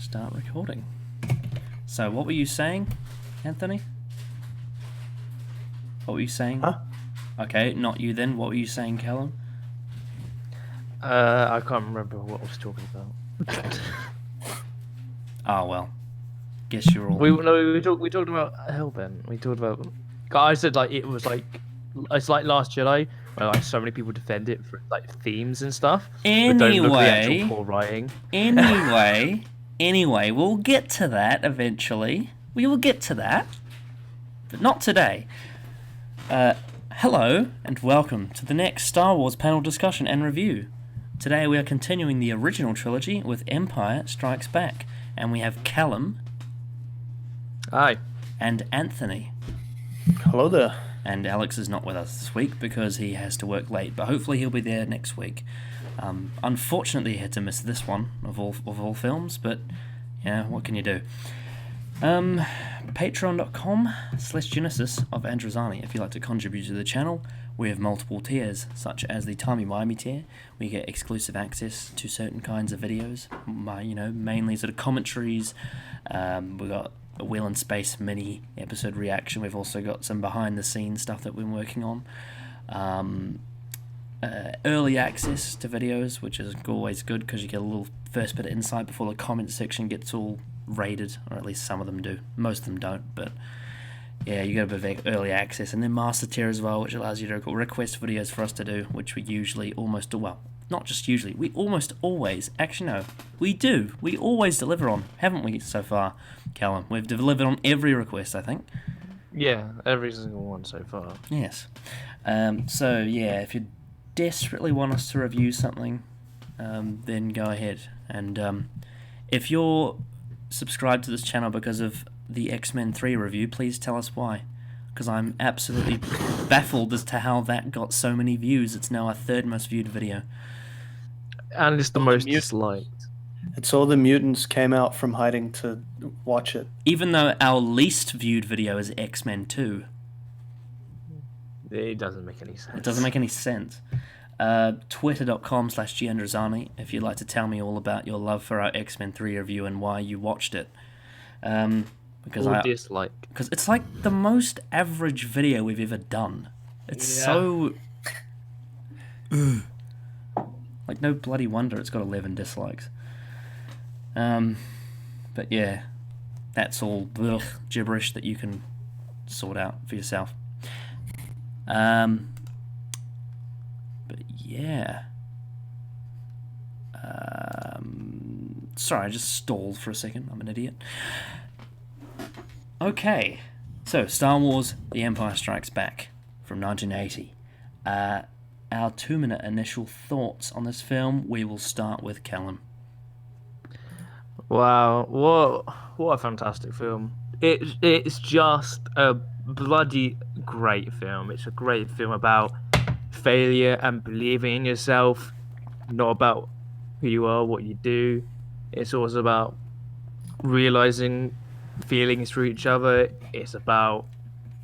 Start recording. So, what were you saying, Anthony? What were you saying? Huh? Okay, not you then. What were you saying, Callum? I can't remember what I was talking about. Oh, well. Guess you're all... we talked about Hellbent. We talked about. I said like it's like Last Jedi, where like so many people defend it for like themes and stuff, but don't look at the actual poor writing. Anyway, we'll get to that eventually. We will get to that, but not today. Hello, and welcome to the next Star Wars panel discussion and review. Today we are continuing the original trilogy with Empire Strikes Back, and we have Callum. Hi. And Anthony. Hello there. And Alex is not with us this week because he has to work late, but hopefully he'll be there next week. Unfortunately, he had to miss this one of all films, but yeah, what can you do? Patreon.com/Genesis of Androzani if you'd like to contribute to the channel. We have multiple tiers, such as the Timey Wimey tier. We get exclusive access to certain kinds of videos, mainly sort of commentaries. We've got a Wheel and Space mini episode reaction. We've also got some behind the scenes stuff that we've been working on. Early access to videos, which is always good because you get a little first bit of insight before the comment section gets all rated, or at least some of them do. Most of them don't, but yeah, you get a bit of early access. And then Master Tier as well, which allows you to request videos for us to do, which we usually not just usually, we almost always, actually no, we do. We always deliver on, haven't we, so far, Callum? We've delivered on every request, I think. Yeah, every single one so far. Yes. So, yeah, if you desperately want us to review something, then go ahead. And if you're subscribed to this channel because of the X-Men 3 review, please tell us why. Because I'm absolutely baffled as to how that got so many views. It's now our third most viewed video. And it's the most disliked. It's all the mutants came out from hiding to watch it. Even though our least viewed video is X-Men 2. It doesn't make any sense. It doesn't make any sense. Twitter.com/Giandrozani if you'd like to tell me all about your love for our X-Men 3 review and why you watched it. Because it's like the most average video we've ever done. It's so... like, no bloody wonder it's got 11 dislikes. But yeah, that's all gibberish that you can sort out for yourself. But yeah. Sorry, I just stalled for a second. I'm an idiot. Okay, so Star Wars The Empire Strikes Back from 1980. Our 2-minute initial thoughts on this film, we will start with Callum. Wow, what a fantastic film. It's just a bloody great film. It's a great film about failure and believing in yourself, not about who you are, what you do. It's also about realizing feelings for each other. It's about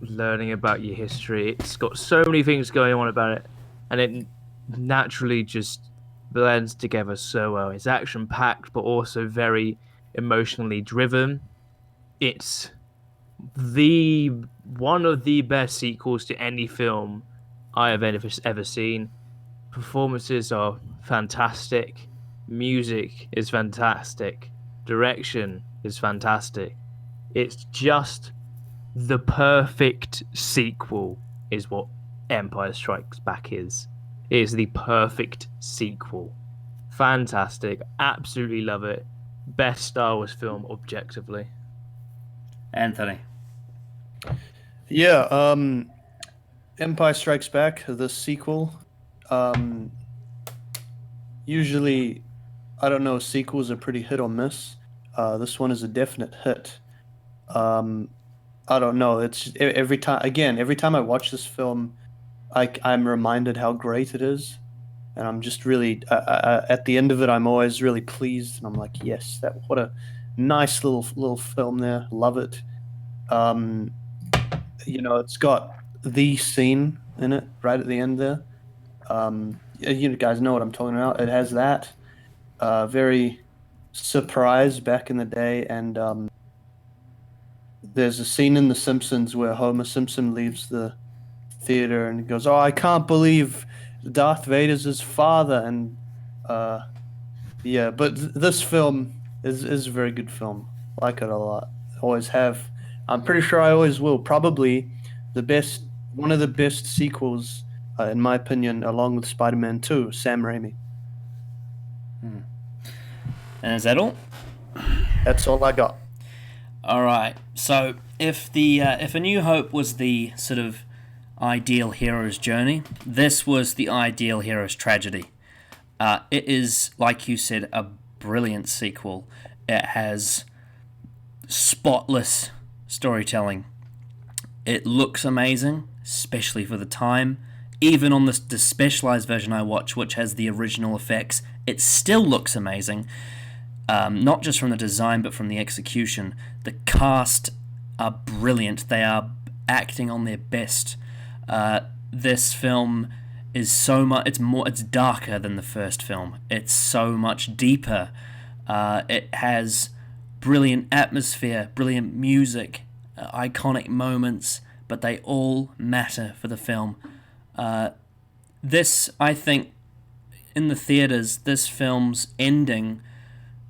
learning about your history. It's got so many things going on about it, and it naturally just blends together so well. It's action-packed, but also very emotionally driven. It's one of the best sequels to any film I have ever seen. Performances are fantastic. Music is fantastic. Direction is fantastic. It's just the perfect sequel is what Empire Strikes Back is. It is the perfect sequel. Fantastic. Absolutely love it. Best Star Wars film objectively. Anthony. Yeah, Empire Strikes Back, the sequel. Usually, I don't know, sequels are pretty hit or miss. This one is a definite hit. I don't know. It's every time I watch this film, I'm reminded how great it is, and I'm just really at the end of it, I'm always really pleased, and I'm like, yes, what a nice little film there. Love it. It's got the scene in it right at the end there. You guys know what I'm talking about. It has that very surprise back in the day, and there's a scene in The Simpsons where Homer Simpson leaves the theater and goes, "Oh, I can't believe Darth Vader's his father." And uh, yeah, but this film is a very good film. I like it a lot. Always have. I'm pretty sure I always will. Probably the best, one of the best sequels, in my opinion, along with Spider-Man 2, Sam Raimi. And is that all? That's all I got. All right. So if A New Hope was the sort of ideal hero's journey, this was the ideal hero's tragedy. It is, like you said, a brilliant sequel. It has spotless storytelling. It looks amazing, especially for the time. Even on the specialized version I watch, which has the original effects, it still looks amazing. Not just from the design, but from the execution. The cast are brilliant. They are acting on their best. This film is so much. It's darker than the first film. It's so much deeper. It has brilliant atmosphere, brilliant music, iconic moments, but they all matter for the film. This, I think, in the theaters, this film's ending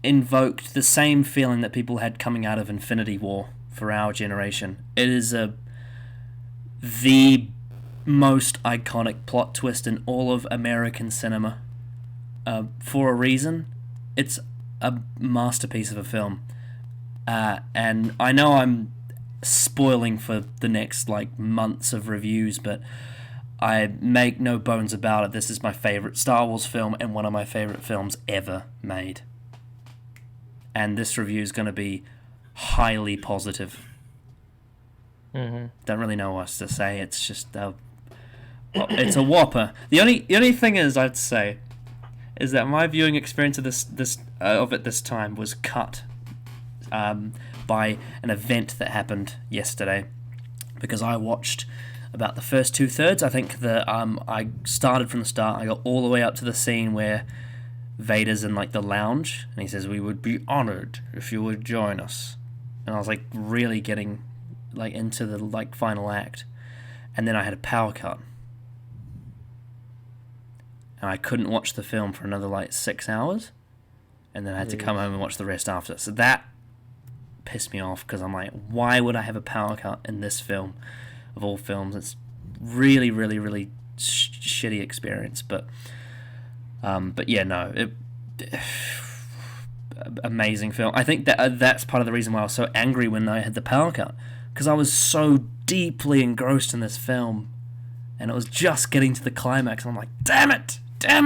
invoked the same feeling that people had coming out of Infinity War for our generation. It is the most iconic plot twist in all of American cinema. For a reason, it's a masterpiece of a film. And I know I'm spoiling for the next months of reviews, but I make no bones about it. This is my favorite Star Wars film and one of my favorite films ever made. And this review is going to be highly positive. Mm-hmm. Don't really know what else to say. It's just it's a whopper. The only thing I'd say is that my viewing experience of this time was cut by an event that happened yesterday, because I watched about the first 2/3. I think that I started from the start. I got all the way up to the scene where Vader's in the lounge, and he says, "We would be honored if you would join us." And I was really getting into the final act, and then I had a power cut, and I couldn't watch the film for another 6 hours, and then I had to come home and watch the rest after. So that pissed me off, because I'm why would I have a power cut in this film of all films? It's really, really, really shitty experience, but yeah, no, amazing film. I think that's part of the reason why I was so angry when I had the power cut, because I was so deeply engrossed in this film, and it was just getting to the climax, and I'm damn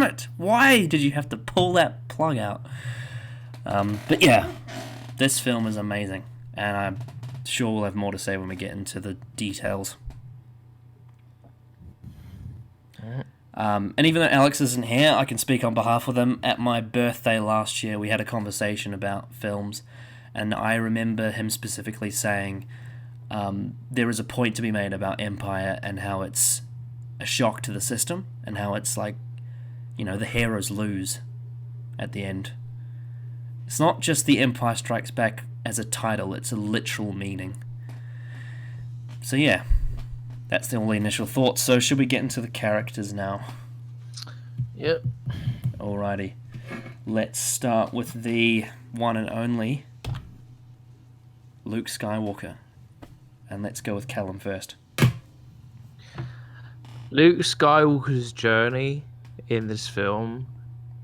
it, why did you have to pull that plug out? But yeah, this film is amazing, and I'm sure we'll have more to say when we get into the details. And even though Alex isn't here, I can speak on behalf of him. At my birthday last year, we had a conversation about films, and I remember him specifically saying there is a point to be made about Empire and how it's a shock to the system, and how it's the heroes lose at the end. It's not just The Empire Strikes Back as a title, it's a literal meaning. So yeah, that's the only initial thoughts. So should we get into the characters now? Yep. Alrighty. Let's start with the one and only Luke Skywalker. And let's go with Callum first. Luke Skywalker's journey in this film,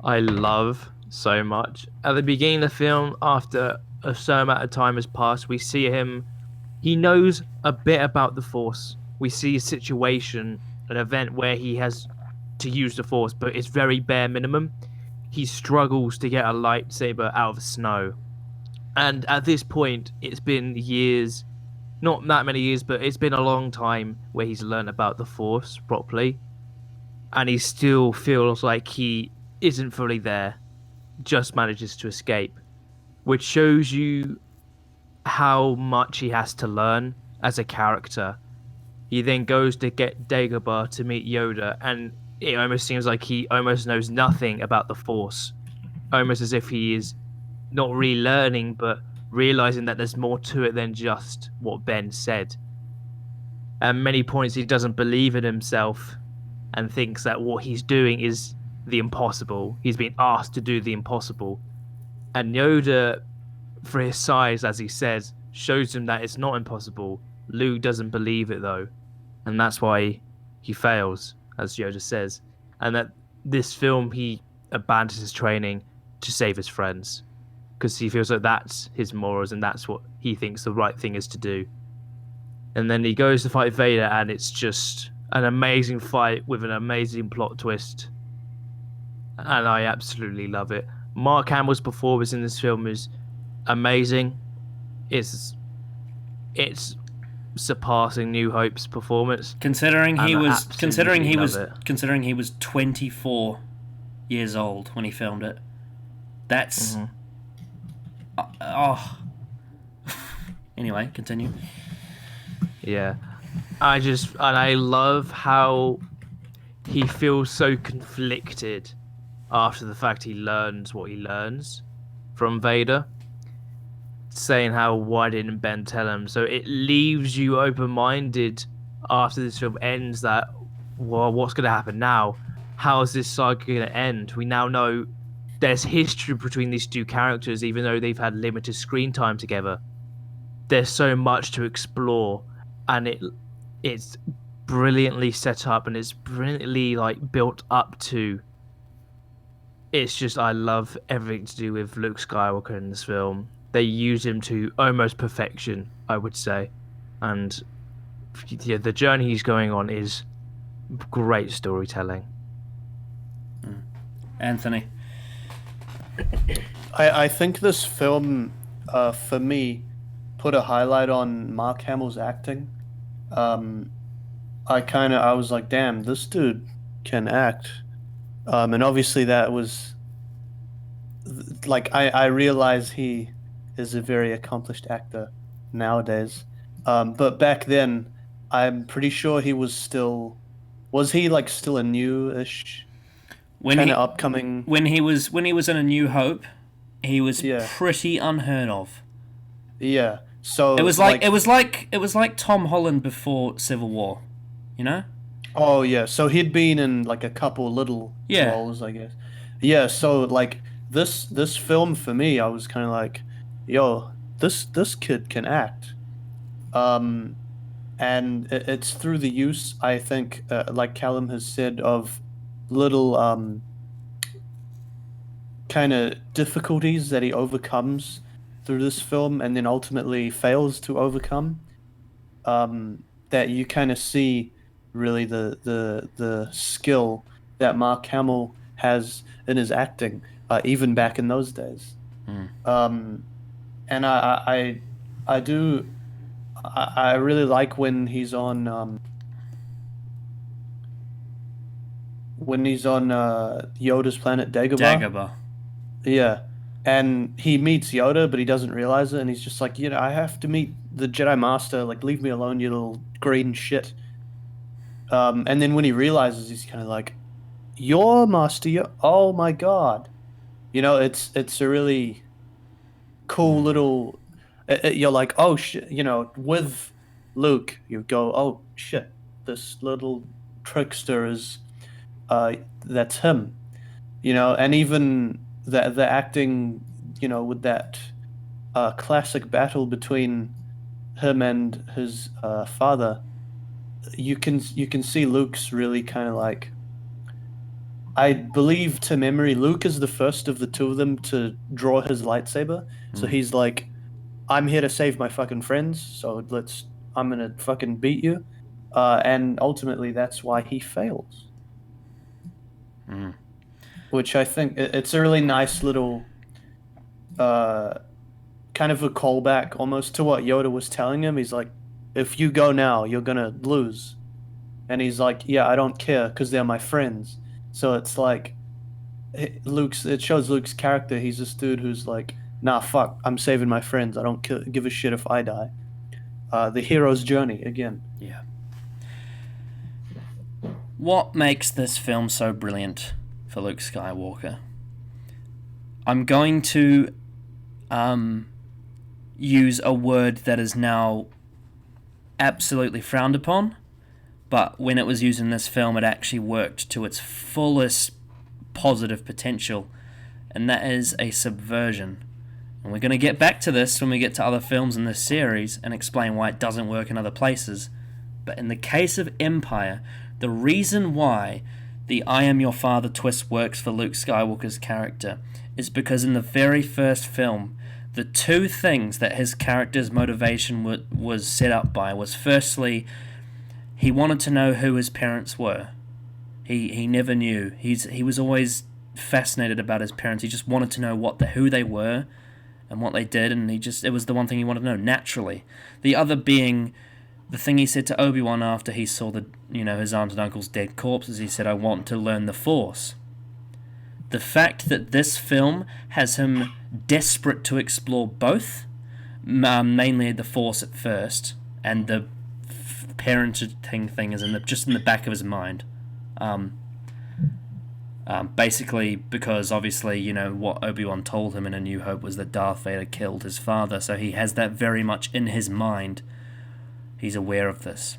I love so much. At the beginning of the film, after a certain amount of time has passed, we see him. He knows a bit about the Force. We see a situation, an event where he has to use the Force, but it's very bare minimum. He struggles to get a lightsaber out of the snow. And at this point, it's been years, not that many years, but it's been a long time where he's learned about the Force properly. And he still feels like he isn't fully there, just manages to escape, which shows you how much he has to learn as a character. He then goes to get Dagobah to meet Yoda, and it almost seems like he almost knows nothing about the Force, almost as if he is not really learning, but realizing that there's more to it than just what Ben said. At many points, he doesn't believe in himself and thinks that what he's doing is the impossible. He's been asked to do the impossible. And Yoda, for his size, as he says, shows him that it's not impossible. Luke doesn't believe it, though. And that's why he fails, as Yoda says. And that this film, he abandons his training to save his friends. Because he feels like that's his morals and that's what he thinks the right thing is to do. And then he goes to fight Vader, and it's just an amazing fight with an amazing plot twist. And I absolutely love it. Mark Hamill's performance in this film is amazing. It's surpassing New Hope's performance. Considering he was 24 years old when he filmed it. That's Anyway, continue. Yeah. I love how he feels so conflicted after the fact he learns what he learns from Vader. Saying how, why didn't Ben tell him? So it leaves you open-minded after this film ends that, well, what's going to happen now? How is this saga going to end? We now know there's history between these two characters, even though they've had limited screen time together. There's so much to explore, and it's brilliantly set up, and it's brilliantly built up to. It's just, I love everything to do with Luke Skywalker in this film. They use him to almost perfection, I would say. And yeah, the journey he's going on is great storytelling. Anthony. I think this film, for me, put a highlight on Mark Hamill's acting. I was like, damn, this dude can act. And obviously that was, I realize he is a very accomplished actor nowadays. But back then, I'm pretty sure he was still... Was he still a new-ish kind of upcoming... When he was in A New Hope, he was pretty unheard of. Yeah. So it was like Tom Holland before Civil War, you know? Oh yeah. So he'd been in a couple little roles, I guess. Yeah. So this film for me, I was kind of like, yo, this kid can act. And it's through the use, I think, like Callum has said, of little kind of difficulties that he overcomes through this film, and then ultimately fails to overcome. That you kind of see really the skill that Mark Hamill has in his acting, even back in those days. And I really like when he's on Yoda's planet Dagobah. Yeah. And he meets Yoda, but he doesn't realize it, and he's just like, I have to meet the Jedi Master, leave me alone, you little green shit. And then when he realizes, he's kind of like, your master, oh my god. It's a really cool little... You're like, oh shit, with Luke, you go, oh shit, this little trickster is, that's him. And even the acting, with that classic battle between him and his father, you can see Luke's really kind of I believe to memory, Luke is the first of the two of them to draw his lightsaber. So he's like, I'm here to save my fucking friends, so I'm gonna fucking beat you. And ultimately that's why he fails. Which I think it's a really nice little kind of a callback almost to what Yoda was telling him. He's like, if you go now, you're gonna lose. And he's like, yeah, I don't care because they're my friends. So it's it shows Luke's character. He's this dude who's like, nah, fuck, I'm saving my friends. I don't give a shit if I die. The hero's journey, again. Yeah. What makes this film so brilliant for Luke Skywalker? I'm going to use a word that is now absolutely frowned upon, but when it was used in this film, it actually worked to its fullest positive potential, and that is a subversion. And we're going to get back to this when we get to other films in this series and explain why it doesn't work in other places. But in the case of Empire, the reason why the I am your father twist works for Luke Skywalker's character is because in the very first film, the two things that his character's motivation was set up by was, firstly, he wanted to know who his parents were. He never knew. He was always fascinated about his parents. He just wanted to know who they were and what they did, and it was the one thing he wanted to know, naturally. The other being the thing he said to Obi-Wan after he saw his aunt and uncle's dead corpses. He said, "I want to learn the Force." The fact that this film has him desperate to explore both, mainly the Force at first, and the parenting thing is just in the back of his mind. Basically because obviously, what Obi-Wan told him in A New Hope was that Darth Vader killed his father, so he has that very much in his mind. He's aware of this.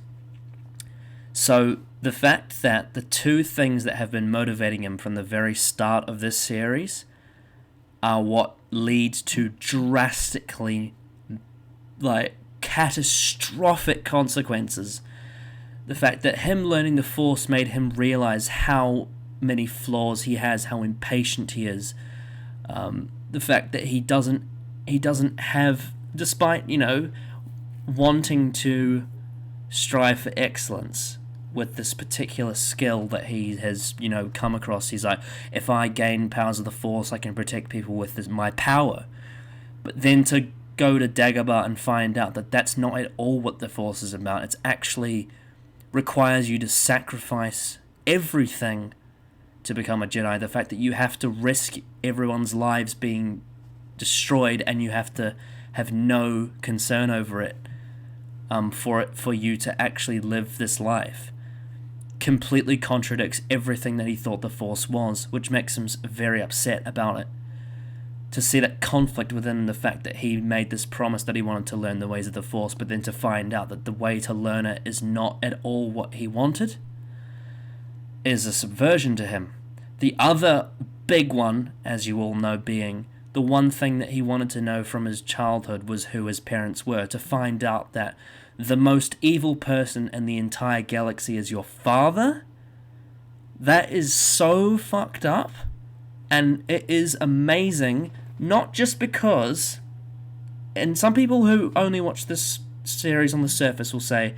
So the fact that the two things that have been motivating him from the very start of this series are what leads to drastically, catastrophic consequences. The fact that him learning the Force made him realize how many flaws he has, how impatient he is. The fact that he doesn't have, despite, wanting to strive for excellence with this particular skill that he has, come across. He's like, if I gain powers of the Force, I can protect people with my power. But then to go to Dagobah and find out that that's not at all what the Force is about. It's actually requires you to sacrifice everything to become a Jedi. The fact that you have to risk everyone's lives being destroyed and you have to have no concern over it, for you to actually live this life, completely contradicts everything that he thought the Force was, which makes him very upset about it. To see that conflict within the fact that he made this promise that he wanted to learn the ways of the Force, but then to find out that the way to learn it is not at all what he wanted, is a subversion to him. The other big one, as you all know, being the one thing that he wanted to know from his childhood was who his parents were. To find out that the most evil person in the entire galaxy is your father, that is so fucked up. And it is amazing, not just because, and some people who only watch this series on the surface will say,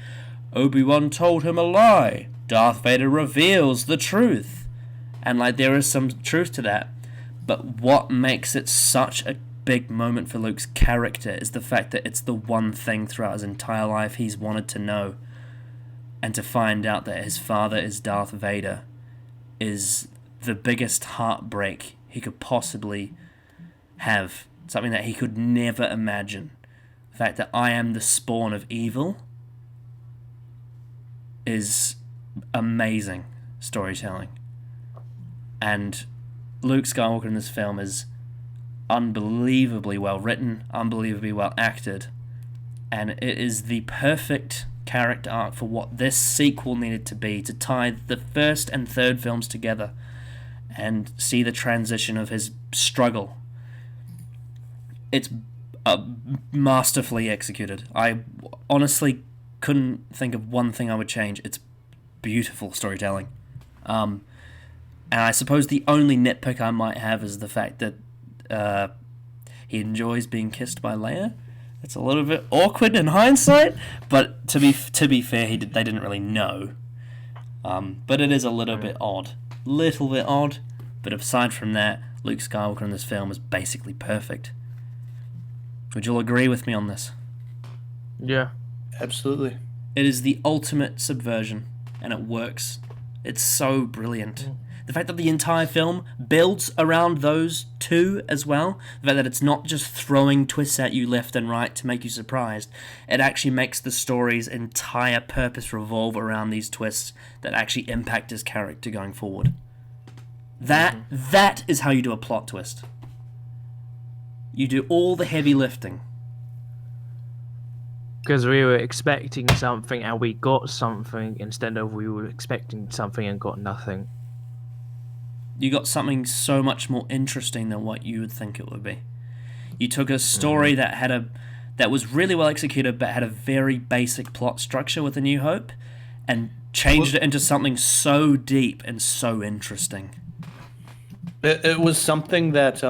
Obi-Wan told him a lie. Darth Vader reveals the truth. And there is some truth to that. But what makes it such a big moment for Luke's character is the fact that it's the one thing throughout his entire life he's wanted to know. And to find out that his father is Darth Vader is the biggest heartbreak he could possibly have. Something that he could never imagine. The fact that I am the spawn of evil is amazing storytelling. And Luke Skywalker in this film is unbelievably well written, unbelievably well acted, and it is the perfect character arc for what this sequel needed to be, to tie the first and third films together and see the transition of his struggle. It's masterfully executed. I honestly couldn't think of one thing I would change. It's beautiful storytelling. And I suppose the only nitpick I might have is the fact that he enjoys being kissed by Leia. It's a little bit awkward in hindsight, but to be fair, they didn't really know. But it is a little bit odd. But aside from that, Luke Skywalker in this film is basically perfect. Would you all agree with me on this? Yeah. Absolutely. It is the ultimate subversion, and it works. It's so brilliant. The fact that the entire film builds around those two as well, the fact that it's not just throwing twists at you left and right to make you surprised, it actually makes the story's entire purpose revolve around these twists that actually impact his character going forward. That is how you do a plot twist. You do all the heavy lifting. Because we were expecting something and we got something instead of we were expecting something and got nothing. You got something so much more interesting than what you would think it would be. You took a story that was really well executed but had a very basic plot structure with A New Hope and changed it into something so deep and so interesting. It was something that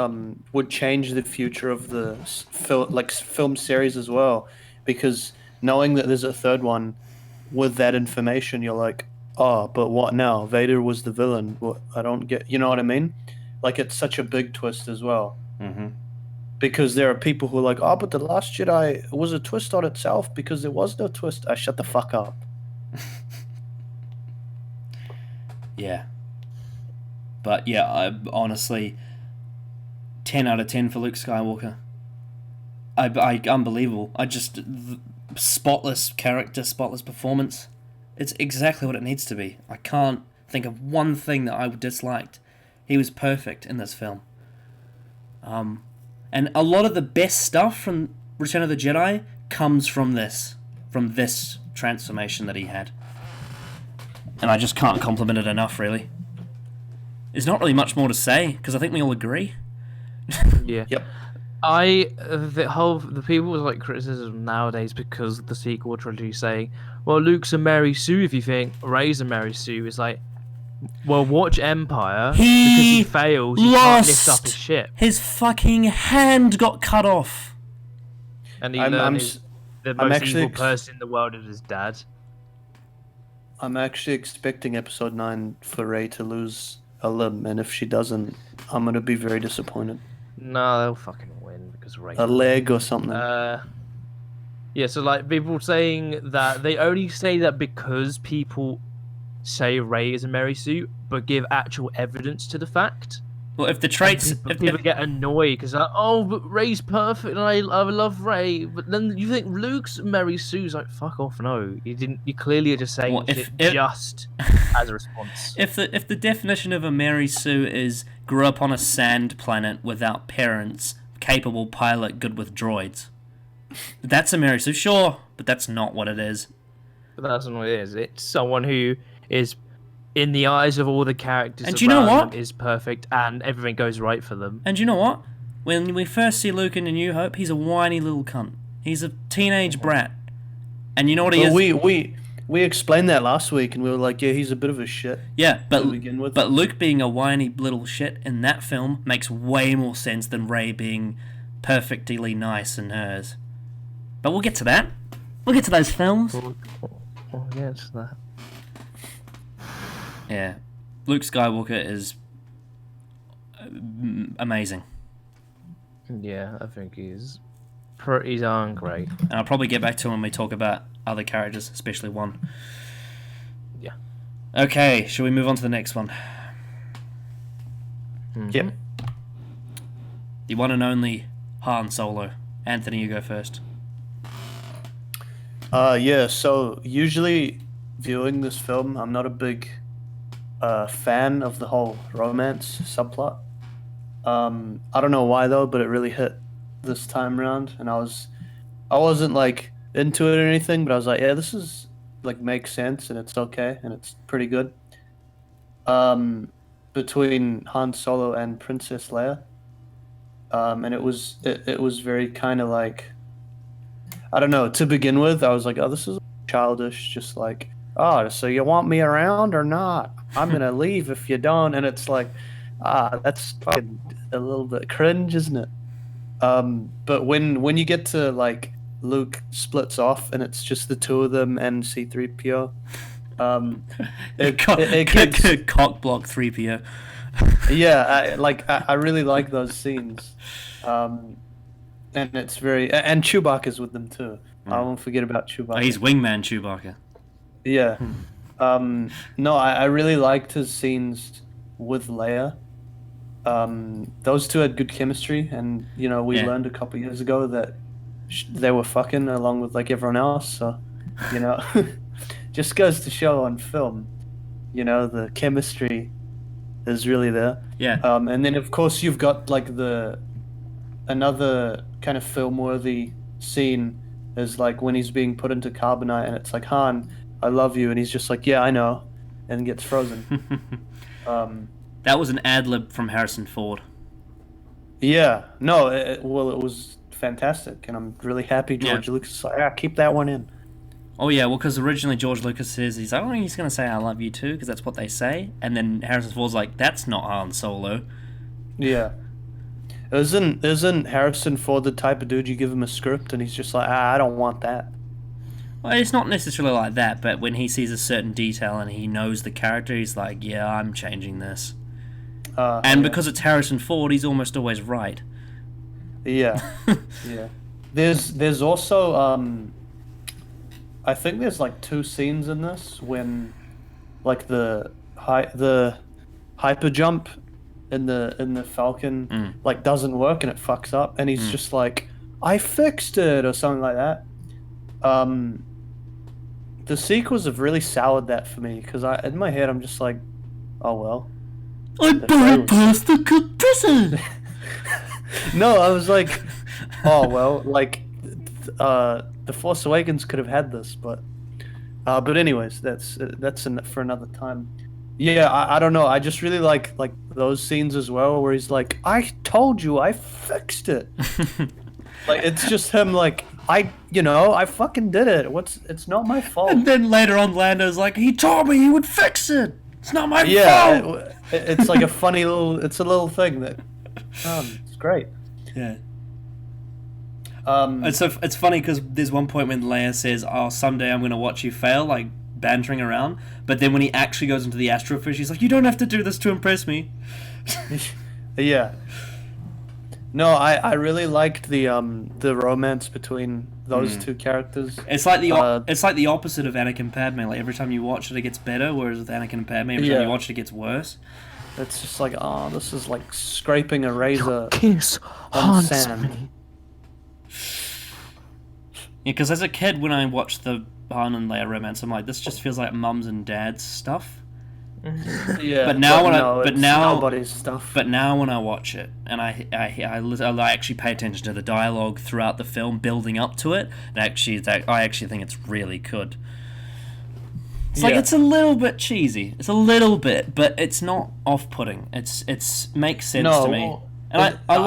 would change the future of the film series as well, because knowing that there's a third one with that information, you're like, oh, but what now? Vader was the villain. What? I don't get. You know what I mean? Like, it's such a big twist as well. Mm-hmm. Because there are people who are like, oh, but The Last Jedi was a twist on itself because there was no twist. Shut the fuck up. Yeah. But yeah, I honestly, 10 out of 10 for Luke Skywalker. I unbelievable. Spotless character, spotless performance. It's exactly what it needs to be. I can't think of one thing that I disliked. He was perfect in this film. And a lot of the best stuff from Return of the Jedi comes from this transformation that he had. And I just can't compliment it enough, really. There's not really much more to say, because I think we all agree. Yeah. Yep. The people with like criticism nowadays because of the sequel trilogy saying, well, Luke's a Mary Sue if you think Rey's a Mary Sue, is like, well, watch Empire, because he fails, he can't lift up his ship. His fucking hand got cut off. And he learned the most evil person in the world is his dad. I'm actually expecting Episode 9 for Rey to lose a limb, and if she doesn't, I'm going to be very disappointed. No, they'll fucking win because Rey. A leg or something. Yeah, so like people saying that they only say that because people say Rey is a Mary Sue, but give actual evidence to the fact. Well, if the traits... People get annoyed because like, oh, but Rey's perfect and I love Rey. But then you think Luke's Mary Sue's like, fuck off, no. You clearly are just saying just as a response. If the definition of a Mary Sue is grew up on a sand planet without parents, capable pilot, good with droids, that's a Mary Sue, sure, but that's not what it is. But that's not what it is. It's someone who is, in the eyes of all the characters, and you know what? Is perfect and everything goes right for them. And you know what? When we first see Luke in A New Hope, he's a whiny little cunt. He's a teenage brat. And you know what he is? We explained that last week, and we were like, yeah, he's a bit of a shit. Yeah, but but Luke being a whiny little shit in that film makes way more sense than Rey being perfectly nice in hers. But we'll get to that. We'll get to those films. We'll get to that. Yeah, Luke Skywalker is amazing. Yeah, I think he's pretty darn great. And I'll probably get back to him when we talk about other characters, especially one. Yeah. Okay, shall we move on to the next one? Mm-hmm. Yep. The one and only Han Solo. Anthony, you go first. Yeah, so usually viewing this film, I'm not a big fan of the whole romance subplot. I don't know why though, but it really hit this time around, and I wasn't like into it or anything, but I was like, yeah, this is like makes sense and it's okay and it's pretty good. Between Han Solo and Princess Leia, and it was very kind of like, I don't know. To begin with, I was like, oh, this is childish, just like, oh, so you want me around or not? I'm gonna leave if you don't. And it's like, that's fucking a little bit cringe, isn't it? But when you get to like Luke splits off and it's just the two of them and C-3PO, it gets cock block 3PO. Yeah, I really like those scenes, and it's very, and Chewbacca's with them too. I won't forget about Chewbacca. Oh, he's wingman Chewbacca. Yeah. No, I really liked his scenes with Leia. Those two had good chemistry, and we learned a couple years ago that they were fucking along with like everyone else. So, just goes to show on film, the chemistry is really there. Yeah. And then of course you've got like the another kind of film-worthy scene is like when he's being put into carbonite, and it's like, Han, I love you, and he's just like, yeah, I know, and gets frozen. That was an ad lib from Harrison Ford. Yeah, no, well, it was fantastic, and I'm really happy George Lucas is like, yeah, keep that one in. Oh yeah, well, because originally George Lucas says he's like, oh, he's gonna say I love you too, because that's what they say, and then Harrison Ford's like, that's not Han Solo. Yeah. Isn't Harrison Ford the type of dude you give him a script and he's just like, I don't want that? Well, it's not necessarily like that, but when he sees a certain detail and he knows the character, he's like, yeah, I'm changing this. And because it's Harrison Ford, he's almost always right. Yeah. Yeah. There's also I think there's like 2 scenes in this when like the hyper jump in the Falcon like doesn't work and it fucks up, and he's just like, I fixed it or something like that. The sequels have really soured that for me, because in my head I'm just like, oh well. I bypassed the compressor! No, I was like, oh well, like The Force Awakens could have had this, but anyways, that's for another time. Yeah, I don't know. I just really like those scenes as well, where he's like, I told you, I fixed it. Like, it's just him like, I fucking did it. It's not my fault. And then later on, Lando's like, he told me he would fix it. It's not my fault. Yeah, it's like a funny it's a little thing that, it's great. Yeah. It's funny because there's one point when Leia says, oh, someday I'm going to watch you fail, like bantering around, but then when he actually goes into the astrofish, he's like, you don't have to do this to impress me. Yeah. No, I really liked the romance between those 2 characters. It's like it's like the opposite of Anakin and Padme. Like, every time you watch it, it gets better, whereas with Anakin and Padme, every time you watch it, it gets worse. It's just like, oh, this is like scraping a razor Kiss on sand. Yeah, because as a kid, when I watched the Han and Leia romance, I'm like, this just feels like mums and dads stuff. Yeah, but now nobody's stuff. But now when I watch it, and I actually pay attention to the dialogue throughout the film, building up to it, and I actually think it's really good. It's like, it's a little bit cheesy. It's a little bit, but it's not off-putting. It's makes sense to me. And I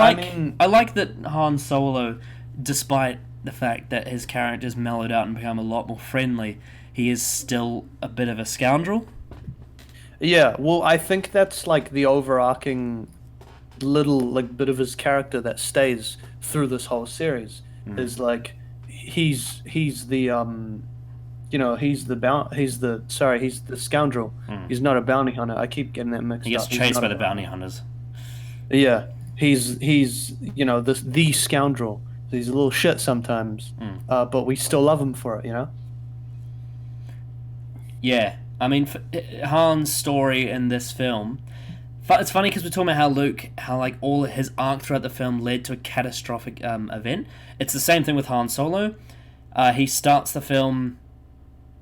like that Han Solo, despite the fact that his character's mellowed out and become a lot more friendly, he is still a bit of a scoundrel. Yeah, well, I think that's like the overarching little like bit of his character that stays through this whole series. Is like he's the he's the scoundrel. He's not a bounty hunter. I keep getting that mixed up. He gets chased by the bounty hunters. Yeah, he's the scoundrel. He's a little shit sometimes, but we still love him for it, Yeah, I mean, Han's story in this film, it's funny because we're talking about how like all of his arc throughout the film led to a catastrophic event. It's the same thing with Han Solo. He starts the film,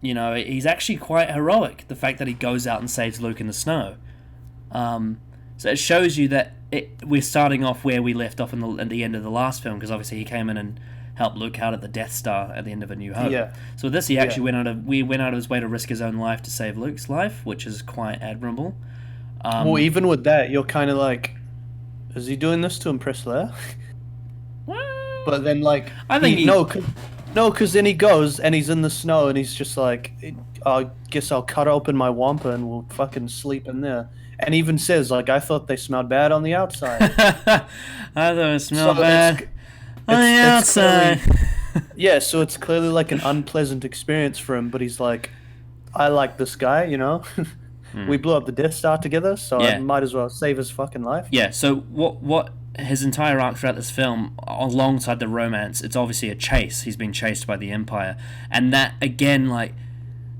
he's actually quite heroic. The fact that he goes out and saves Luke in the snow. So it shows you that we're starting off where we left off at the end of the last film, because obviously he came in and helped Luke out at the Death Star at the end of A New Hope. Yeah. So with this, he actually went out of his way to risk his own life to save Luke's life, which is quite admirable. Well, even with that, you're kind of like, is he doing this to impress Leia? But then, like, I think because then he goes and he's in the snow and he's just like, I guess I'll cut open my wampa and we'll fucking sleep in there. And even says, like, I thought they smelled bad on the outside. I thought it smelled bad on the outside. Yeah, so it's clearly like an unpleasant experience for him, but he's like, I like this guy, We blew up the Death Star together, so I might as well save his fucking life. Yeah, so what his entire arc throughout this film, alongside the romance, it's obviously a chase. He's being chased by the Empire. And that, again, like,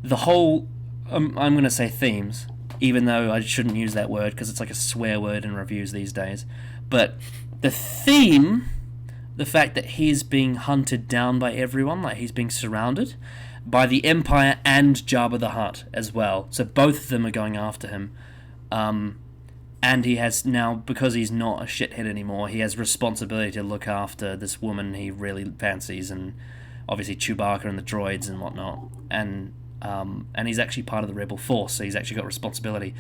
the whole, I'm going to say themes, even though I shouldn't use that word because it's like a swear word in reviews these days. But the theme, the fact that he's being hunted down by everyone, like he's being surrounded by the Empire and Jabba the Hutt as well. So both of them are going after him. And he has now, because he's not a shithead anymore, he has responsibility to look after this woman he really fancies, and obviously Chewbacca and the droids and whatnot. And he's actually part of the Rebel Force, so he's actually got responsibility.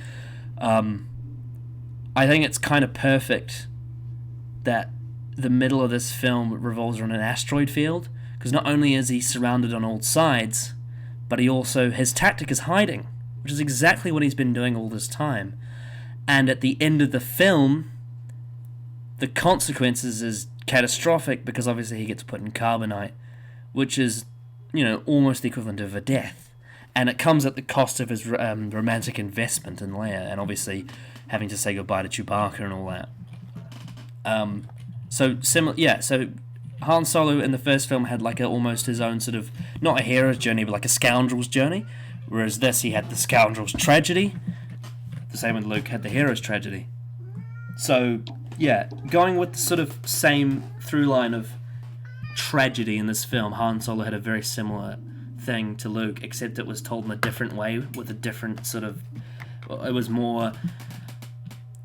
I think it's kind of perfect that the middle of this film revolves around an asteroid field, because not only is he surrounded on all sides, but his tactic is hiding, which is exactly what he's been doing all this time. And at the end of the film, the consequences is catastrophic, because obviously he gets put in carbonite, which is, almost the equivalent of a death. And it comes at the cost of his romantic investment in Leia, and obviously having to say goodbye to Chewbacca and all that. So Han Solo in the first film had like almost his own sort of, not a hero's journey, but like a scoundrel's journey. Whereas this, he had the scoundrel's tragedy. The same with Luke had the hero's tragedy. So, yeah, going with the sort of same through line of tragedy in this film, Han Solo had a very similar thing to Luke, except it was told in a different way, with a different sort of... It was more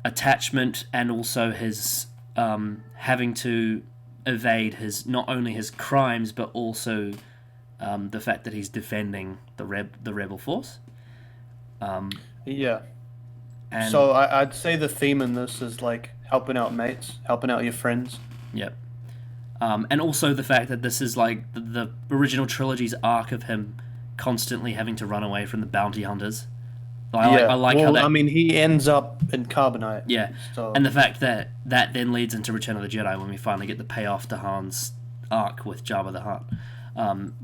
attachment, and also his having to evade not only his crimes, but also the fact that he's defending the rebel force. Yeah. And so I'd say the theme in this is like helping out mates, helping out your friends. Yep. And also the fact that this is like the original trilogy's arc of him constantly having to run away from the bounty hunters. I like how that... I mean, he ends up in carbonite. Yeah, so. And the fact that then leads into Return of the Jedi when we finally get the payoff to Han's arc with Jabba the Hutt.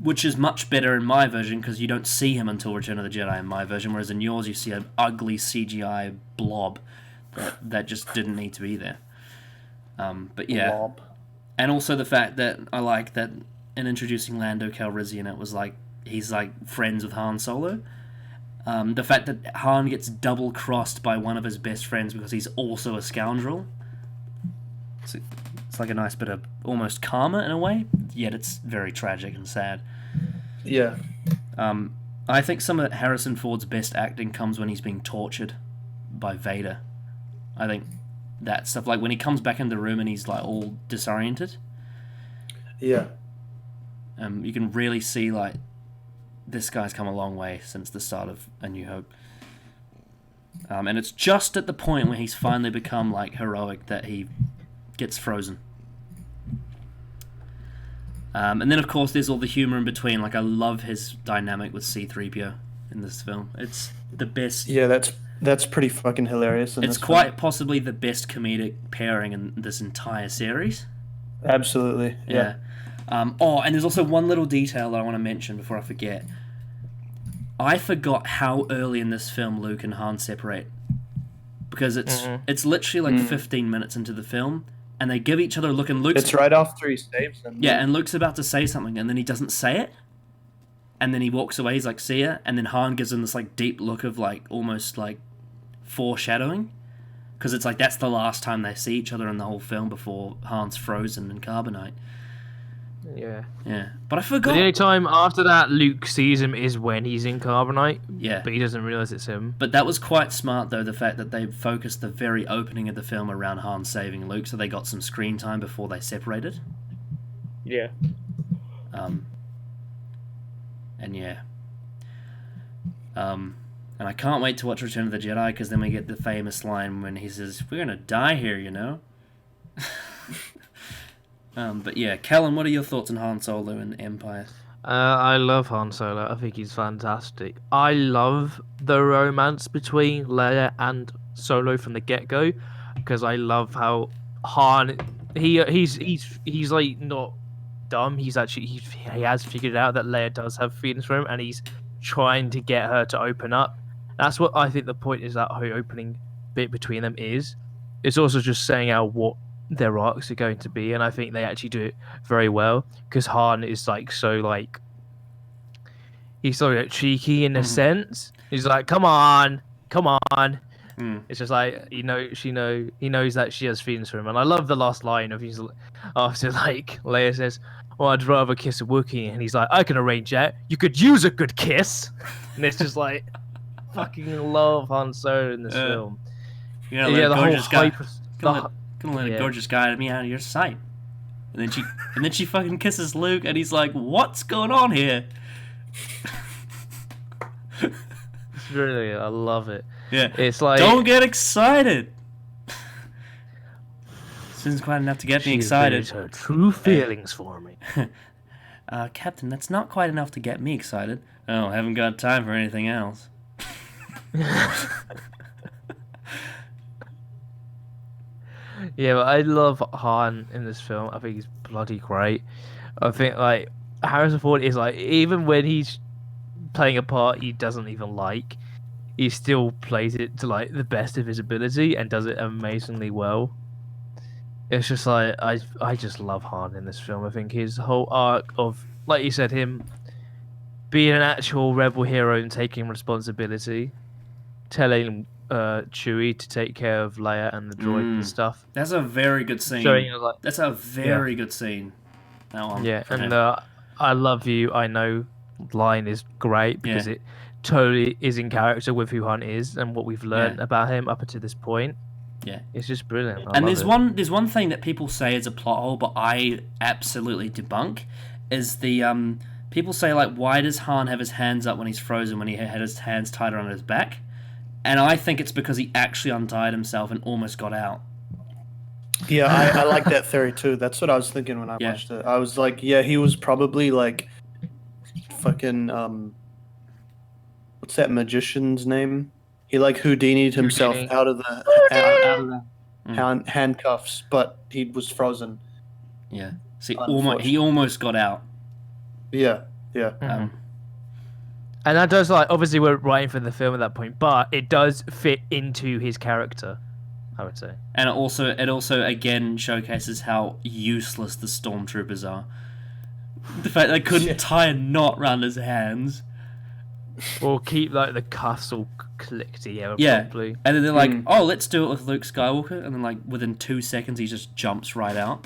Which is much better in my version, because you don't see him until Return of the Jedi in my version, whereas in yours you see an ugly CGI blob that just didn't need to be there. But yeah. Blob. And also the fact that I like that in introducing Lando Calrissian, it was like he's like friends with Han Solo. The fact that Han gets double-crossed by one of his best friends because he's also a scoundrel. It's like a nice bit of almost karma in a way, yet it's very tragic and sad. Yeah. I think some of Harrison Ford's best acting comes when he's being tortured by Vader. I think that stuff, like when he comes back in the room and he's like all disoriented. Yeah. You can really see like this guy's come a long way since the start of A New Hope. And it's just at the point where he's finally become like heroic that he gets frozen. And then of course there's all the humor in between. Like I love his dynamic with C-3PO in this film. It's the best. Yeah, that's pretty fucking hilarious. It's quite possibly the best comedic pairing in this entire series. Absolutely. Yeah. And there's also one little detail that I want to mention before I forget. I forgot how early in this film Luke and Han separate, because it's literally like 15 minutes into the film, and they give each other a look, and Luke's... It's right after he saves them. Yeah, and Luke's about to say something, and then he doesn't say it, and then he walks away, he's like, see ya, and then Han gives him this like deep look of like, almost like foreshadowing, because it's like that's the last time they see each other in the whole film before Han's frozen in carbonite. Yeah. Yeah. But I forgot. But the only time after that Luke sees him is when he's in carbonite. Yeah. But he doesn't realise it's him. But that was quite smart, though, the fact that they focused the very opening of the film around Han saving Luke, so they got some screen time before they separated. Yeah. And yeah. And I can't wait to watch Return of the Jedi, because then we get the famous line when he says, "We're gonna die here, you know." But yeah, Callum, what are your thoughts on Han Solo and Empire? I love Han Solo. I think he's fantastic. I love the romance between Leia and Solo from the get-go, because I love how Han he's like not dumb. He has figured out that Leia does have feelings for him, and he's trying to get her to open up. That's what I think the point is, that whole opening bit between them is. It's also just saying out what their arcs are going to be, and I think they actually do it very well, because Han is like so like he's so like, cheeky in a sense. He's like, come on. It's just like he knows that she has feelings for him, and I love the last line of he's after like Leia says, "Well, I'd rather kiss a Wookiee," and he's like, "I can arrange that. You could use a good kiss," and it's just like fucking love Han Solo in this film. You're gonna let a the whole gorgeous guy. hyper. Gonna let a Yeah. gorgeous guy me out of your sight. And then she fucking kisses Luke, and he's like, "What's going on here?" It's really, I love it. Yeah. It's like, Don't get excited. This isn't quite enough to get me she excited. reveals her true feelings for me. Captain, that's not quite enough to get me excited. Oh, haven't got time for anything else. Yeah, but I love Han in this film. I think he's bloody great. I think like Harrison Ford is like, even when he's playing a part he doesn't even like, he still plays it to like the best of his ability and does it amazingly well. It's just like I just love Han in this film. I think his whole arc of, like you said, him being an actual rebel hero and taking responsibility, telling Chewie to take care of Leia and the droid and stuff. That's a very good scene. Showing like, That's a very good scene. That one. yeah, for and him. I love you, I know line is great because it totally is in character with who Han is and what we've learned about him up until this point. Yeah, it's just brilliant. And there's one thing that people say is a plot hole, but I absolutely debunk, is the people say like, why does Han have his hands up when he's frozen when he had his hands tied around his back? And I think it's because he actually untied himself and almost got out. Yeah, I like that theory too. That's what I was thinking when I watched it. I was like, yeah, he was probably like fucking what's that magician's name? He like Houdini'd himself out of the handcuffs, but he was frozen. Yeah. See, he almost got out. Yeah. And that does, like, obviously we're writing for the film at that point, but it does fit into his character, I would say. And it also again showcases how useless the stormtroopers are. The fact they couldn't tie a knot around his hands, or keep like the cuffs all clicked together. Yeah, properly. And then they're like, "Oh, let's do it with Luke Skywalker," and then like within 2 seconds he just jumps right out.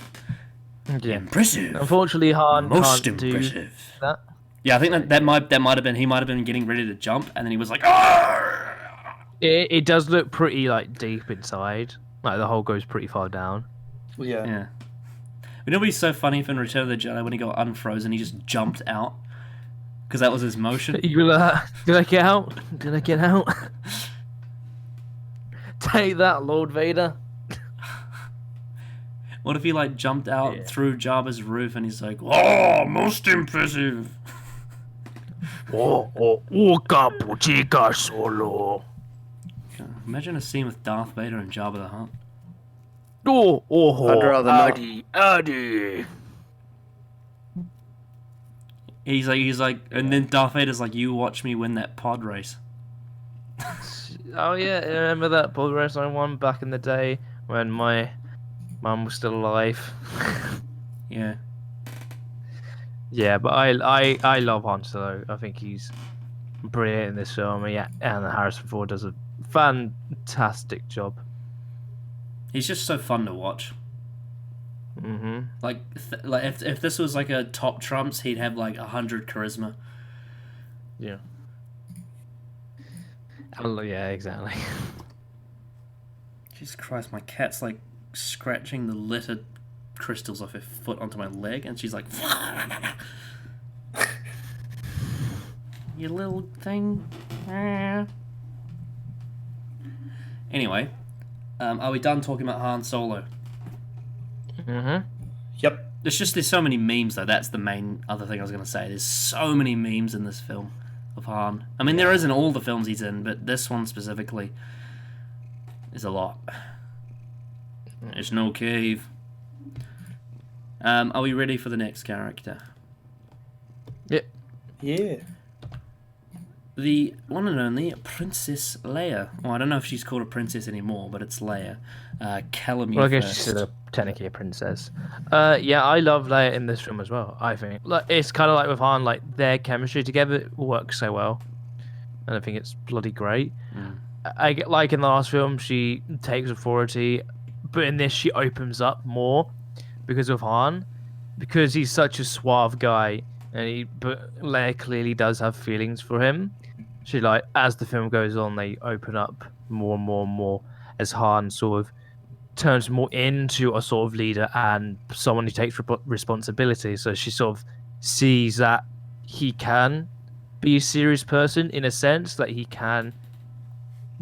Yeah, impressive. Unfortunately, Han Most can't impressive. do that. Yeah, I think that might have been, he might have been getting ready to jump, and then he was like, "Arr!" It does look pretty like deep inside. Like the hole goes pretty far down. Yeah. You know what'd be so funny if in Return of the Jedi when he got unfrozen, he just jumped out because that was his motion. You did I get out? Did I get out? Take that, Lord Vader. What if he like jumped out through Jabba's roof and he's like, "Oh, most impressive." Capo chica solo. Imagine a scene with Darth Vader and Jabba the Hutt. I'd rather not. Addy. He's like, and then Darth Vader's like, "You watch me win that pod race." Oh yeah, I remember that pod race I won back in the day when my mum was still alive. Yeah. Yeah, but I love Han Solo. I think he's brilliant in this film. Yeah, and Harrison Ford does a fantastic job. He's just so fun to watch. Like if this was like a top trumps, he'd have like 100 charisma. Yeah. Oh, yeah, exactly. Jesus Christ, my cat's like scratching the littered crystals off her foot onto my leg, and she's like, "You little thing." Anyway, are we done talking about Han Solo? Yep. There's so many memes though. That's the main other thing I was gonna say. There's so many memes in this film of Han. I mean, there isn't all the films he's in, but this one specifically is a lot. There's no cave. Are we ready for the next character? Yep. Yeah. The one and only Princess Leia. Well, I don't know if she's called a princess anymore, but it's Leia. Callum, Well, I guess she's technically a princess. Yeah, I love Leia in this film as well. I think like it's kind of like with Han, like their chemistry together works so well, and I think it's bloody great. I get like in the last film she takes authority, but in this she opens up more because of Han, because he's such a suave guy, but Leia clearly does have feelings for him. She like as the film goes on, they open up more and more and more. as Han sort of turns more into a sort of leader and someone who takes responsibility. So she sort of sees that he can be a serious person in a sense, that he can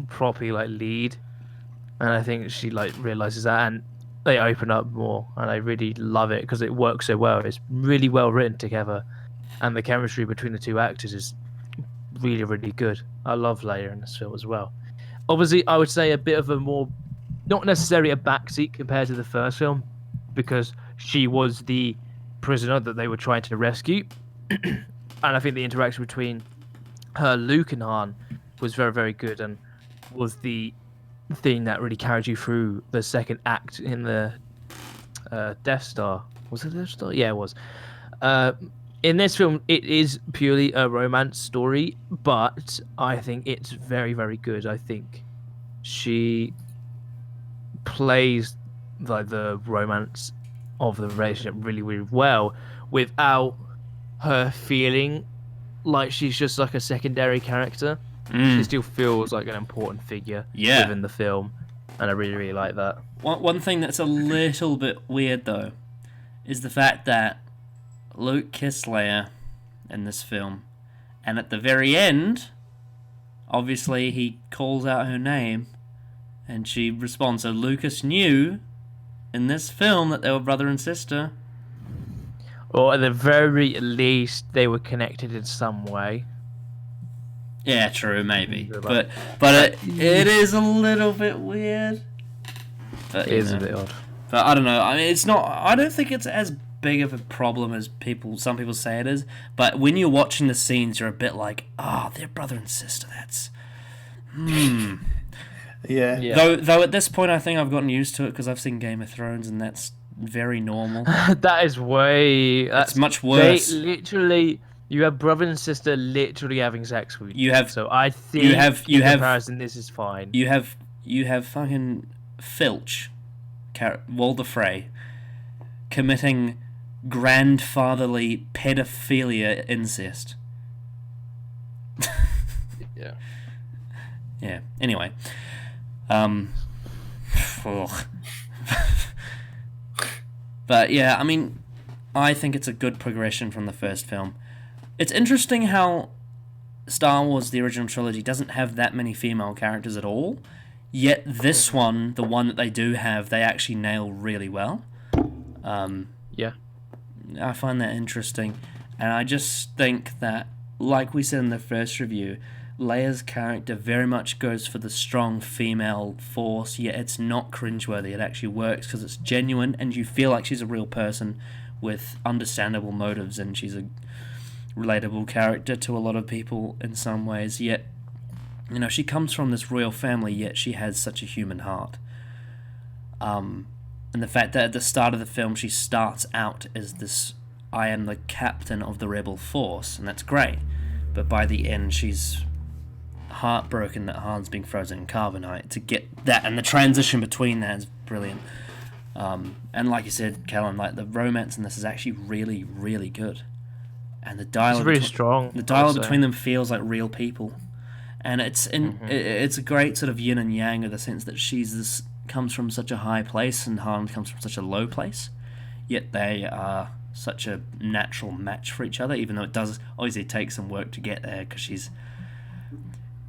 properly like lead, and I think she like realizes that, and they open up more, and I really love it because it works so well. It's really well written together, and the chemistry between the two actors is really, really good. I love Leia in this film as well. Obviously, I would say a bit of a more, not necessarily a backseat compared to the first film, because she was the prisoner that they were trying to rescue. And I think the interaction between her, Luke, and Han was very, very good, and was the thing that really carried you through the second act in the Death Star. Was it Death Star? Yeah, it was. In this film, it is purely a romance story, but I think it's very, very good. I think she plays like the romance of the relationship really, really well without her feeling like she's just like a secondary character. She still feels like an important figure within the film, and I really, really like that. One thing that's a little bit weird though is the fact that Luke kissed Leia in this film, and at the very end, obviously he calls out her name, and she responds. So Lucas knew in this film that they were brother and sister. Or at the very least, they were connected in some way. Yeah, true, maybe, but it is a little bit weird. But, it is a bit odd. But I don't know. I mean, it's not. I don't think it's as big of a problem as some people say it is. But when you're watching the scenes, you're a bit like, they're brother and sister. That's Yeah. Though at this point, I think I've gotten used to it because I've seen Game of Thrones, and that's very normal. That is way. That's much worse. They literally. You have brother and sister literally having sex with you. Have so I think you have comparison this is fine. You have fucking Filch, Walder Frey, committing grandfatherly pedophilia incest. Yeah. Yeah. Anyway, but yeah, I mean, I think it's a good progression from the first film. It's interesting how Star Wars, the original trilogy, doesn't have that many female characters at all, yet this one, the one that they do have, they actually nail really well. Yeah. I find that interesting, and I just think that, like we said in the first review, Leia's character very much goes for the strong female force, yet it's not cringeworthy. It actually works because it's genuine, and you feel like she's a real person with understandable motives, and she's a relatable character to a lot of people in some ways, yet she comes from this royal family, yet she has such a human heart. And the fact that at the start of the film she starts out as this, I am the captain of the rebel force, and that's great, but by the end she's heartbroken that Han's being frozen in carbonite. To get that, and the transition between that is brilliant. And like you said, Callum, like the romance in this is actually really, really good. And the dialogue, it's really strong. The dialogue between them feels like real people, and it's a great sort of yin and yang, in the sense that comes from such a high place and Han comes from such a low place, yet they are such a natural match for each other. Even though it does obviously take some work to get there, because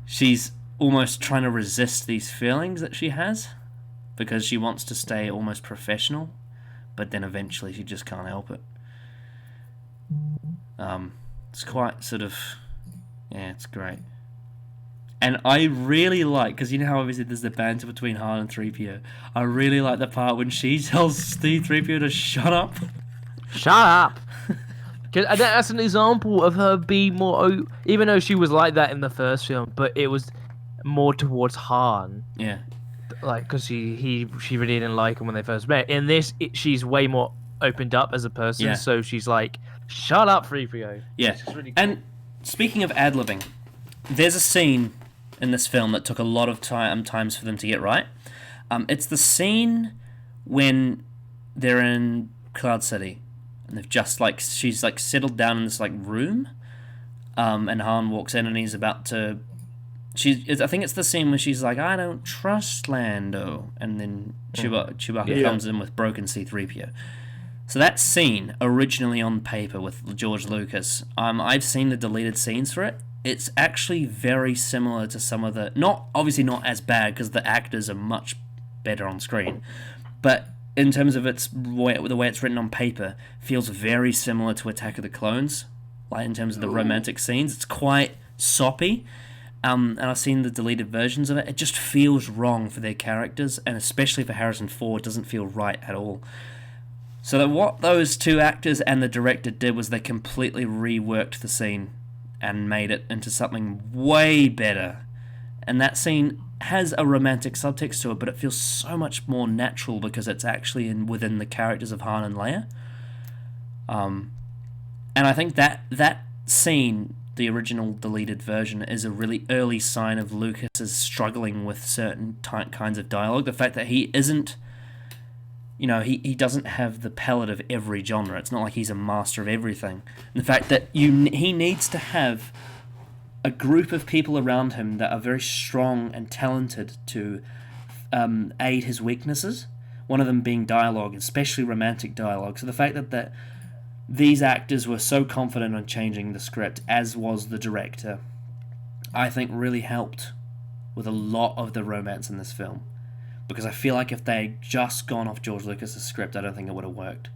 she's almost trying to resist these feelings that she has, because she wants to stay almost professional, but then eventually she just can't help it. It's quite sort of, it's great. And I really like, because you know how obviously there's the banter between Han and 3PO, I really like the part when she tells 3PO to shut up. Shut up! Because that's an example of her being more, even though she was like that in the first film, but it was more towards Han. Yeah. Like, because she really didn't like him when they first met. In this, she's way more opened up as a person, so she's like, shut up, 3PO. Yeah. Really cool. And speaking of ad-libbing, there's a scene in this film that took a lot of times for them to get right. It's the scene when they're in Cloud City, and they've just she's settled down in this room, and Han walks in and he's about to I think it's the scene where she's like, I don't trust Lando, and then Chewbacca comes in with broken C-3PO. So that scene, originally on paper with George Lucas, I've seen the deleted scenes for it. It's actually very similar to some of the... obviously not as bad, because the actors are much better on screen. But in terms of the way it's written on paper, feels very similar to Attack of the Clones. Like, in terms of the romantic scenes. It's quite soppy. And I've seen the deleted versions of it. It just feels wrong for their characters, and especially for Harrison Ford, it doesn't feel right at all. So what those two actors and the director did was they completely reworked the scene and made it into something way better. And that scene has a romantic subtext to it, but it feels so much more natural because it's actually within the characters of Han and Leia. And I think that scene, the original deleted version, is a really early sign of Lucas struggling with certain kinds of dialogue. The fact that he isn't... he doesn't have the palette of every genre. It's not like he's a master of everything. And the fact that he needs to have a group of people around him that are very strong and talented to aid his weaknesses. One of them being dialogue, especially romantic dialogue. So the fact that these actors were so confident on changing the script, as was the director, I think really helped with a lot of the romance in this film. Because I feel like if they'd just gone off George Lucas' script, I don't think it would have worked.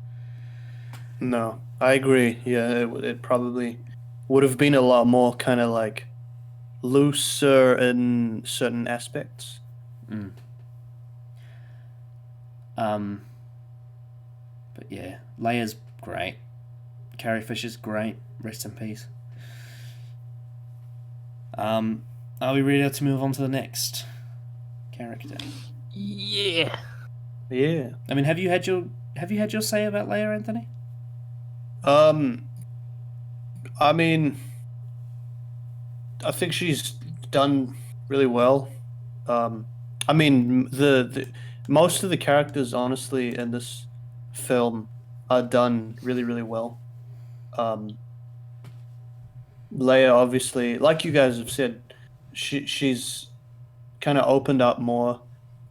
No, I agree. Yeah, it probably would have been a lot more kind of like looser in certain aspects. But yeah, Leia's great. Carrie Fisher's great. Rest in peace. Are we ready to move on to the next character? Yeah. Yeah. I mean, have you had your say about Leia, Anthony? I mean, I think she's done really well. I mean, the most of the characters, honestly, in this film are done really, really well. Leia, obviously, like you guys have said, she's kind of opened up more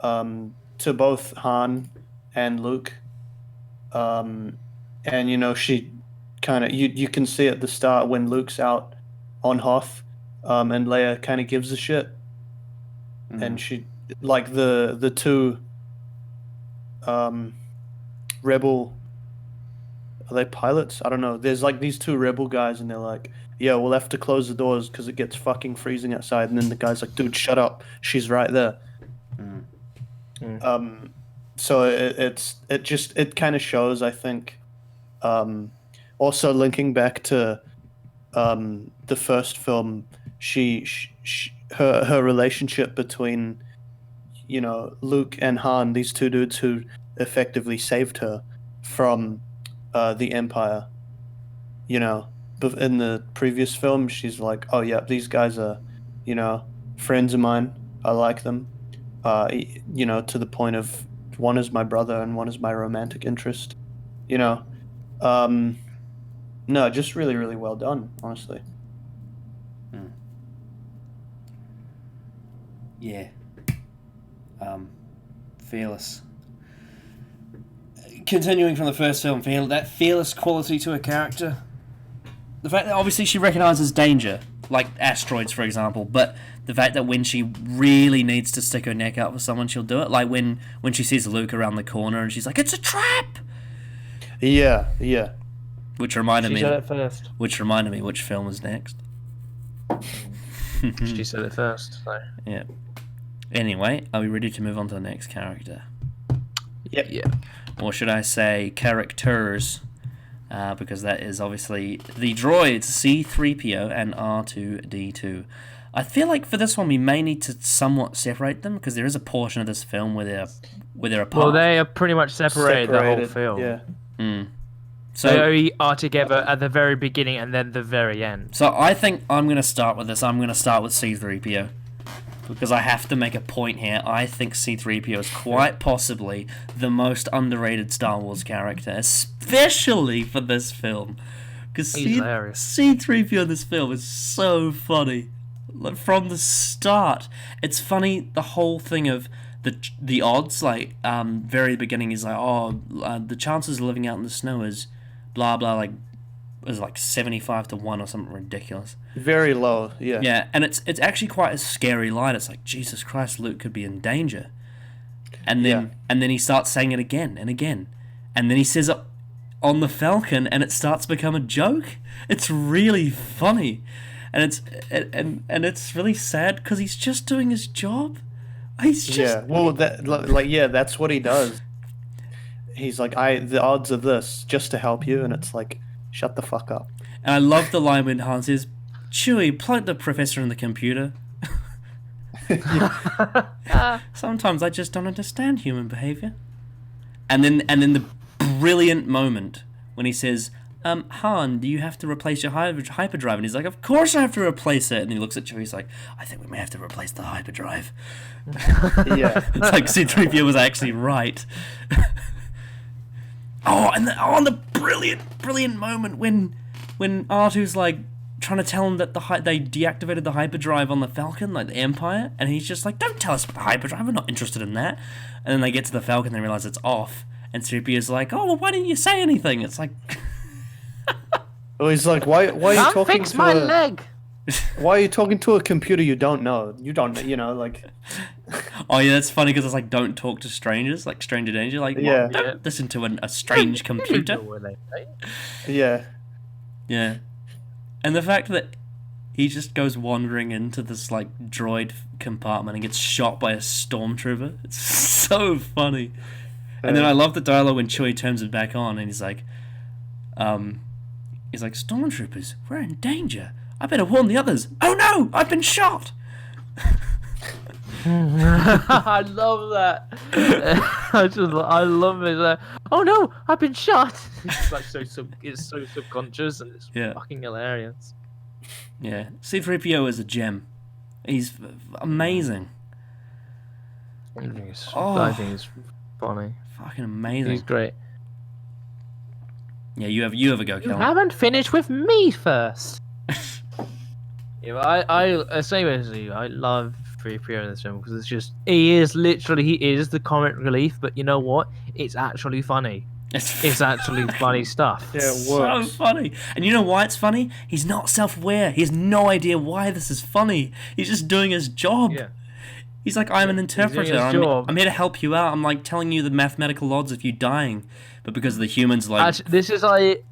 to both Han and Luke. And she kind of you can see at the start when Luke's out on Hoth, and Leia kind of gives a shit. And she, like, the two rebel, are they pilots? I don't know. There's like these two rebel guys, and they're like, yeah, we'll have to close the doors because it gets fucking freezing outside. And then the guy's like, dude, shut up, she's right there. So it kind of shows, I think, also linking back to the first film, her relationship between Luke and Han, these two dudes who effectively saved her from the Empire. But in the previous film, she's like, oh yeah, these guys are friends of mine, I like them, to the point of one is my brother and one is my romantic interest. No, just really, really well done, honestly. Yeah. Fearless. Continuing from the first film, that fearless quality to a character. The fact that obviously she recognises danger, like asteroids, for example, but the fact that when she really needs to stick her neck out for someone, she'll do it. Like when she sees Luke around the corner and she's like, "It's a trap!" Yeah. Which reminded me. She said it first. Which reminded me which film was next. She said it first. So. Yeah. Anyway, are we ready to move on to the next character? Yep. Yeah. Or should I say characters? Because that is obviously the droids C-3PO and R2-D2. I feel like for this one we may need to somewhat separate them because there is a portion of this film where they're apart. Well, they are pretty much separated the whole film. Yeah. So they are together at the very beginning and then the very end. So I think I'm going to start with this. I'm going to start with C-3PO. Because I have to make a point here. I think C-3PO is quite possibly the most underrated Star Wars character, especially for this film. Because He's hilarious. C-3PO in this film is so funny. like, from the start. It's funny, the whole thing of the odds, like, very beginning is like, the chances of living out in the snow is blah blah, like, is like 75 to 1 or something ridiculous. Very low, yeah. Yeah, and it's actually quite a scary line. It's like, Jesus Christ, Luke could be in danger. And then he starts saying it again and again. And then he says it on the Falcon, and it starts to become a joke. It's really funny. And it's really sad because he's just doing his job. He's just... Yeah, well, that's what he does. He's like, the odds of this, just to help you, and it's like, shut the fuck up. And I love the line when Han says, Chewie, plug the professor in the computer. Sometimes I just don't understand human behavior. And then the brilliant moment when he says, Han, do you have to replace your hyperdrive? And he's like, of course I have to replace it. And he looks at Chewie, he's like, I think we may have to replace the hyperdrive. Yeah. It's like C-3PO was actually right. And the brilliant moment when R2's like trying to tell him that they deactivated the hyperdrive on the Falcon, like the Empire, and he's just like, don't tell us about the hyperdrive, we're not interested in that. And then they get to the Falcon, they realize it's off, and C-3PO's like, oh, well, why didn't you say anything? It's like... Well, he's like, why are you talking fix my leg. Why are you talking to a computer you don't know? Like... Oh yeah, that's funny because it's like, don't talk to strangers, like stranger danger. Like, yeah, don't listen to a strange computer. Yeah. Yeah. And the fact that he just goes wandering into this like droid compartment and gets shot by a stormtrooper. It's so funny. And then I love the dialogue when Chewie turns it back on and he's like, stormtroopers, we're in danger. I better warn the others. Oh no, I've been shot. I love that. I love it. Oh no, I've been shot. It's like it's so subconscious and it's fucking hilarious. Yeah, C-3PO is a gem. He's amazing. I think it's funny. Fucking amazing. He's great. Yeah, you have a go, You Kellen. haven't finished with me first. Yeah, I same as you. I love 3PO in this film because he is the comic relief, but you know what? It's actually funny. It's actually funny stuff. Yeah, it works. So funny. And you know why it's funny? He's not self-aware. He has no idea why this is funny. He's just doing his job. Yeah. He's like, I'm an interpreter. I'm here to help you out. I'm like telling you the mathematical odds of you dying. But because of the humans, like... Actually, this is like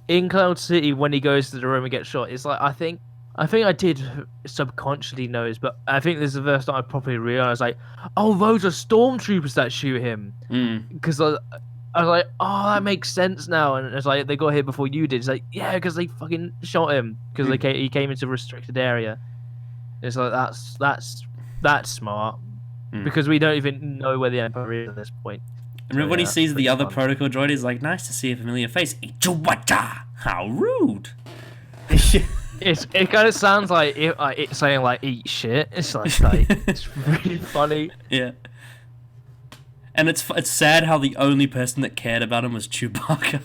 in Cloud City when he goes to the room and gets shot. It's like, I think I did subconsciously notice, but I think this is the first time I properly realised, like, oh, those are stormtroopers that shoot him. Because I was like, oh, that makes sense now. And it's like, they got here before you did. It's like, yeah, because they fucking shot him. Because he came into a restricted area. It's like, that's smart. Because we don't even know where the Empire is at this point. Remember when he sees the other protocol droid, he's like, nice to see a familiar face. Chewbacca! How rude! It kind of sounds like it's saying like eat shit. It's like it's really funny. Yeah. And it's sad how the only person that cared about him was Chewbacca.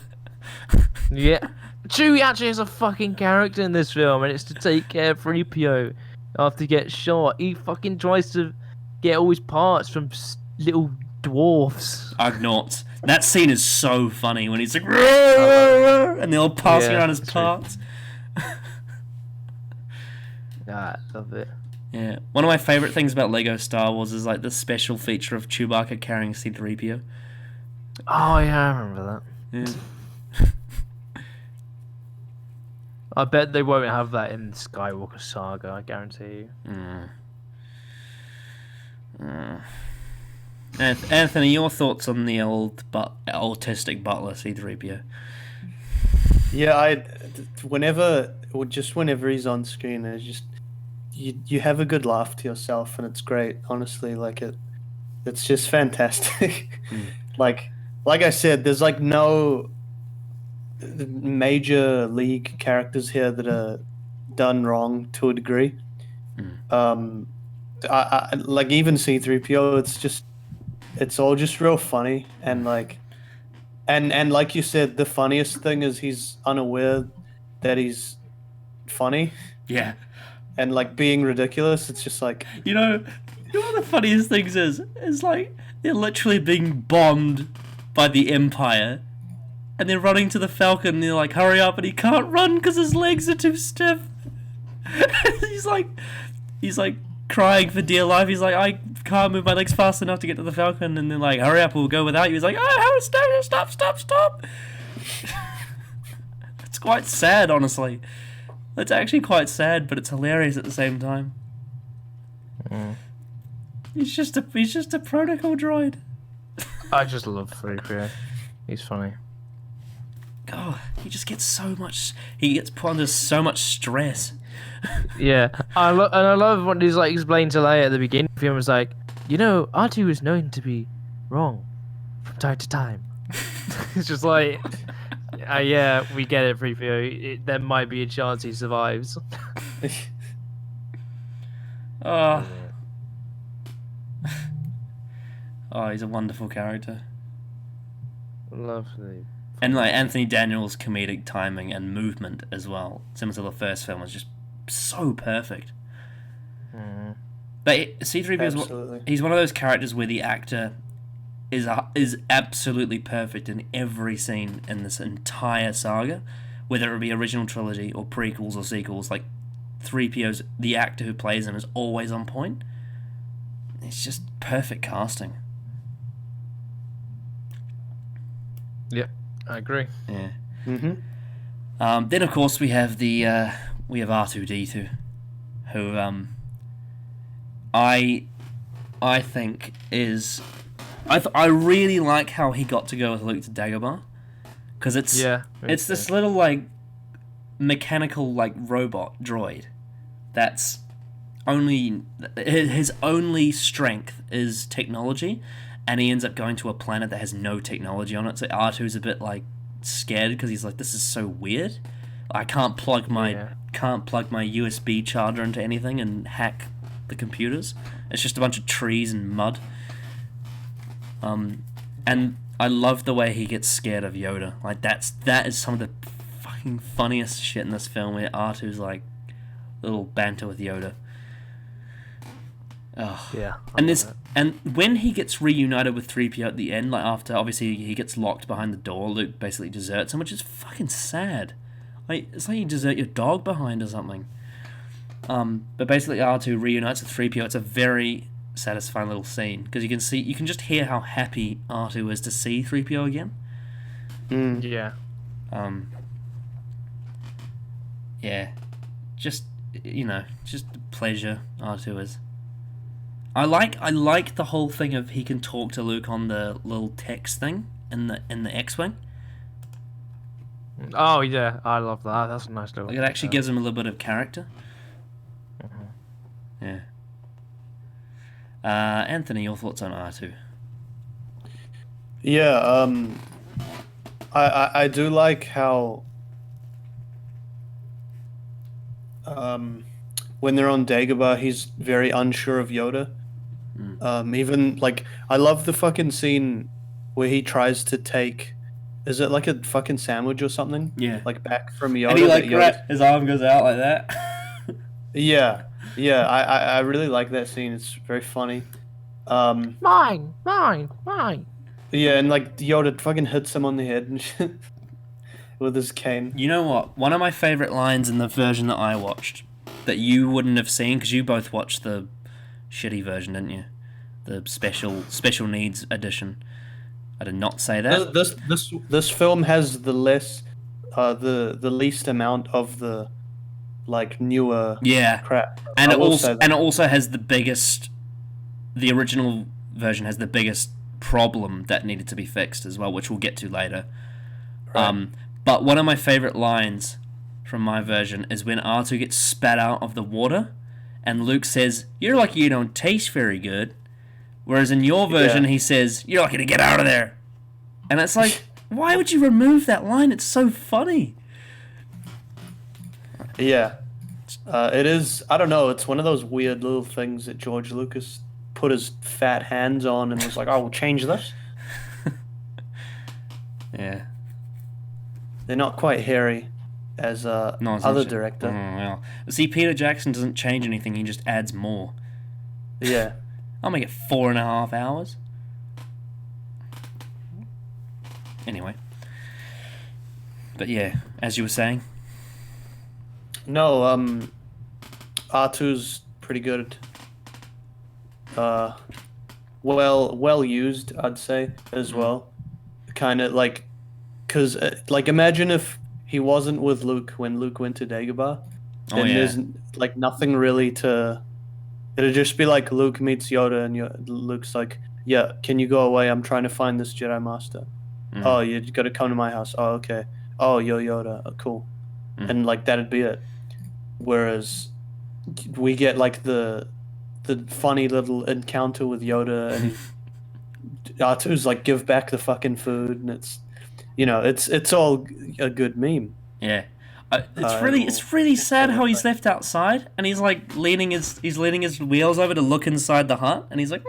Yeah. Chewie actually is a fucking character in this film, and it's to take care of 3PO after he gets shot. He fucking tries to get all his parts from little dwarfs. Ugnaughts. That scene is so funny when he's like, and they're all passing around his parts. I love it. Yeah. One of my favourite things about Lego Star Wars is like the special feature of Chewbacca carrying C-3PO. Oh yeah, I remember that. Yeah. I bet they won't have that in Skywalker Saga, I guarantee you. Anthony, your thoughts on the autistic butler C-3PO? Yeah, whenever he's on screen, it's just you have a good laugh to yourself, and it's great. Honestly, like it's just fantastic. Like I said, there's like no major league characters here that are done wrong to a degree. I like even C-3PO. It's all just real funny, and like, and like you said, the funniest thing is he's unaware that he's funny. Yeah. and like being ridiculous. It's just like, You know what the funniest things is like they're literally being bombed by the Empire, and they're running to the Falcon. And they're like, "Hurry up!" And he can't run because his legs are too stiff. he's like crying for dear life. He's like, "I can't move my legs fast enough to get to the Falcon." And they're like, "Hurry up, we'll go without you." He's like, "Oh, stop!" It's quite sad, honestly. It's actually quite sad, but it's hilarious at the same time. He's just a protocol droid. I just love 3PO. He's funny. God, he just gets so much. He gets put under so much stress. Yeah, I love what he's like explained to Leia at the beginning of the film. Is like, R2 is known to be wrong from time to time. It's just like, yeah, we get it, 3PO. There might be a chance he survives. Oh, he's a wonderful character. Lovely. And like Anthony Daniels' comedic timing and movement as well, similar to the first film, is just so perfect. But C-3PO he's one of those characters where the actor is absolutely perfect in every scene in this entire saga, whether it be original trilogy or prequels or sequels. Like 3PO's, the actor who plays him is always on point. It's just perfect casting. Yep, I agree. Yeah. mm-hmm. Then of course we have R2D2, who I think is I really like how he got to go with Luke to Dagobah, because it's this little like mechanical like robot droid that's his only strength is technology, and he ends up going to a planet that has no technology on it. So R2's a bit like scared because he's like, this is so weird. I can't plug my USB charger into anything and hack the computers. It's just a bunch of trees and mud. And I love the way he gets scared of Yoda. Like that is some of the fucking funniest shit in this film, where R2's like little banter with Yoda. Oh. Yeah. And when he gets reunited with 3PO at the end, like after obviously he gets locked behind the door, Luke basically deserts him, which is fucking sad. Like it's like you desert your dog behind or something. But basically R2 reunites with 3PO. It's a very satisfying little scene because you can just hear how happy R2 is to see 3PO again. Yeah. Yeah. Just just a pleasure R2 is. I like the whole thing of he can talk to Luke on the little text thing in the X-wing. Oh yeah, I love that. That's a nice little. Like it actually gives him a little bit of character. Yeah. Anthony, your thoughts on R2? Yeah, I do like how when they're on Dagobah, he's very unsure of Yoda. Even like I love the fucking scene where he tries to take, is it like a fucking sandwich or something? Yeah. Like back from Yoda. And he like his arm goes out like that. Yeah. I really like that scene. It's very funny. Mine. Yeah, and like Yoda fucking hits him on the head and shit with his cane. You know what? One of my favorite lines in the version that I watched that you wouldn't have seen, because you both watched the shitty version, didn't you? The special needs edition. I did not say that. This film has the the least amount of the like newer crap. And it also has the biggest. The original version has the biggest problem that needed to be fixed as well, which we'll get to later. Right. But one of my favorite lines from my version is when R2 gets spat out of the water, and Luke says, "You're lucky you don't taste very good," whereas in your version he says, "You're lucky to get out of there." And it's like, why would you remove that line? It's so funny. Yeah. It is, I don't know, it's one of those weird little things that George Lucas put his fat hands on and was like, "Oh, we'll change this." Yeah. They're not quite hairy. as No, it's other actually- director. Oh, well. See, Peter Jackson doesn't change anything. He just adds more. Yeah. I'll make it 4.5 hours. Anyway. But yeah, as you were saying. No, R2's pretty good. Well used, I'd say, as well. Kind of like, because like imagine if he wasn't with Luke when Luke went to Dagobah, Oh, then yeah. there's like nothing really to. It'd just be like Luke meets Yoda, and Luke's like, "Yeah, can you go away? I'm trying to find this Jedi Master." Oh, you got to come to my house. Oh, okay. Oh, yo Yoda. Oh, cool. And like that'd be it. Whereas we get like the funny little encounter with Yoda, and R2's like, "Give back the fucking food," and it's, it's all a good meme. Yeah. It's really sad how he's left outside and he's like leaning his wheels over to look inside the hut and he's like,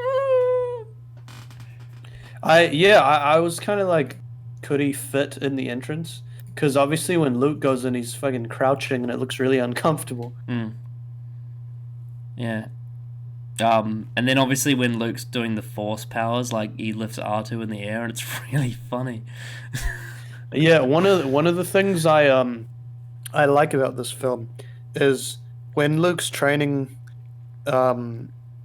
I was kind of like, could he fit in the entrance? Because obviously when Luke goes in, he's fucking crouching and it looks really uncomfortable. Yeah. And then obviously when Luke's doing the Force powers, like he lifts R2 in the air and it's really funny. Yeah, one of the things I like about this film is when Luke's training. This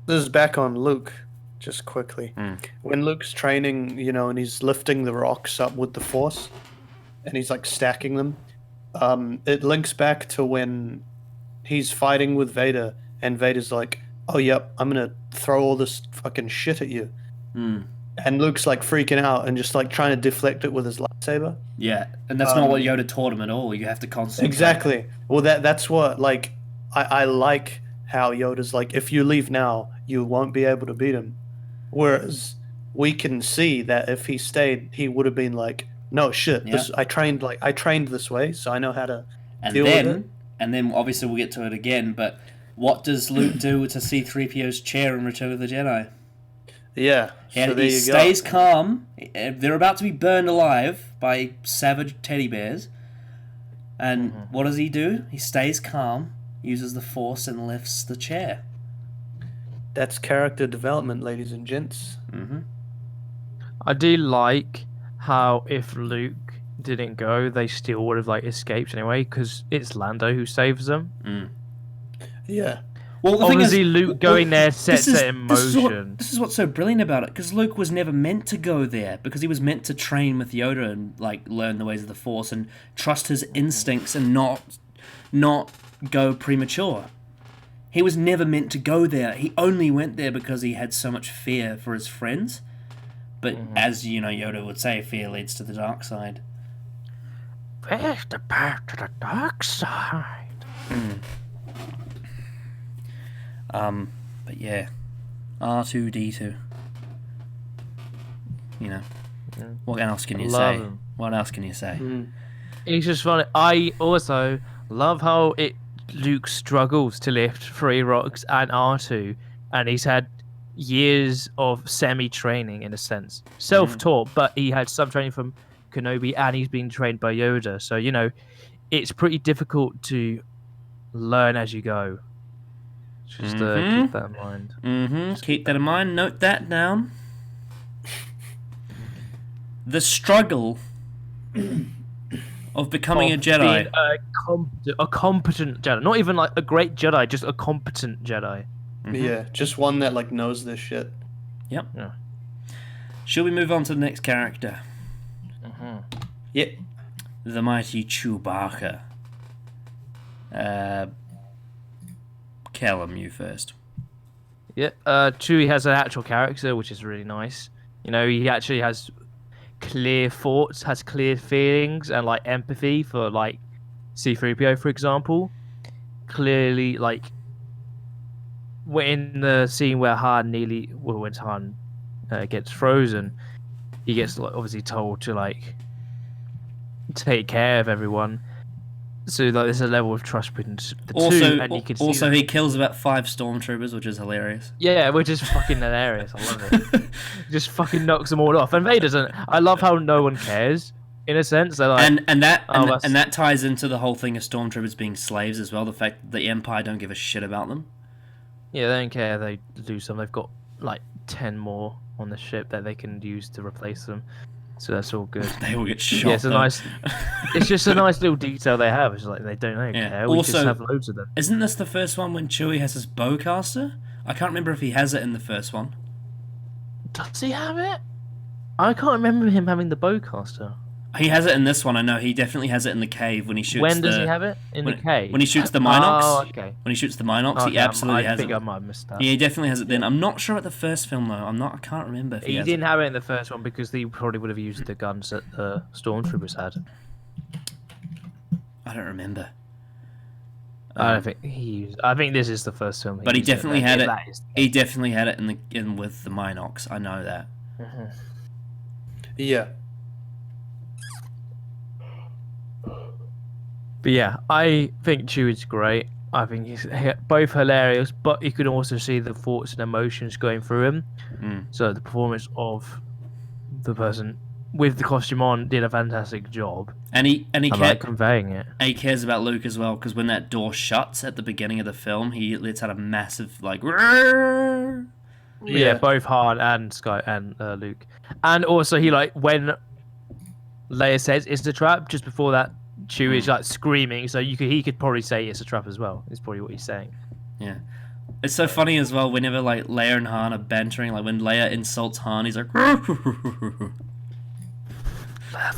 is back on Luke, just quickly. When Luke's training, and he's lifting the rocks up with the Force, and he's like stacking them. It links back to when he's fighting with Vader, and Vader's like, "Oh, yep, I'm gonna throw all this fucking shit at you." And Luke's like freaking out and just like trying to deflect it with his lightsaber. Yeah, and that's not what Yoda taught him at all. You have to concentrate. Exactly. Well, that's what, like, I like how Yoda's like, if you leave now, you won't be able to beat him. Whereas we can see that if he stayed, he would have been like, no shit, I trained this way, so I know how to deal with it. And then obviously we'll get to it again, but what does Luke do to C-3PO's chair in Return of the Jedi? Yeah. And he stays calm. They're about to be burned alive by savage teddy bears. And what does he do? He stays calm, uses the Force, and lifts the chair. That's character development, ladies and gents. I do like how if Luke didn't go, they still would have like escaped anyway, because it's Lando who saves them. Yeah. Well, the Obviously, thing is, Luke going there sets it in motion. This is what's so brilliant about it, because Luke was never meant to go there, because he was meant to train with Yoda and like learn the ways of the Force and trust his instincts and not go premature. He was never meant to go there. He only went there because he had so much fear for his friends. But as Yoda would say, fear leads to the dark side. Where's the path to the dark side? But yeah, R2-D2. What else can you say? him. What else can you say? It's just funny. I also love how Luke struggles to lift 3 rocks and R2, and he's had years of semi-training in a sense, self-taught, but he had some training from Kenobi, and he's been trained by Yoda. So it's pretty difficult to learn as you go. Just keep that in mind. Keep that in mind. Note that down. The struggle of becoming a Jedi. Being a competent Jedi. Not even like a great Jedi, just a competent Jedi. Yeah, just one that like knows this shit. Yep. Yeah. Shall we move on to the next character? Yeah. The mighty Chewbacca. Callum, you first. Yeah, Chewie has an actual character, which is really nice. He actually has clear thoughts, has clear feelings, and like empathy for like C-3PO, for example. Clearly, like in the scene where when Han gets frozen, he gets like, obviously told to like take care of everyone. So like, there's a level of trust between the two, and you can see he kills about 5 stormtroopers, which is hilarious. Yeah, which is fucking hilarious. I love it. Just fucking knocks them all off. And Vader doesn't. I love how no one cares in a sense. They're like, and that ties into the whole thing of stormtroopers being slaves as well. The fact that the Empire don't give a shit about them. yeah, they don't care. They do some. They've got like 10 more on the ship that they can use to replace them. So that's all good. They all get shot. Yeah, it's a nice. It's just a nice little detail they have. It's like they don't care. We Also, just have loads of them. Isn't this the first one when Chewie has his bowcaster? I can't remember if he has it in the first one. Does he have it? I can't remember him having the bowcaster. He has it in this one. I know he definitely has it in the cave when he shoots. When does he have it in the cave? When he shoots the Minox. Oh, okay. When he shoots the Minox, he absolutely has it. I think I might have missed that. Yeah, he definitely has it then. I'm not sure at the first film though. I can't remember if he has didn't have it in the first one because he probably would have used the guns that the stormtroopers had. I don't remember. I don't think he used. I think this is the first film. But he definitely had it. He definitely had it in with the Minox. I know that. Mm-hmm. Yeah. But yeah, I think Chewie's great. I think he's both hilarious, but you can also see the thoughts and emotions going through him. So the performance of the person with the costume on did a fantastic job. And he like conveying it. And he cares about Luke as well, because when that door shuts at the beginning of the film, he lets out a massive like. Yeah, both Han and Luke, and also he like when Leia says it's a trap just before that. Chewie's like screaming, so he could probably say it's a trap as well. Is probably what he's saying. Yeah, it's so funny as well. Whenever like Leia and Han are bantering, like when Leia insults Han, he's like, "Laugh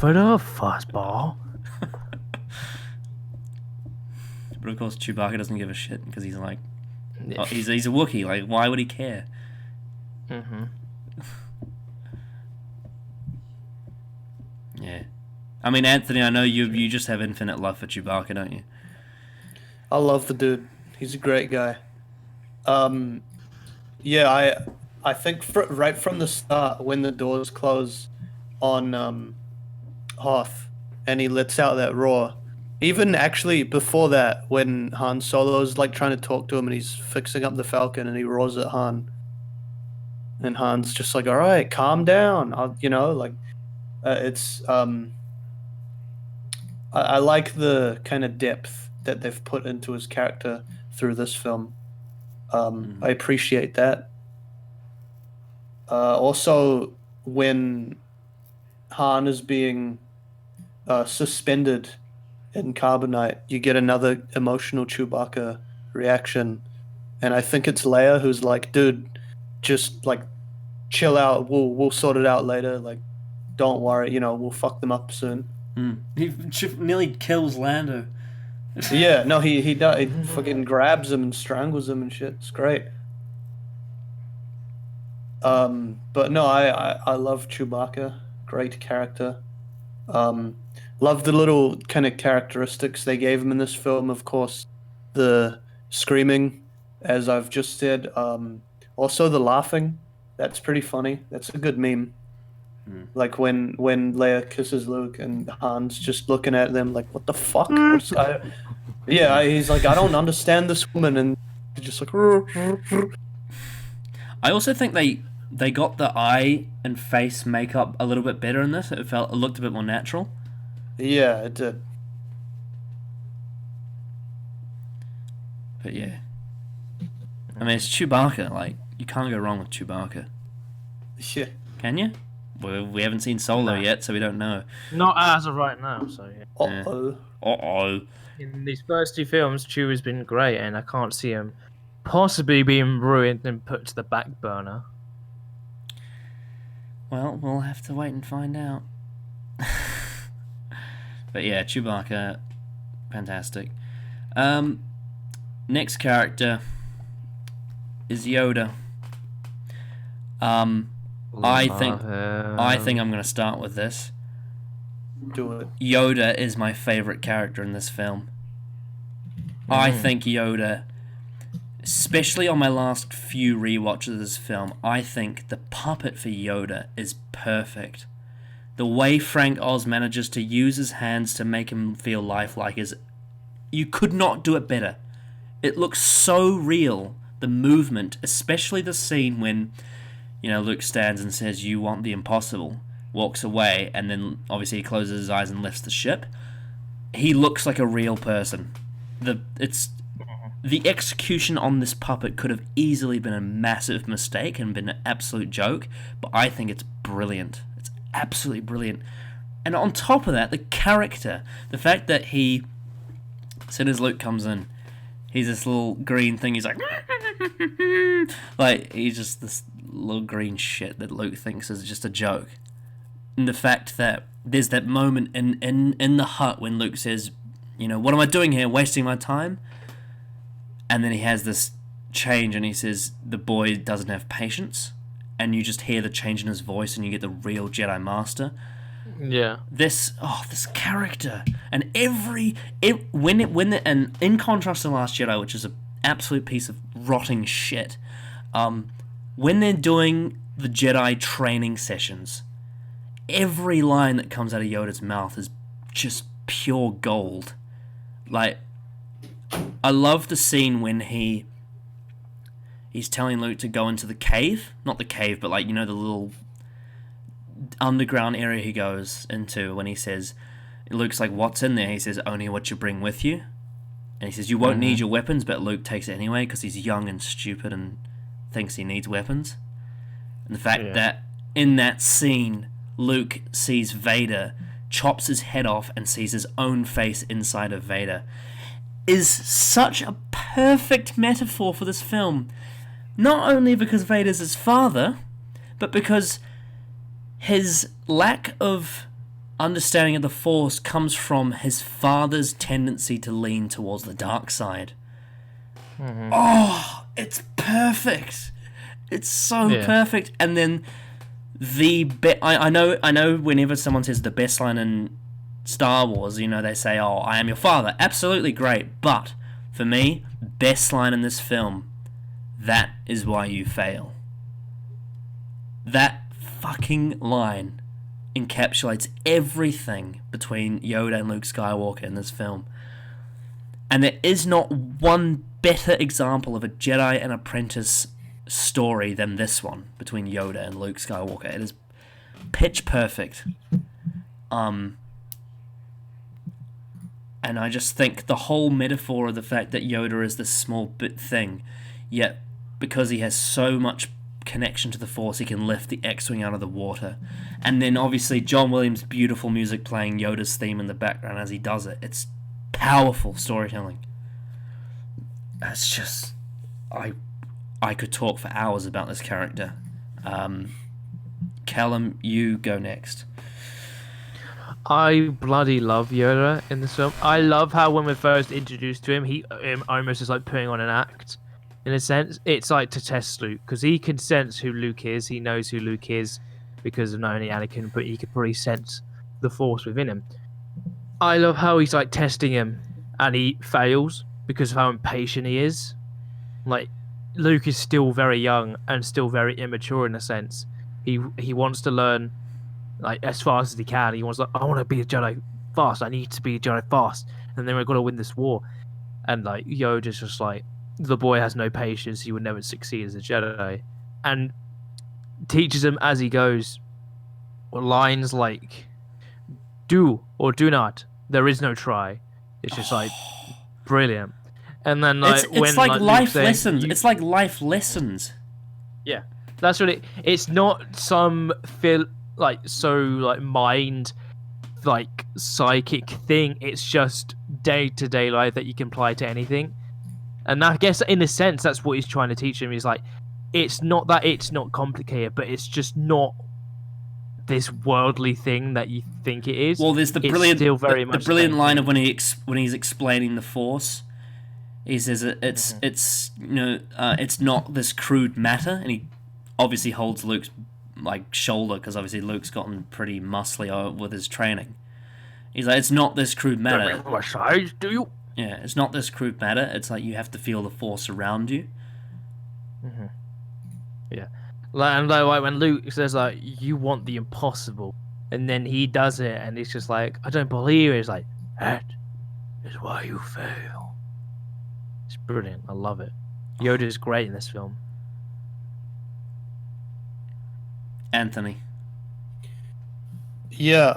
it up, fuzzball." But of course, Chewbacca doesn't give a shit because he's like, he's a Wookiee. Like, why would he care? Mm-hmm. Yeah. I mean, Anthony, I know you just have infinite love for Chewbacca, don't you? I love the dude. He's a great guy. Yeah, I think right from the start, when the doors close on Hoth, and he lets out that roar. Even actually before that, when Han Solo's like trying to talk to him, and he's fixing up the Falcon, and he roars at Han, and Han's just like, "All right, calm down." It's I like the kind of depth that they've put into his character through this film. I appreciate that. Also, when Han is being suspended in carbonite, you get another emotional Chewbacca reaction. And I think it's Leia who's like, dude, just like chill out. We'll sort it out later. Like, don't worry, we'll fuck them up soon. He nearly kills Lando. Yeah, no, he does. He fucking grabs him and strangles him and shit. It's great. But no, I love Chewbacca. Great character. Love the little kind of characteristics they gave him in this film. Of course, the screaming, as I've just said. Also the laughing. That's pretty funny. That's a good meme. Like when Leia kisses Luke and Han's just looking at them like, what the fuck? He's like, I don't understand this woman, and just like. I also think they got the eye and face makeup a little bit better in this. It looked a bit more natural. Yeah, it did. But yeah, I mean, it's Chewbacca. Like, you can't go wrong with Chewbacca. Yeah. Can you? Well, we haven't seen Solo yet, so we don't know. Not as of right now, so yeah. Uh-oh. In these first two films, Chewie's been great, and I can't see him possibly being ruined and put to the back burner. Well, we'll have to wait and find out. But yeah, Chewbacca, fantastic. Next character is Yoda. I think I'm going to start with this. Do it. Yoda is my favorite character in this film. I think Yoda, especially on my last few rewatches of this film, I think the puppet for Yoda is perfect. The way Frank Oz manages to use his hands to make him feel lifelike is... You could not do it better. It looks so real, the movement, especially the scene when... Luke stands and says, "You want the impossible." walks away, and then obviously he closes his eyes and lifts the ship. He looks like a real person. The execution on this puppet could have easily been a massive mistake and been an absolute joke, but I think it's brilliant. It's absolutely brilliant. And on top of that, the character, the fact that he, as soon as Luke comes in, he's this little green thing, he's like he's just this little green shit that Luke thinks is just a joke. And the fact that there's that moment in the hut when Luke says, what am I doing here, wasting my time? And then he has this change and he says the boy doesn't have patience, and you just hear the change in his voice and you get the real Jedi Master. Yeah. This character, and and in contrast to Last Jedi, which is an absolute piece of rotting shit, when they're doing the Jedi training sessions, every line that comes out of Yoda's mouth is just pure gold. Like, I love the scene when he's telling Luke to go into the cave, not the cave, but the little underground area he goes into, when he says, Luke's like, what's in there? He says, only what you bring with you. And he says, you won't need your weapons, but Luke takes it anyway because he's young and stupid and thinks he needs weapons. And the fact that in that scene, Luke sees Vader, chops his head off, and sees his own face inside of Vader is such a perfect metaphor for this film. Not only because Vader's his father, but because his lack of understanding of the Force comes from his father's tendency to lean towards the dark side. Oh, it's perfect. It's so perfect. And then I know whenever someone says the best line in Star Wars, they say, oh, I am your father. Absolutely great. But for me, best line in this film, that is why you fail. That fucking line encapsulates everything between Yoda and Luke Skywalker in this film. And there is not one better example of a Jedi and apprentice story than this one between Yoda and Luke Skywalker. It is pitch perfect. And I just think the whole metaphor of the fact that Yoda is this small bit thing, yet because he has so much connection to the Force, he can lift the X-Wing out of the water. And then obviously John Williams' beautiful music playing Yoda's theme in the background as he does it. It's powerful storytelling. It's just... I could talk for hours about this character. Callum, you go next. I bloody love Yoda in this film. I love how when we're first introduced to him, he almost is like putting on an act. In a sense, it's like to test Luke, because he can sense who Luke is. He knows who Luke is because of not only Anakin, but he could probably sense the Force within him. I love how he's like testing him, and he fails because of how impatient he is. Like, Luke is still very young and still very immature in a sense. He wants to learn like as fast as he can. He wants I want to be a Jedi fast. I need to be a Jedi fast, and then we're gonna win this war. And like Yoda's just like, the boy has no patience. He would never succeed as a Jedi, and teaches him as he goes. Lines like, "Do or do not. There is no try." It's just like brilliant. And then like it's like life lessons. It's like life lessons. Yeah, that's what it. It's not some mind, like psychic thing. It's just day-to-day life that you can apply to anything. And I guess in a sense, that's what he's trying to teach him. He's like, it's not complicated, but it's just not this worldly thing that you think it is. Well, there's the brilliant line of when he's explaining the Force. He says it's not this crude matter, and he obviously holds Luke's like shoulder because obviously Luke's gotten pretty muscly with his training. He's like, it's not this crude matter. What size do you? Yeah, it's not this crude matter. It's like you have to feel the Force around you. Mm-hmm. Yeah, and like when Luke says like, you want the impossible, and then he does it, and it's just like, I don't believe it. It's like, that is why you fail. It's brilliant. I love it. Yoda is great in this film. Anthony. Yeah,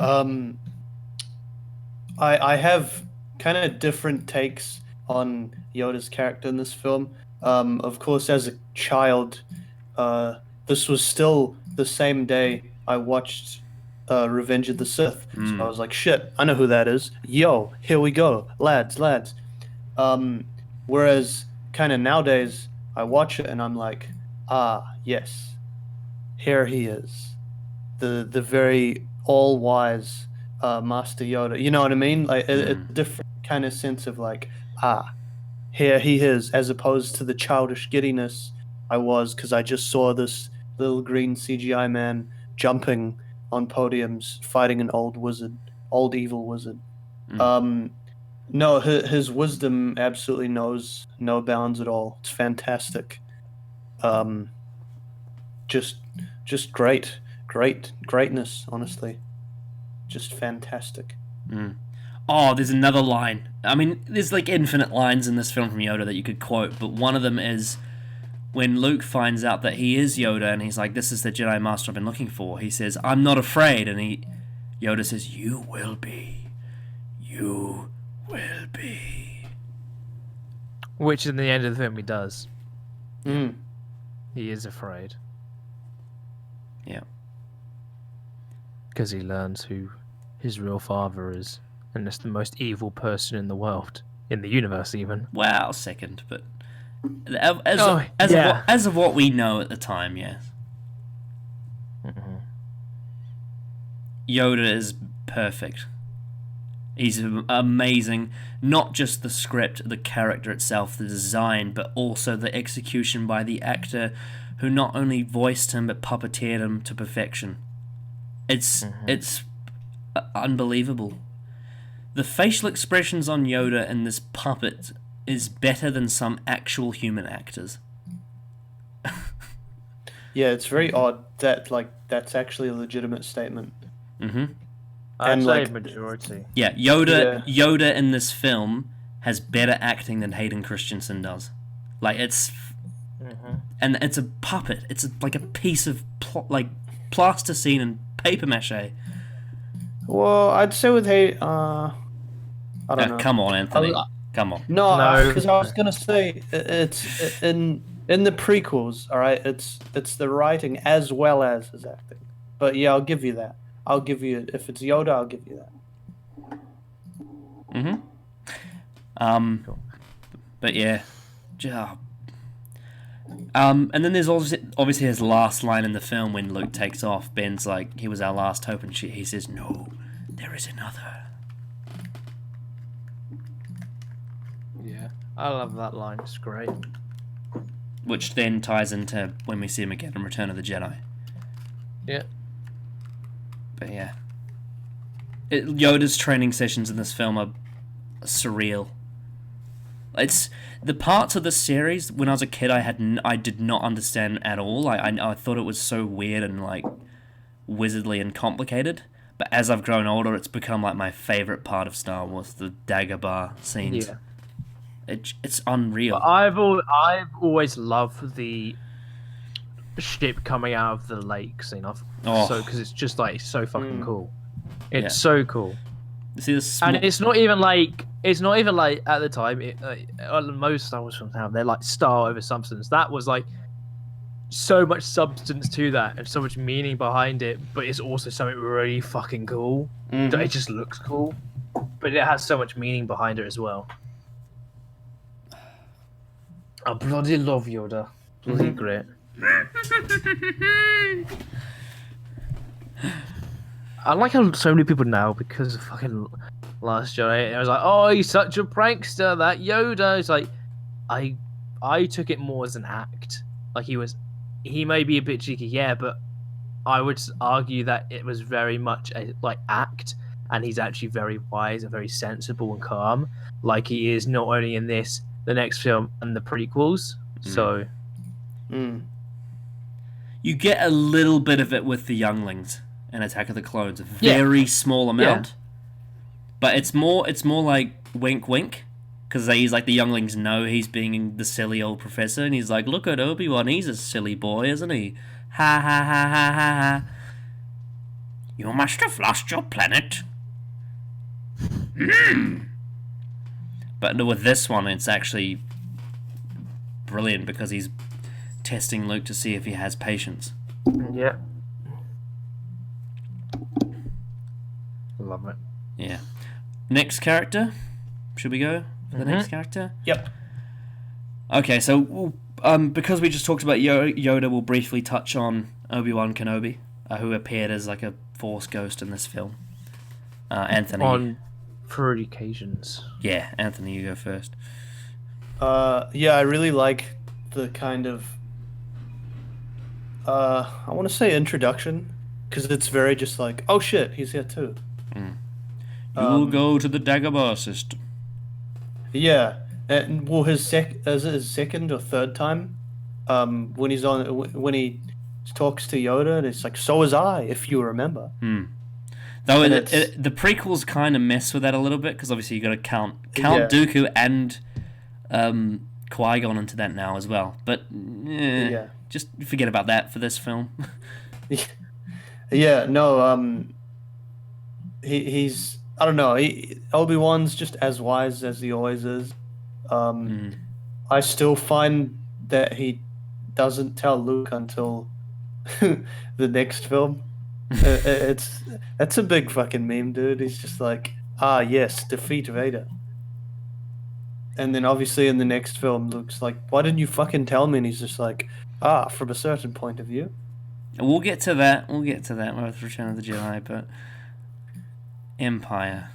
I have kind of different takes on Yoda's character in this film. Of course, as a child, uh, this was still the same day I watched Revenge of the Sith. So I Mm. was like, shit, I know who that is. Yo, here we go, lads, lads. Um, Whereas kind of nowadays, I watch it and I'm like, ah, yes, here he is, the very all wise Master Yoda. You know what I mean? Like a Mm. different kind of sense of like, ah, here he is, as opposed to the childish giddiness I was because I just saw this little green CGI man jumping on podiums, fighting an old wizard, old evil wizard. Mm. Um, no, his wisdom absolutely knows no bounds at all. It's fantastic. Um, just, just greatness. Honestly, just fantastic. Mm. Oh, there's another line. I mean, there's like infinite lines in this film from Yoda that you could quote, but one of them is when Luke finds out that he is Yoda and he's like, "This is the Jedi Master I've been looking for." He says, "I'm not afraid," and Yoda says, "You will be. You will be." Which in the end of the film he does. Mm. He is afraid Yeah. because he learns who his real father is, and it's the most evil person in the world, in the universe even. Well, second, but Oh, yeah. as of what we know at the time, yes. Mhm. Yoda is perfect. He's amazing. Not just the script, the character itself, the design, but also the execution by the actor who not only voiced him but puppeteered him to perfection. It's unbelievable. The facial expressions on Yoda in this puppet is better than some actual human actors. Yeah, it's very odd that like that's actually a legitimate statement. Mm-hmm. I'd And, say like- Yoda Yeah. Yoda in this film has better acting than Hayden Christensen does. Like and it's a puppet. It's like a piece of plasticine and paper mache. Well, I'd say with I don't know. Come on, Anthony. I- Come on. No. because I was gonna say it's in the prequels. All right, it's the writing as well as his acting. But yeah, I'll give you that. I'll give you if it's Yoda, I'll give you that. Mm-hmm. But yeah. And then there's obviously his last line in the film when Luke takes off. Ben's like, "He was our last hope," and he says, "No, there is another." Yeah, I love that line. It's great. Which then ties into when we see him again in Return of the Jedi. Yeah. But yeah. Yoda's training sessions in this film are surreal. It's the parts of the series when I was a kid I did not understand at all. I thought it was so weird and like wizardly and complicated. But as I've grown older, it's become like my favorite part of Star Wars, the Dagobah scenes. Yeah. It's unreal. But I've always loved the ship coming out of the lake scene. Because it's just like so fucking cool. It's Yeah. so cool. See this And it's not even like at the time. Most Star Wars films now they're like style over substance. That was like so much substance to that and so much meaning behind it, but it's also something really fucking cool. Mhm. It just looks cool, but it has so much meaning behind it as well. I bloody love Yoda. Bloody great. I like how so many people now, because of fucking Last Jedi, I was like, oh, he's such a prankster, that Yoda. It's like, I took it more as an act. Like, he may be a bit cheeky, yeah, but I would argue that it was very much a, like, act, and he's actually very wise and very sensible and calm, like he is not only in this, the next film, and the prequels. So, You get a little bit of it with the younglings in Attack of the Clones, a very small amount. But it's more like wink wink, because he's like the younglings know he's being the silly old professor, and he's like, "Look at Obi-Wan, he's a silly boy, isn't he? Ha ha ha ha ha ha." You must have lost your planet. But with this one, it's actually brilliant because he's testing Luke to see if he has patience. Yeah. Love it. Yeah. Next character. Should we go for the next character? Yep. Okay, so because we just talked about Yoda, we'll briefly touch on Obi-Wan Kenobi, who appeared as like a Force ghost in this film. Anthony. On 3 occasions. Yeah, Anthony, you go first. Yeah, I really like the kind of I want to say introduction, because it's very just like, oh shit, he's here too. You'll go to the Dagobah system. Yeah, and well, is it his second or third time? When he talks to Yoda, and it's like, so was I, if you remember. Though the prequels kind of mess with that a little bit, because obviously you got to count Dooku and Qui-Gon into that now as well. But just forget about that for this film. Yeah, no, he's, I don't know, Obi-Wan's just as wise as he always is. I still find that he doesn't tell Luke until the next film. That's a big fucking meme, dude. He's just like, yes, defeat Vader. And then obviously in the next film, Luke's like, why didn't you fucking tell me? And he's just like, from a certain point of view. We'll get to that with Return of the Jedi, but Empire.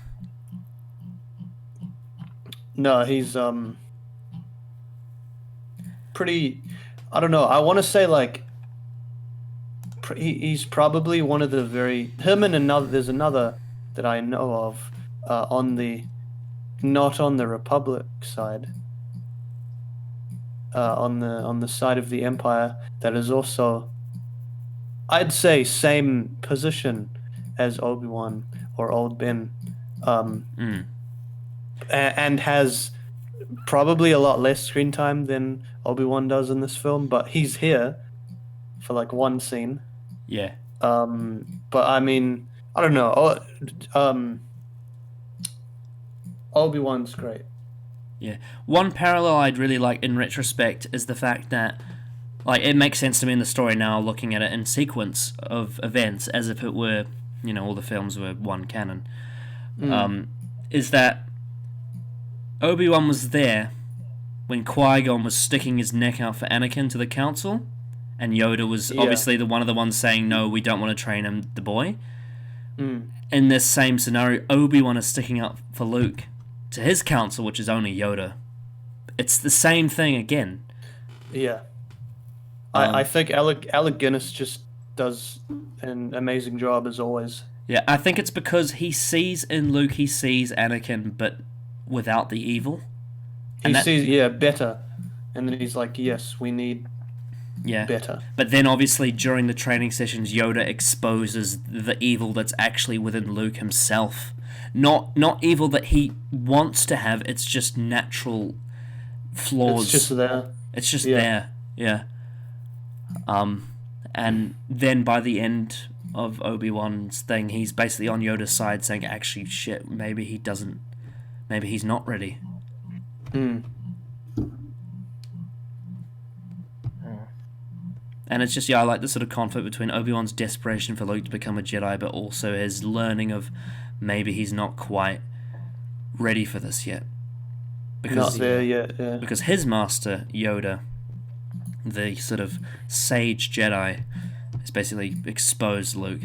No, he's pretty, I don't know, I want to say like he's probably one of the there's another that I know of not on the Republic side, on the side of the Empire, that is also, I'd say, same position as Obi-Wan or Old Ben, and has probably a lot less screen time than Obi-Wan does in this film, but he's here for like one scene. Yeah. But I mean, I don't know. Obi-Wan's great. Yeah. One parallel I'd really like in retrospect is the fact that, like, it makes sense to me in the story now, looking at it in sequence of events, as if it were, all the films were one canon. Is that Obi-Wan was there when Qui-Gon was sticking his neck out for Anakin to the Council, and Yoda was obviously one of the ones saying, no, we don't want to train him, the boy. In this same scenario, Obi-Wan is sticking up for Luke to his council, which is only Yoda. It's the same thing again. Yeah. I think Alec Guinness just does an amazing job as always. Yeah, I think it's because he sees in Luke, he sees Anakin, but without the evil. He sees, better. And then he's like, yes, we need better. But then obviously during the training sessions, Yoda exposes the evil that's actually within Luke himself. Not evil that he wants to have, it's just natural flaws. It's just there. It's just there, yeah. And then by the end of Obi-Wan's thing, he's basically on Yoda's side saying, actually, shit, maybe he's not ready. And it's just, I like the sort of conflict between Obi-Wan's desperation for Luke to become a Jedi, but also his learning of maybe he's not quite ready for this yet. Not there yet, yeah. Because his master, Yoda, the sort of sage Jedi, has basically exposed Luke.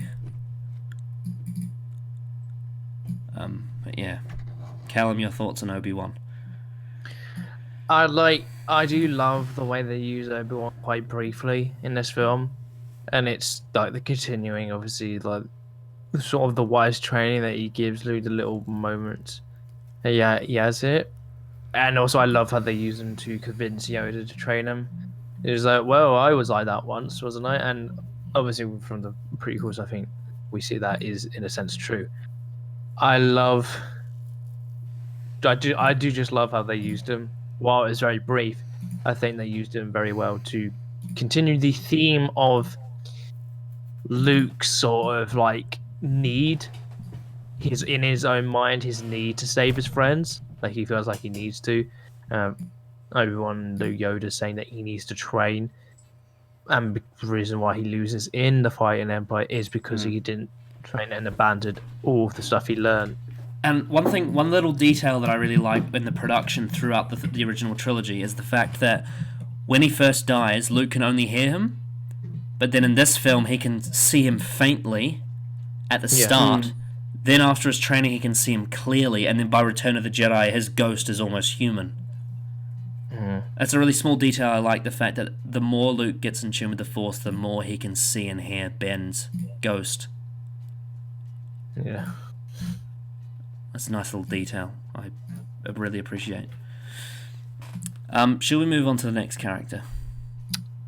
But yeah. Callum, your thoughts on Obi-Wan? I do love the way they use Obi-Wan quite briefly in this film, and it's like the continuing, obviously, like sort of the wise training that he gives Luke, the little moments that he has it. And also I love how they use him to convince Yoda to train him. It was like, well, I was like that once, wasn't I? And obviously from the prequels, I think we see that is in a sense true. I do just love how they used him. While it was very brief, I think they used him very well to continue the theme of Luke sort of like need, in his own mind, his need to save his friends. Like he feels like he needs to. Obi-Wan Yoda saying that he needs to train, and the reason why he loses in the fight in Empire is because he didn't train and abandoned all of the stuff he learned. And one little detail that I really like in the production throughout the original trilogy is the fact that when he first dies, Luke can only hear him, but then in this film he can see him faintly at the start. Then after his training he can see him clearly, and then by Return of the Jedi his ghost is almost human. That's a really small detail. I like the fact that the more Luke gets in tune with the Force, the more he can see and hear Ben's ghost. Yeah. That's a nice little detail I really appreciate. Shall we move on to the next character?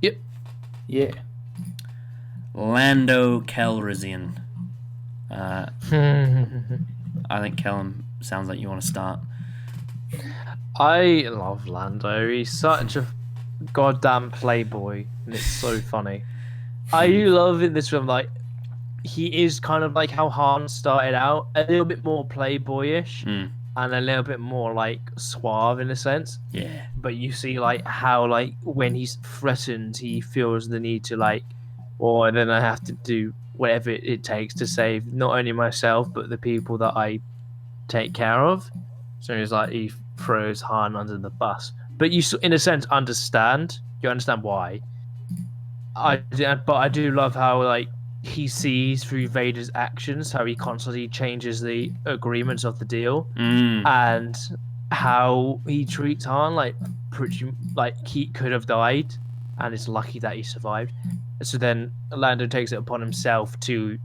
Yep. Yeah. Lando Calrissian. I think Callum sounds like you want to start. I love Lando. He's such a goddamn playboy, and it's so funny. I love in this film, like, he is kind of like how Han started out, a little bit more playboyish, and a little bit more, like, suave in a sense. Yeah. But you see, like, how, like, when he's threatened, he feels the need to, like, or then I have to do whatever it takes to save not only myself, but the people that I take care of. So he's like, he throws Han under the bus. But you, in a sense, understand. You understand why. But I do love how, like, he sees through Vader's actions, how he constantly changes the agreements of the deal, and how he treats Han like pretty, like he could have died, and it's lucky that he survived. So then Lando takes it upon himself to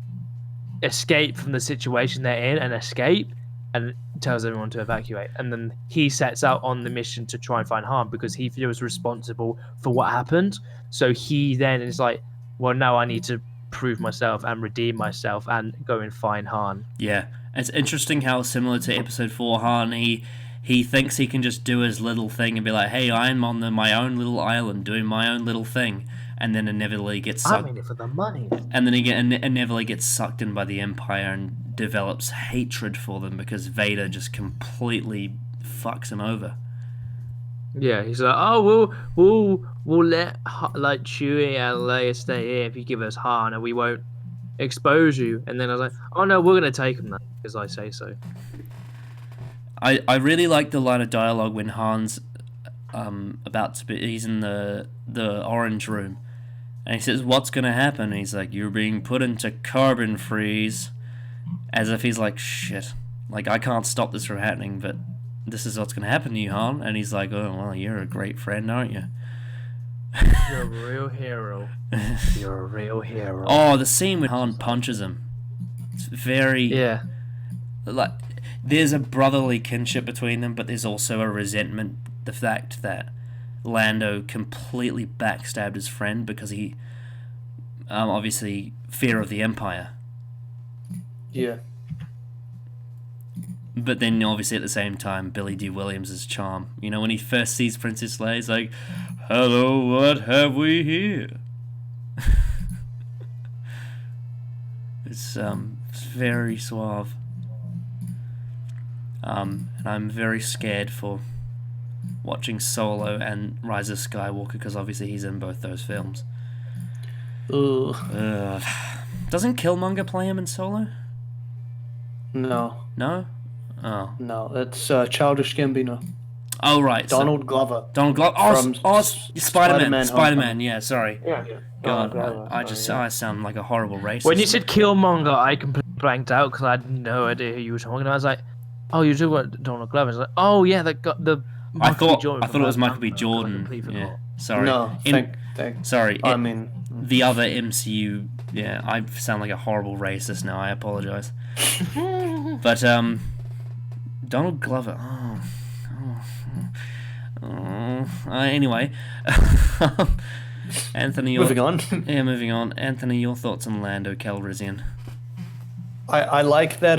escape from the situation they're in and escape, and tells everyone to evacuate. And then he sets out on the mission to try and find Han because he feels responsible for what happened. So he then is like, well, now I need to prove myself and redeem myself and go and find Han. Yeah. It's interesting how similar to Episode 4, Han, he thinks he can just do his little thing and be like, hey, I'm on my own little island doing my own little thing. And then inevitably gets sucked. I'm in it for the money. And then inevitably gets sucked in by the Empire and develops hatred for them because Vader just completely fucks him over. Yeah, he's like, oh, we'll let like Chewie and Leia stay here if you give us Han, and we won't expose you. And then I was like, oh no, we're gonna take him now because I say so. I really like the line of dialogue when Han's he's in the orange room. And he says, what's going to happen? And he's like, you're being put into carbon freeze. As if he's like, shit. Like, I can't stop this from happening, but this is what's going to happen to you, Han. And he's like, oh, well, you're a great friend, aren't you? You're a real hero. You're a real hero. Oh, the scene when Han punches him. It's very... Yeah. Like, there's a brotherly kinship between them, but there's also a resentment. The fact that Lando completely backstabbed his friend because he, obviously, fear of the Empire. Yeah. But then, obviously, at the same time, Billy D. Williams' charm. You know, when he first sees Princess Leia, he's like, hello, what have we here? It's very suave. And I'm very scared for watching Solo and Rise of Skywalker because obviously he's in both those films. Ugh. Doesn't Killmonger play him in Solo? No. No? Oh. No, it's Childish Gambino. Oh, right. Donald Glover. Donald Glover. Oh, From Spider-Man. Spider-Man Spider-Man, yeah, sorry. Yeah. God, I sound like a horrible racist. When you said Killmonger, I completely blanked out because I had no idea who you were talking about. I was like, oh, you're talking about Donald Glover. I was like, oh, yeah, the I thought it was Michael B. Jordan. Yeah, sorry. No, sorry. I mean, the other MCU. Yeah, I sound like a horrible racist now. I apologize. But Donald Glover. Anyway, Anthony. moving on. Yeah, moving on. Anthony, your thoughts on Lando Calrissian? I like that.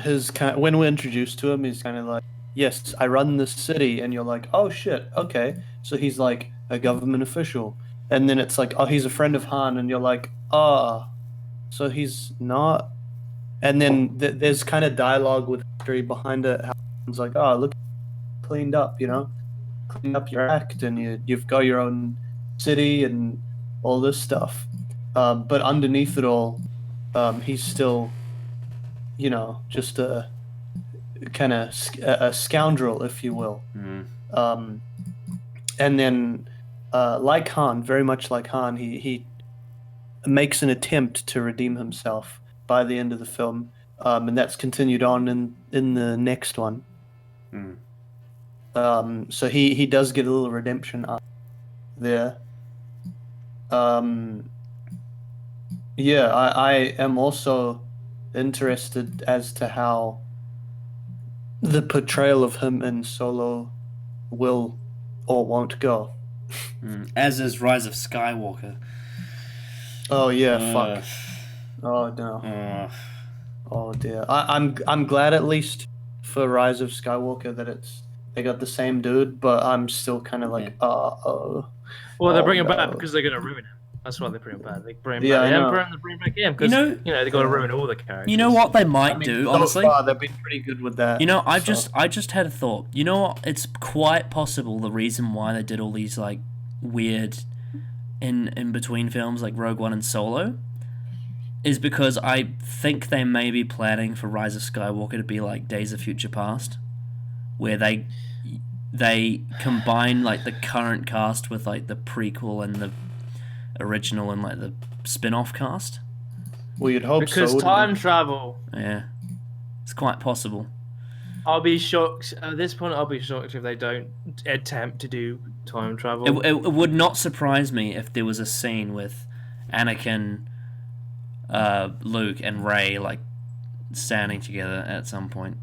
His when we're introduced to him, he's kind of like, yes, I run this city, and you're like, oh shit, okay. So he's like a government official, and then it's like, oh, he's a friend of Han, and you're like, ah, so he's not. And then there's kind of dialogue with history behind it. How it's like, oh, look, cleaned up, cleaned up your act, and you've got your own city and all this stuff. But underneath it all, he's still, just a kind of a scoundrel, if you will. And then, like Han, very much like Han, he makes an attempt to redeem himself by the end of the film, and that's continued on in the next one. So he does get a little redemption arc there. Yeah, I am also interested as to how the portrayal of him in Solo will or won't go. As is Rise of Skywalker. Oh yeah, fuck. Oh no. Oh dear. I'm glad at least for Rise of Skywalker that they got the same dude, but I'm still kind of like, Well, they're bringing him back because they're gonna ruin him. That's why they bring him back. They bring back the Emperor and they bring back him because they got to ruin all the characters. You know what they might do, honestly? So far, they've been pretty good with that. I just had a thought. You know what? It's quite possible the reason why they did all these like weird in between films like Rogue One and Solo is because I think they may be planning for Rise of Skywalker to be like Days of Future Past, where they combine like the current cast with like the prequel and the original and like the spin-off cast. Well, you'd hope so. Because time travel. Yeah, it's quite possible. I'll be shocked at this point. I'll be shocked if they don't attempt to do time travel. It would not surprise me if there was a scene with Anakin, Luke, and Rey like standing together at some point.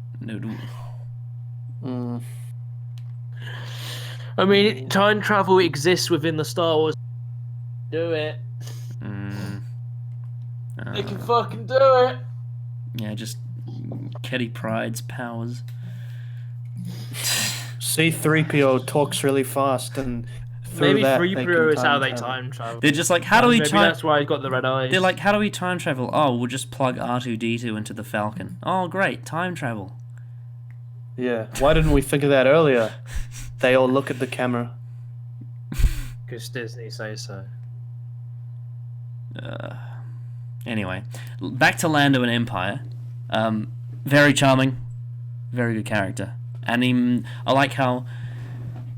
I mean, time travel exists within the Star Wars. Do it. They can fucking do it. Yeah, just Kitty Pryde's powers. C-3PO talks really fast, and maybe 3PO is how they time travel. They're just like, how do we maybe that's why he got the red eyes. They're like, how do we time travel? Oh, we'll just plug R2-D2 into the Falcon. Oh, great, time travel. Yeah, why didn't we think of that earlier? They all look at the camera. Because Disney says so. Anyway, back to Lando and Empire. Very charming, very good character, and I like how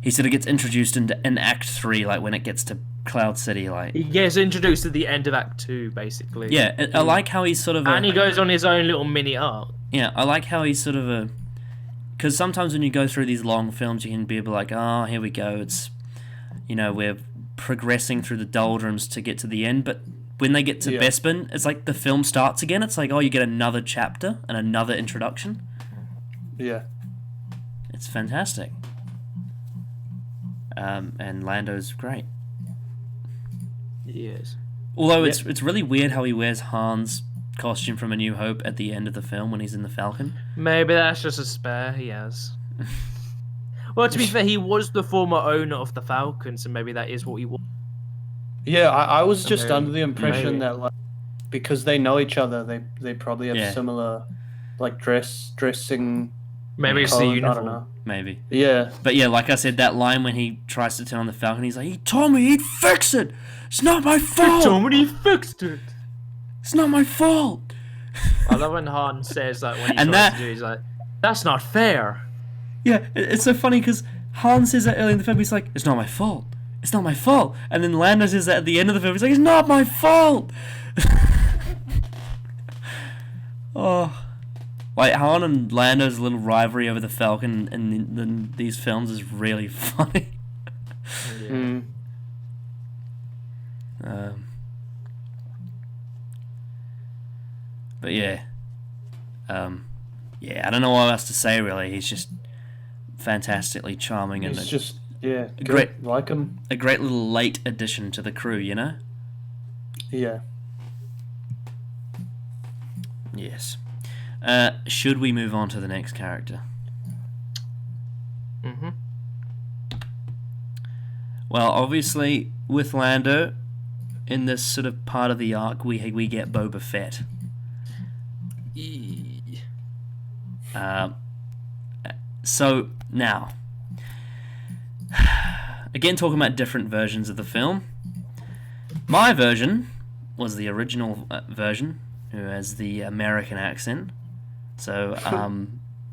he sort of gets introduced in Act 3, like when it gets to Cloud City, like he gets introduced at the end of Act 2, basically. Yeah, I like how he's sort of and he goes on his own little mini arc. Yeah, I like how he's sort of because sometimes when you go through these long films, you can be like, oh, here we go, it's we're progressing through the doldrums to get to the end, but when they get to Bespin, it's like the film starts again. It's like, oh, you get another chapter and another introduction. Yeah. It's fantastic. And Lando's great. He is. Although it's really weird how he wears Han's costume from A New Hope at the end of the film when he's in the Falcon. Maybe that's just a spare he has. Well, to be fair, he was the former owner of the Falcon, so maybe that is what he was. Yeah, I was just under the impression that like, because they know each other, they probably have similar like dressing. Maybe it's the uniform. I don't know. Maybe. Yeah. But yeah, like I said, that line when he tries to turn on the Falcon, he's like, he told me he'd fix it. It's not my fault. He told me he fixed it. It's not my fault. I love when Han says that when he tries to do it, he's like, that's not fair. Yeah, it's so funny because Han says that early in the film, he's like, it's not my fault. It's not my fault. And then Lando says that at the end of the film, he's like, it's not my fault. Oh. Like, Han and Lando's little rivalry over the Falcon in these films is really funny. Yeah. But yeah. I don't know what else to say, really. He's just fantastically charming. He's and just... Yeah, great, like him. A great little late addition to the crew, Yeah. Yes. Should we move on to the next character? Mm-hmm. Well, obviously, with Lando, in this sort of part of the arc we get Boba Fett. So now, again talking about different versions of the film. My version was the original version, who has the American accent. So,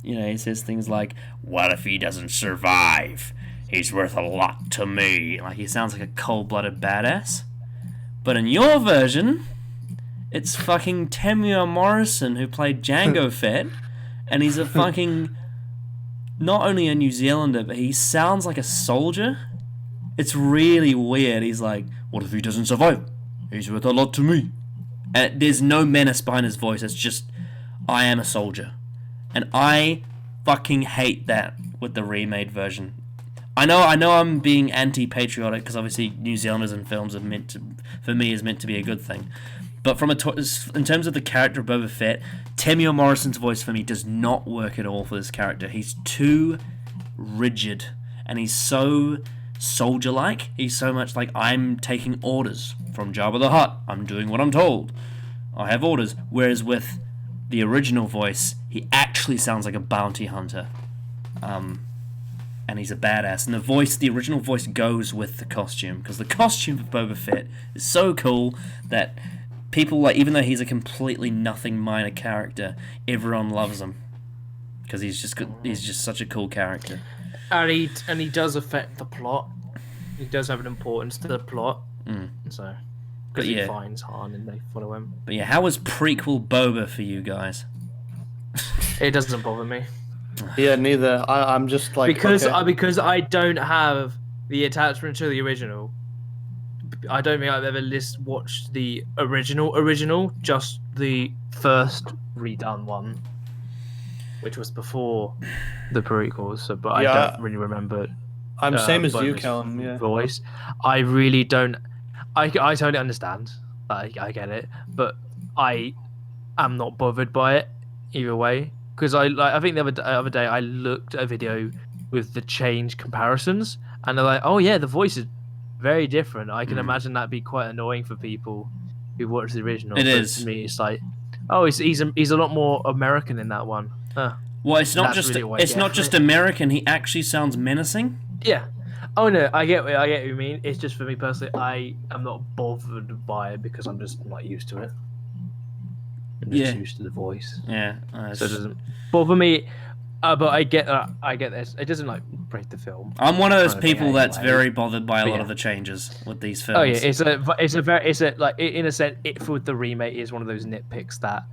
he says things like, "What if he doesn't survive? He's worth a lot to me." Like, he sounds like a cold-blooded badass. But in your version, it's fucking Temuera Morrison who played Jango Fett, and he's a fucking, not only a New Zealander, but he sounds like a soldier. It's really weird. He's like, "What if he doesn't survive? He's worth a lot to me." And there's no menace behind his voice. It's just, I am a soldier. And I fucking hate that with the remade version. I know I'm being anti-patriotic, because obviously New Zealanders in films are meant to, for me, is meant to be a good thing. But from in terms of the character of Boba Fett, Temuera Morrison's voice for me does not work at all for this character. He's too rigid, and he's so soldier-like. He's so much like, I'm taking orders from Jabba the Hutt. I'm doing what I'm told. I have orders. Whereas with the original voice, he actually sounds like a bounty hunter. And he's a badass. And the original voice goes with the costume, because the costume of Boba Fett is so cool that people, like, even though he's a completely nothing minor character, everyone loves him, because he's just such a cool character. And he does affect the plot. He does have an importance to the plot. So, because he finds Han and they follow him. But yeah, how was prequel Boba for you guys? It doesn't bother me. Yeah, neither. I'm just like, because okay. because I don't have the attachment to the original. I don't think I've ever watched the original, just the first redone one, which was before the prequels. So, but Yeah, I don't really remember. I'm same as you, Boba's Callum. Yeah. voice. I really don't. I totally understand. I get it, but I am not bothered by it either way. Because I think the other day I looked at a video with the change comparisons, and they're like, "Oh yeah, the voice is very different." I can imagine that'd be quite annoying for people who watch the original. It but is. To me, it's like, oh, he's a lot more American in that one. Well, it's not That's just really it's not just American. He actually sounds menacing. Yeah. Oh no, I get what you mean. It's just for me personally, I am not bothered by it because I'm just not used to it. I'm just used to the voice. Yeah. So it doesn't bother me. But I get this. It doesn't like break the film. I'm one of those Kind of people thing that's anyway. very bothered by a lot of the changes with these films. Oh yeah, it's a like in a sense, for the remake is one of those nitpicks that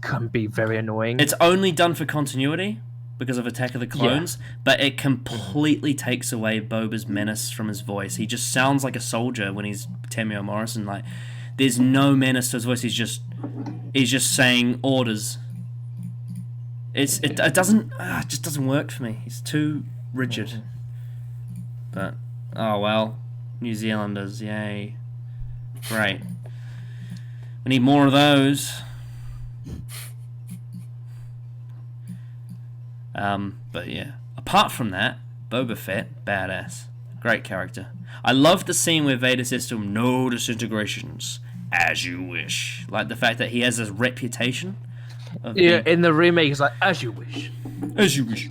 can be very annoying. It's only done for continuity because of Attack of the Clones, but it completely takes away Boba's menace from his voice. He just sounds like a soldier when he's Temuera Morrison. Like, there's no menace to his voice. He's just saying orders. It just doesn't work for me. He's too rigid. But oh well, New Zealanders, yay, great. We need more of those. But yeah, apart from that, Boba Fett, badass, great character. I love the scene where Vader says to him, "No disintegrations, as you wish." Like the fact that he has this reputation. In the remake, it's like, "As you wish." As you wish.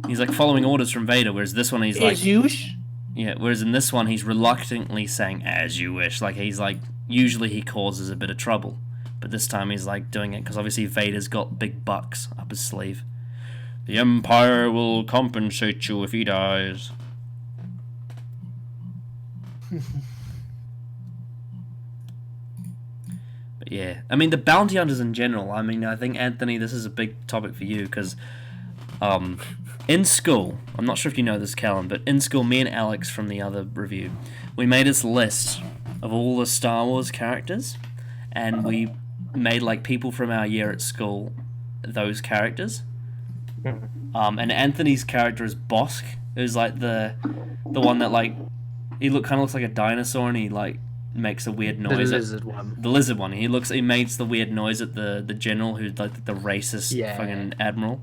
He's like following orders from Vader, whereas this one he's like, "As you wish." Yeah, whereas in this one he's reluctantly saying "as you wish." Like he's like, usually he causes a bit of trouble, but this time he's like doing it because obviously Vader's got big bucks up his sleeve. The Empire will compensate you if he dies. But yeah, I mean the bounty hunters in general. I mean, I think Anthony, this is a big topic for you because, in school, I'm not sure if you know this, Callum, but in school, me and Alex from the other review, we made this list of all the Star Wars characters, and we made like people from our year at school those characters. And Anthony's character is Bosk, who's like the one that like he kind of looks like a dinosaur, and he like makes a weird noise. The lizard one. The lizard one. He makes the weird noise at the general who's like the racist fucking admiral.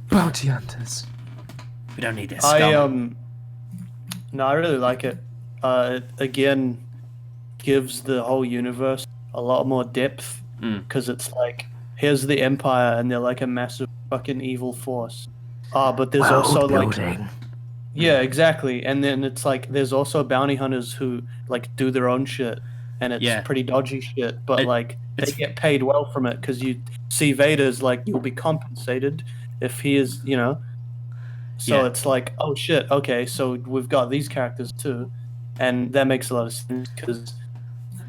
Bounty hunters. We don't need that scum. No, I really like it. Again, gives the whole universe a lot more depth because it's like here's the Empire and they're like a massive fucking evil force. But there's also like yeah, exactly. And then it's like there's also bounty hunters who like do their own shit, and it's Yeah. pretty dodgy shit. But like they it's- get paid well from it because you see Vader's like you'll be compensated if he is, you know. So Yeah. it's like, oh shit, okay, so we've got these characters too, and that makes a lot of sense because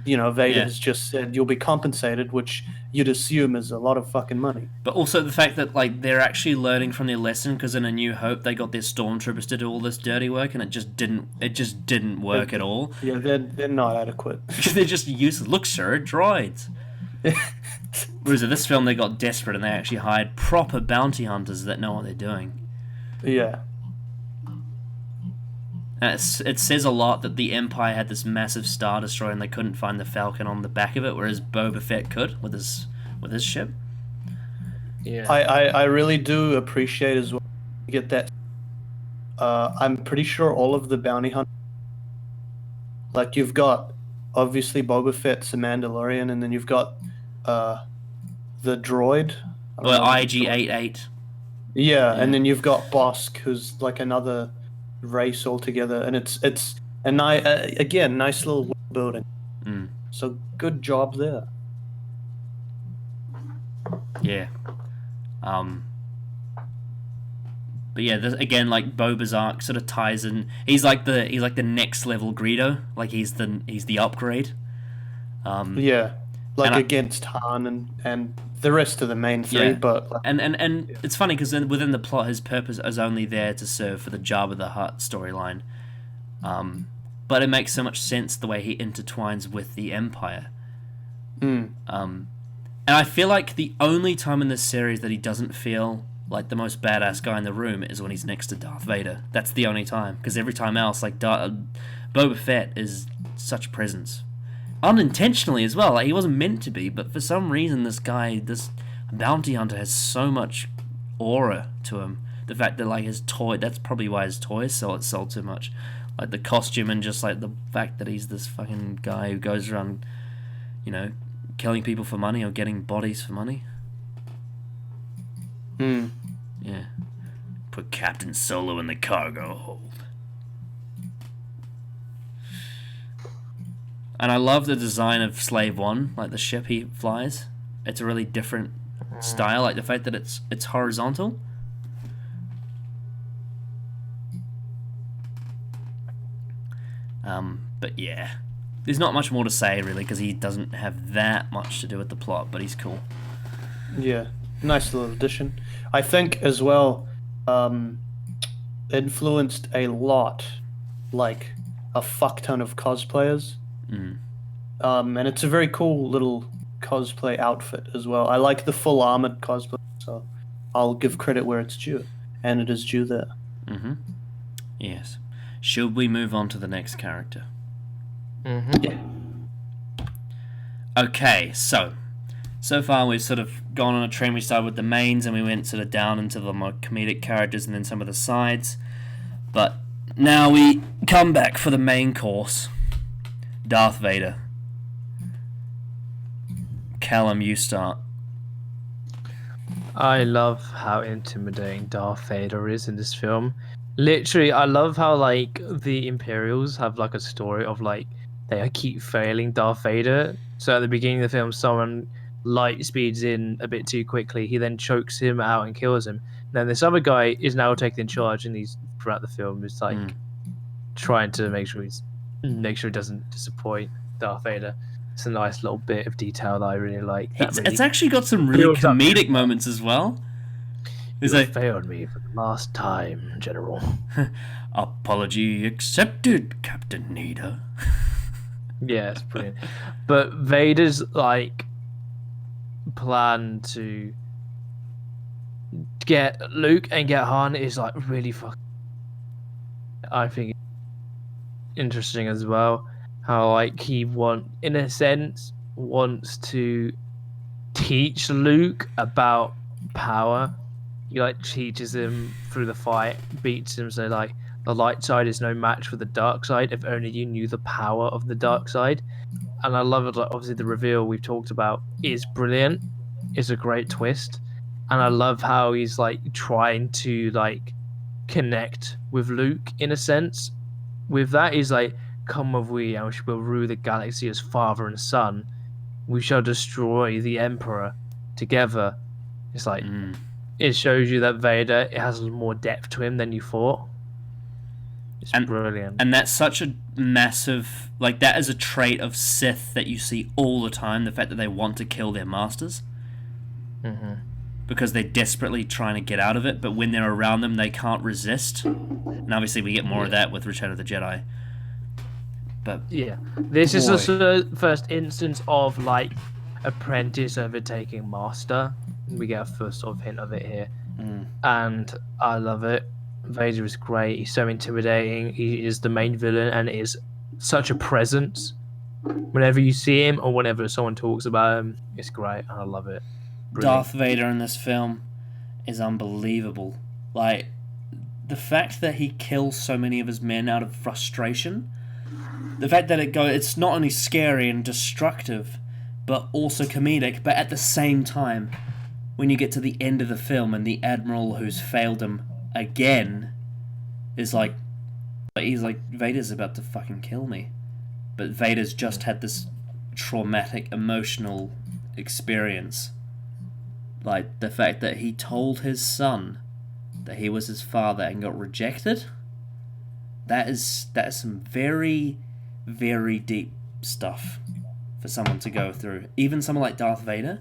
you know Vader has just said you'll be compensated, which you'd assume is a lot of fucking money. But also the fact that like they're actually learning from their lesson, because in A New Hope they got their stormtroopers to do all this dirty work, and it just didn't work at all. Yeah, they're not adequate. They're just useless. Look, sir, droids. Whereas in this film they got desperate and they actually hired proper bounty hunters that know what they're doing. Yeah. And it says a lot that the Empire had this massive Star Destroyer and they couldn't find the Falcon on the back of it, whereas Boba Fett could with his ship. Yeah. I really do appreciate as well. You get that. I'm pretty sure all of the bounty hunters, like you've got obviously Boba Fett's a Mandalorian, and then you've got the droid. Or IG-88. Yeah, and then you've got Bosk, who's like another race altogether, and it's a again nice little world building. So good job there. Yeah. But yeah, this, again, like Boba's arc sort of ties in. He's like the next level Greedo. Like he's the upgrade. Yeah, like against Han and the rest of the main three. Yeah. But like, and it's funny because within the plot, his purpose is only there to serve for the Jabba the Hutt storyline. But it makes so much sense the way he intertwines with the Empire. And I feel like the only time in this series that he doesn't feel like the most badass guy in the room is when he's next to Darth Vader. That's the only time, because every time else, like Boba Fett is such a presence, unintentionally as well. Like he wasn't meant to be, but for some reason, this bounty hunter has so much aura to him. The fact that like his toy, that's probably why his toys sold so much. Like the costume and just like the fact that he's this fucking guy who goes around, you know, killing people for money or getting bodies for money. Yeah. Put Captain Solo in the cargo hold. And I love the design of Slave One, like the ship he flies. It's a really different style, like the fact that it's horizontal. But yeah, there's not much more to say really because he doesn't have that much to do with the plot, but he's cool. Yeah, nice little addition. I think as well, influenced a lot, like a fuck ton of cosplayers. And it's a very cool little cosplay outfit as well. I like the full armored cosplay, so I'll give credit where it's due, and it is due there. Yes. Should we move on to the next character? Yeah. Okay, so far we've sort of gone on a trend. We started with the mains and we went sort of down into the more comedic characters and then some of the sides. But now we come back for the main course. Darth Vader. Callum, you start. I love how intimidating Darth Vader is in this film. Literally, I love how like the Imperials have like a story of like they keep failing Darth Vader. So at the beginning of the film, someone light speeds in a bit too quickly. He then chokes him out and kills him. And then this other guy is now taking charge, and he's throughout the film is like trying to make sure he doesn't disappoint Darth Vader. It's a nice little bit of detail that I really like. It's actually got some really comedic moments as well. You like, failed me for the last time, General. Apology accepted, Captain Nida. Yeah, it's brilliant. But Vader's like plan to get Luke and get Han is like really fucking. I think interesting as well. How like he in a sense wants to teach Luke about power. He like teaches him through the fight, beats him, so like the light side is no match for the dark side. If only you knew the power of the dark side. And I love it. Like, obviously, the reveal we've talked about is brilliant. It's a great twist, and I love how he's like trying to like connect with Luke in a sense. With that, he's like, "Come with we, and we will rule the galaxy as father and son. We shall destroy the Emperor together." It's like it shows you that Vader it has more depth to him than you thought. It's brilliant. And that's such a massive, like, that is a trait of Sith that you see all the time, the fact that they want to kill their masters. Because they're desperately trying to get out of it, but when they're around them, they can't resist. And obviously we get more of that with Return of the Jedi. But yeah, this is the first instance of, like, apprentice overtaking master. We get a first sort of hint of it here. And I love it. Vader is great. He's so intimidating. He is the main villain and is such a presence. Whenever you see him or whenever someone talks about him, it's great. And I love it. Brilliant. Darth Vader in this film is unbelievable. Like, the fact that he kills so many of his men out of frustration, the fact that it's not only scary and destructive, but also comedic, but at the same time, when you get to the end of the film and the Admiral who's failed him again is like, he's like, Vader's about to fucking kill me. But Vader's just had this traumatic, emotional experience. Like, the fact that he told his son that he was his father and got rejected, that is some very, very deep stuff for someone to go through. Even someone like Darth Vader,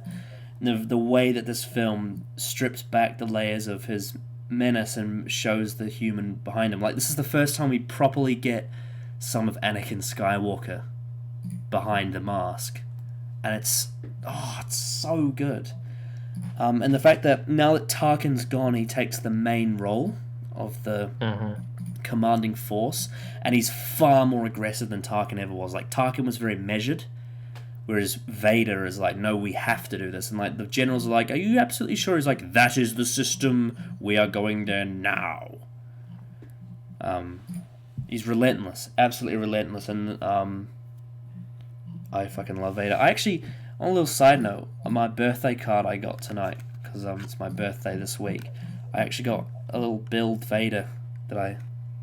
the way that this film strips back the layers of his menace and shows the human behind him. Like, this is the first time we properly get some of Anakin Skywalker behind the mask. And it's so good. And the fact that now that Tarkin's gone, he takes the main role of the commanding force, and he's far more aggressive than Tarkin ever was. Like, Tarkin was very measured, whereas Vader is like, no, we have to do this. And like, the generals are like, are you absolutely sure? He's like, that is the system. We are going there now. He's relentless, absolutely relentless, and I fucking love Vader. I actually, on a little side note, on my birthday card I got tonight, because it's my birthday this week, I actually got a little build Vader that I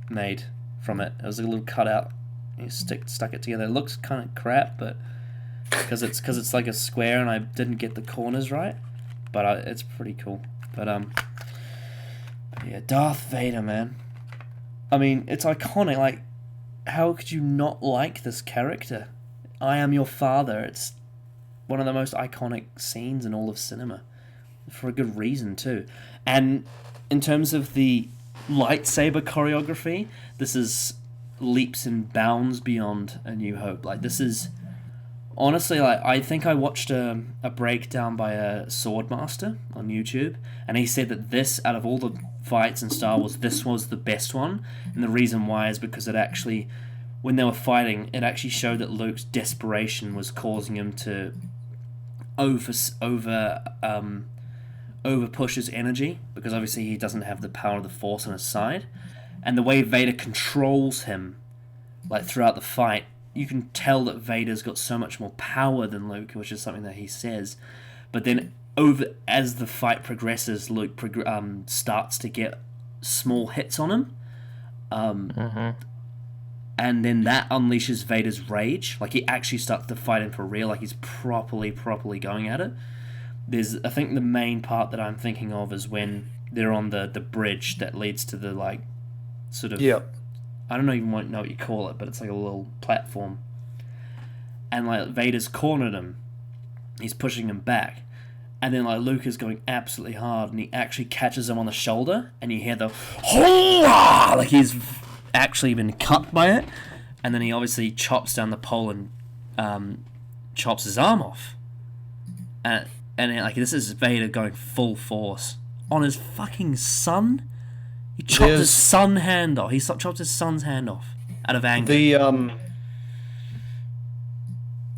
made from it. It was a little cutout. You stuck it together. It looks kind of crap, but because it's like a square and I didn't get the corners right, but it's pretty cool. But yeah, Darth Vader, man. I mean, it's iconic. Like, how could you not like this character? I am your father. It's one of the most iconic scenes in all of cinema, for a good reason too. And in terms of the lightsaber choreography, this is leaps and bounds beyond A New Hope. Like, this is honestly, like, I think I watched a breakdown by a sword master on YouTube, and he said that this, out of all the fights in Star Wars, this was the best one. And the reason why is because it actually, when they were fighting, it actually showed that Luke's desperation was causing him to over push his energy, because obviously he doesn't have the power of the Force on his side. And the way Vader controls him, like, throughout the fight, you can tell that Vader's got so much more power than Luke, which is something that he says. But then as the fight progresses, Luke starts to get small hits on him. And then that unleashes Vader's rage. Like, he actually starts to fight him for real. Like, he's properly going at it. I think the main part that I'm thinking of is when they're on the bridge that leads to the, like, sort of... Yeah. I don't even know what you call it, but it's like a little platform. And, like, Vader's cornered him. He's pushing him back. And then, like, Luke is going absolutely hard, and he actually catches him on the shoulder, and you hear the... Like, he's actually been cut by it. And then he obviously chops down the pole and chops his arm off. And like, this is Vader going full force on his fucking son. He chopped his son's hand off. He chopped his son's hand off out of anger.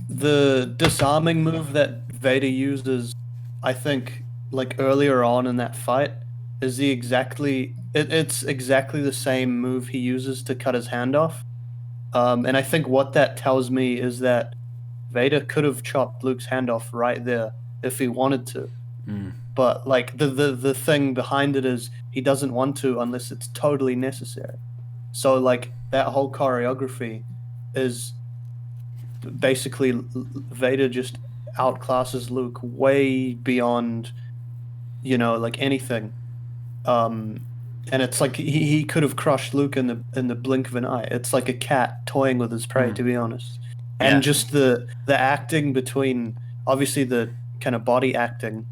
The disarming move that Vader uses, I think, like, earlier on in that fight, is it's exactly the same move he uses to cut his hand off. And I think what that tells me is that Vader could have chopped Luke's hand off right there if he wanted to. But like the thing behind it is he doesn't want to unless it's totally necessary. So like that whole choreography is basically Vader just outclasses Luke way beyond, like anything. And it's like he could have crushed Luke in the blink of an eye. It's like a cat toying with his prey, to be honest. And just the acting between, obviously the kind of body acting,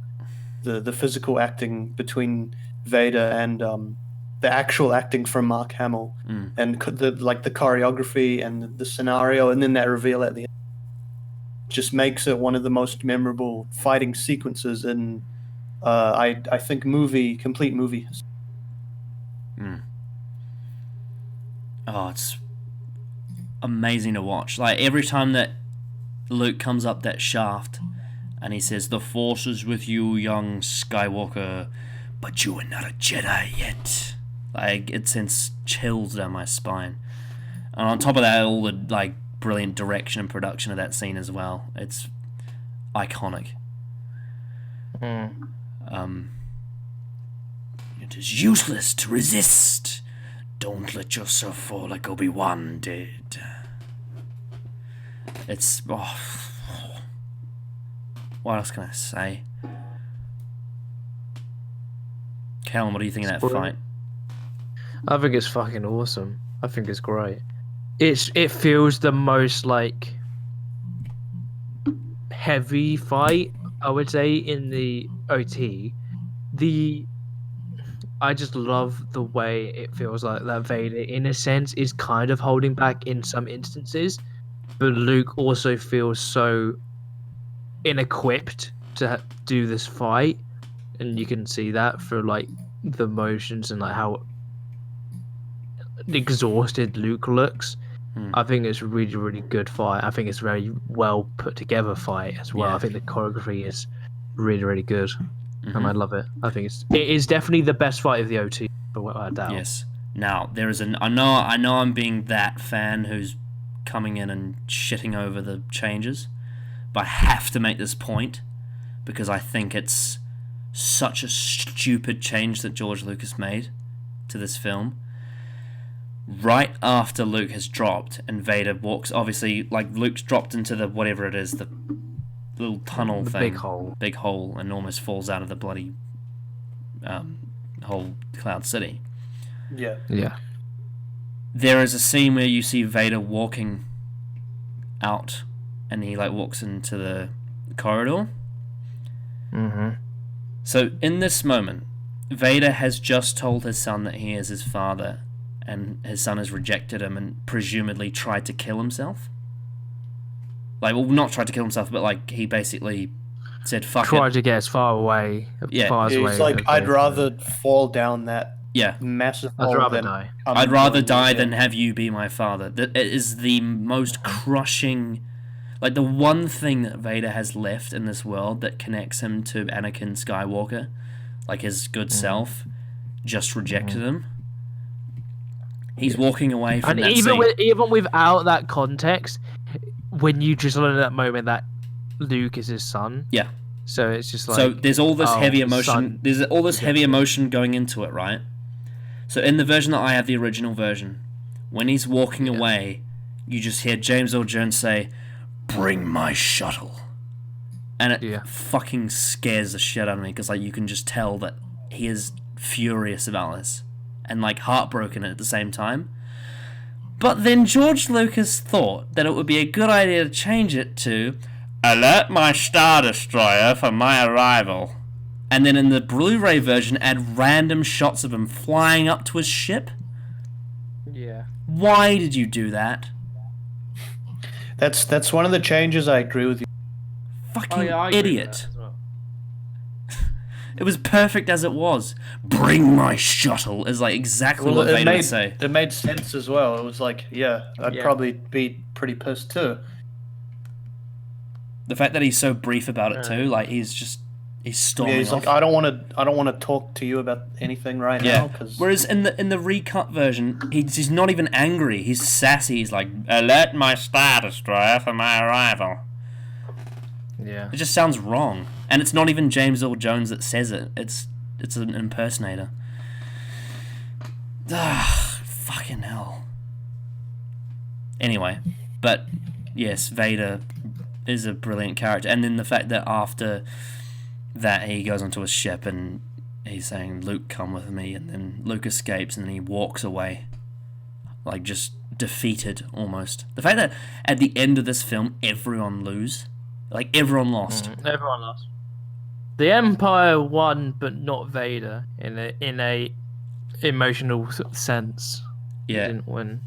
the physical acting between Vader and the actual acting from Mark Hamill, and the choreography and the scenario, and then that reveal at the end just makes it one of the most memorable fighting sequences in I think complete movie history. Oh, it's amazing to watch. Like every time that Luke comes up that shaft and he says, "The Force is with you, young Skywalker, but you are not a Jedi yet." Like it sends chills down my spine. And on top of that, all the like brilliant direction and production of that scene as well. It's iconic. It is useless to resist. Don't let yourself fall like Obi-Wan did. It's... Oh, what else can I say? Callum, what do you think of that fight? I think it's fucking awesome. I think it's great. It feels the most like heavy fight, I would say, in the OT. I just love the way it feels like that Vader, in a sense, is kind of holding back in some instances, but Luke also feels so inequipped to do this fight, and you can see that through like the motions and like how exhausted Luke looks. I think it's a really, really good fight. I think it's a very well put together fight as well. I think the choreography is really, really good. And I love it. I think it is definitely the best fight of the OT, but without a doubt. Yes. Now there is I know I'm being that fan who's coming in and shitting over the changes, but I have to make this point because I think it's such a stupid change that George Lucas made to this film. Right after Luke has dropped and Vader walks, obviously, like Luke's dropped into the whatever it is, the little tunnel thing, big hole, and almost falls out of the bloody whole Cloud City. Yeah. There is a scene where you see Vader walking out, and he like walks into the corridor. So in this moment, Vader has just told his son that he is his father, and his son has rejected him and presumably tried to kill himself. Like, well, not tried to kill himself, but like he basically said, "Fuck it." Tried to get as far away. Yeah, he's like, "I'd rather fall down that massive hole I'd rather than die. I'd rather die than have you be my father." That it is the most crushing, like the one thing that Vader has left in this world that connects him to Anakin Skywalker, like his good self, just rejected him. He's walking away from that scene. Even without that context, when you just learn at that moment that Luke is his son. Yeah. So it's just like... So there's all this heavy emotion. There's all this heavy emotion going into it, right? So in the version that I have, the original version, when he's walking away, you just hear James Earl Jones say, "Bring my shuttle." And it fucking scares the shit out of me, because like you can just tell that he is furious about this. And like heartbroken at the same time. But then George Lucas thought that it would be a good idea to change it to "Alert my Star Destroyer for my arrival." And then in the Blu-ray version add random shots of him flying up to his ship. Yeah. Why did you do that? That's one of the changes. I agree with you. Fucking idiot. It was perfect as it was. "Bring my shuttle" is like exactly what Vader would say. It made sense as well. It was like, I'd probably be pretty pissed too. The fact that he's so brief about it too, like he He's Yeah, storming he's off. like, I don't want to talk to you about anything right now, because Whereas in the recut version, he's not even angry. He's sassy. He's like, "Alert my Star Destroyer for my arrival." Yeah. It just sounds wrong, and it's not even James Earl Jones that says it. It's an impersonator. Ah, fucking hell. Anyway, but yes, Vader is a brilliant character, and then the fact that after that he goes onto a ship and he's saying, "Luke, come with me," and then Luke escapes and then he walks away, like just defeated almost. The fact that at the end of this film everyone everyone lost. Everyone lost. The Empire won, but not Vader in a emotional sense. Yeah. He didn't win.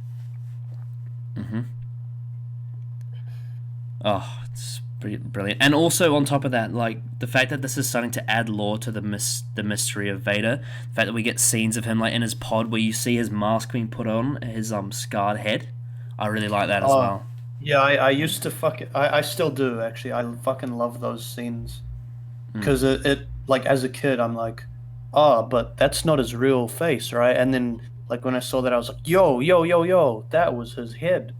Oh, it's brilliant. And also on top of that, like the fact that this is starting to add lore to the mystery of Vader, the fact that we get scenes of him like in his pod where you see his mask being put on, his scarred head. I really like that as well. yeah, I used to I still do actually. I fucking love those scenes because it like as a kid I'm like, but that's not his real face, right? And then like when I saw that I was like, yo, that was his head.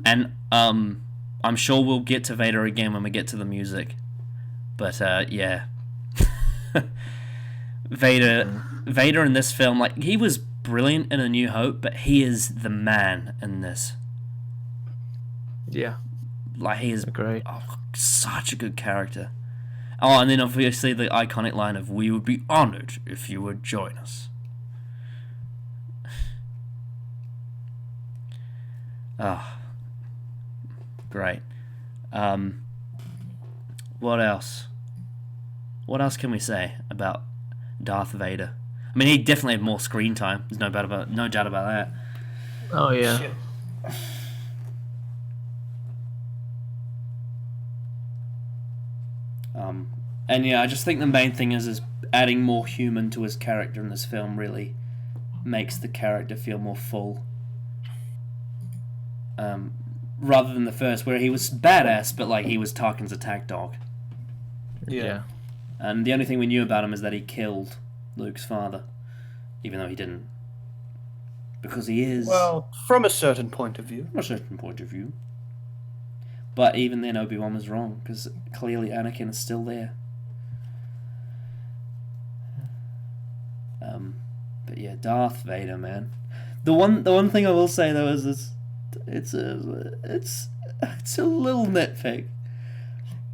And I'm sure we'll get to Vader again when we get to the music. But yeah. Vader in this film, like he was brilliant in A New Hope, but he is the man in this. Yeah. Like he is Great. such a good character. Oh, and then obviously the iconic line of "We would be honored if you would join us." Ah, great. What else? What else can we say about Darth Vader? I mean, he definitely had more screen time. There's no doubt about that. Oh yeah. Shit. And yeah, I just think the main thing is adding more human to his character in this film really makes the character feel more full. Rather than the first, where he was badass, but like he was Tarkin's attack dog. Yeah. And the only thing we knew about him is that he killed Luke's father, even though he didn't, because he is Well, from a certain point of view. from a certain point of view. But even then, Obi-Wan was wrong, because clearly Anakin is still there. But yeah, Darth Vader, man. The one thing I will say though is it's a little nitpick.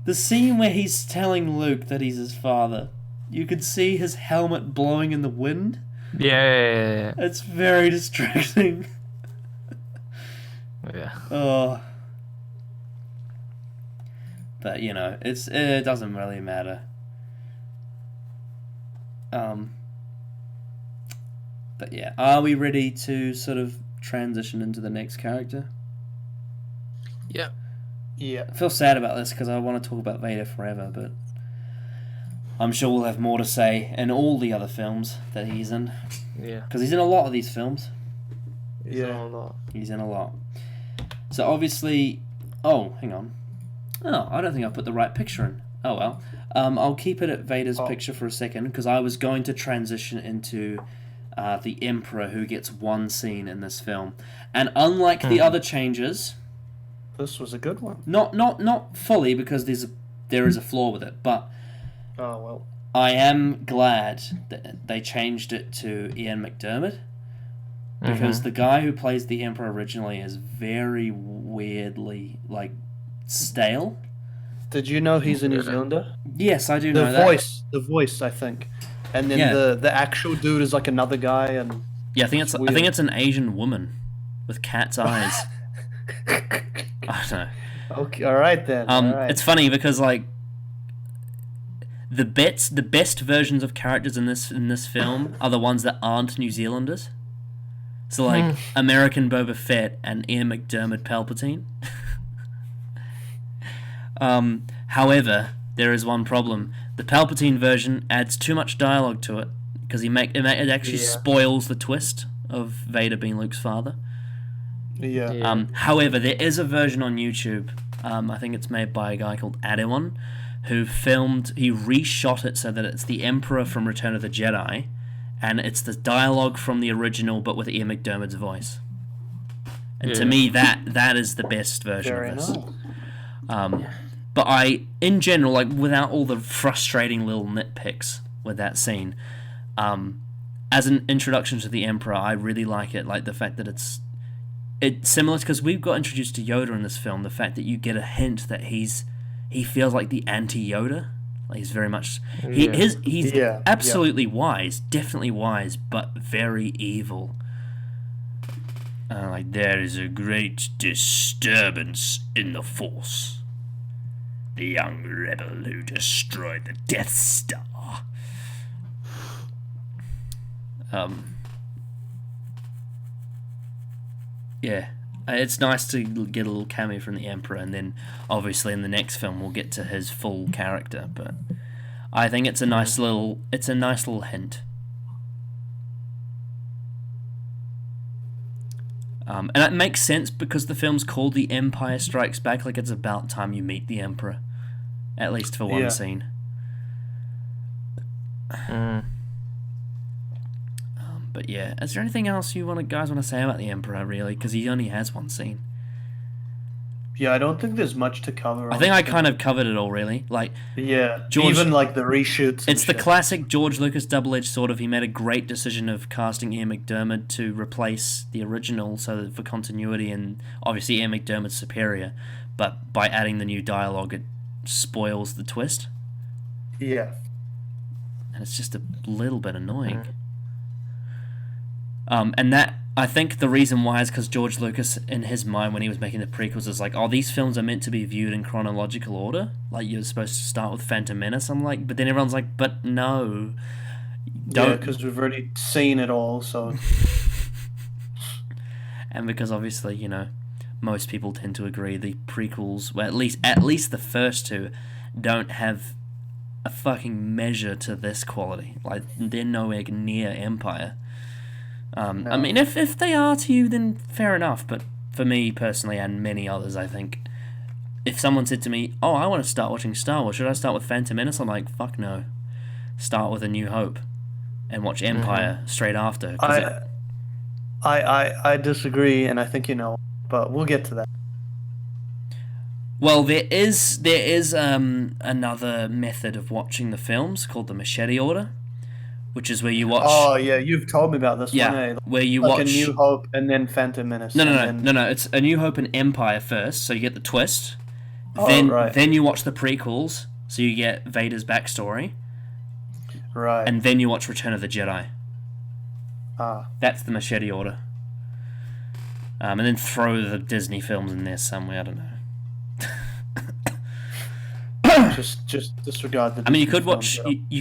The scene where he's telling Luke that he's his father, you could see his helmet blowing in the wind. Yeah. It's very distracting. Yeah. Oh. But you know, it doesn't really matter. But yeah, are we ready to sort of transition into the next character? Yeah. Yeah. I feel sad about this because I want to talk about Vader forever, but I'm sure we'll have more to say in all the other films that he's in. Yeah. Because he's in a lot of these films. Yeah. He's in a lot. So obviously... Oh, hang on. Oh, I don't think I put the right picture in. Oh well. I'll keep it at Vader's picture for a second because I was going to transition into the Emperor, who gets one scene in this film. And unlike the other changes... This was a good one. Not fully, because there is a flaw with it, but Oh, well. I am glad that they changed it to Ian McDiarmid, because the guy who plays the Emperor originally is very weirdly, like, stale. Did you know he's a New Zealander? Yes, I do know that. The voice, I think. And then Yeah. the actual dude is like another guy, and Yeah, I think it's an Asian woman with cat's eyes. I don't know. okay, all right then. All right. It's funny because like the best versions of characters in this film are the ones that aren't New Zealanders. So like American Boba Fett and Ian McDiarmid Palpatine. However, there is one problem. The Palpatine version adds too much dialogue to it because it actually spoils the twist of Vader being Luke's father. Yeah. However, there is a version on YouTube I think it's made by a guy called Adewon, who he reshot it so that it's the Emperor from Return of the Jedi, and it's the dialogue from the original but with Ian McDiarmid's voice. And to me, that is the best version Very of this. nice. But in general, like without all the frustrating little nitpicks with that scene, as an introduction to the Emperor, I really like it. Like the fact that it's similar, because we've got introduced to Yoda in this film. The fact that you get a hint that he feels like the anti-Yoda. Like he's very much he's absolutely wise, definitely wise, but very evil. Like there is a great disturbance in the Force. The young rebel who destroyed the Death Star. Yeah, it's nice to get a little cameo from the Emperor, and then obviously in the next film we'll get to his full character. But I think it's a nice little hint. And it makes sense because the film's called The Empire Strikes Back. Like it's about time you meet the Emperor, at least for one scene. But yeah, is there anything else you guys want to say about the Emperor, really? Because he only has one scene. Yeah, I don't think there's much to cover. I think I kind of covered it all, really. Like, even like the reshoots. It's the classic George Lucas double-edged sword of he made a great decision of casting Ian McDiarmid to replace the original, so that for continuity, and obviously Ian McDiarmid's superior, but by adding the new dialogue, it spoils the twist. Yeah. And it's just a little bit annoying. And that, I think the reason why is because George Lucas, in his mind, when he was making the prequels, is like, oh, these films are meant to be viewed in chronological order. Like, you're supposed to start with Phantom Menace. I'm like, but then everyone's like, but no. Yeah, because we've already seen it all, so... And because, obviously, you know, most people tend to agree the prequels, well, at least the first two, don't have a fucking measure to this quality. Like, they're nowhere near Empire. No. I mean, if they are to you, then fair enough. But for me personally, and many others, I think, if someone said to me, "Oh, I want to start watching Star Wars. Should I start with Phantom Menace?" I'm like, "Fuck no. Start with A New Hope, and watch Empire straight after." I disagree, and I think you know, but we'll get to that. Well, there is another method of watching the films called the Machete Order, which is where you watch... Oh, yeah, you've told me about this one, eh? Where you like watch... A New Hope and then Phantom Menace. No, it's A New Hope and Empire first, so you get the twist. Right. Then you watch the prequels, so you get Vader's backstory. Right. And then you watch Return of the Jedi. That's the Machete Order. And then throw the Disney films in there somewhere, I don't know. just disregard the... I mean, you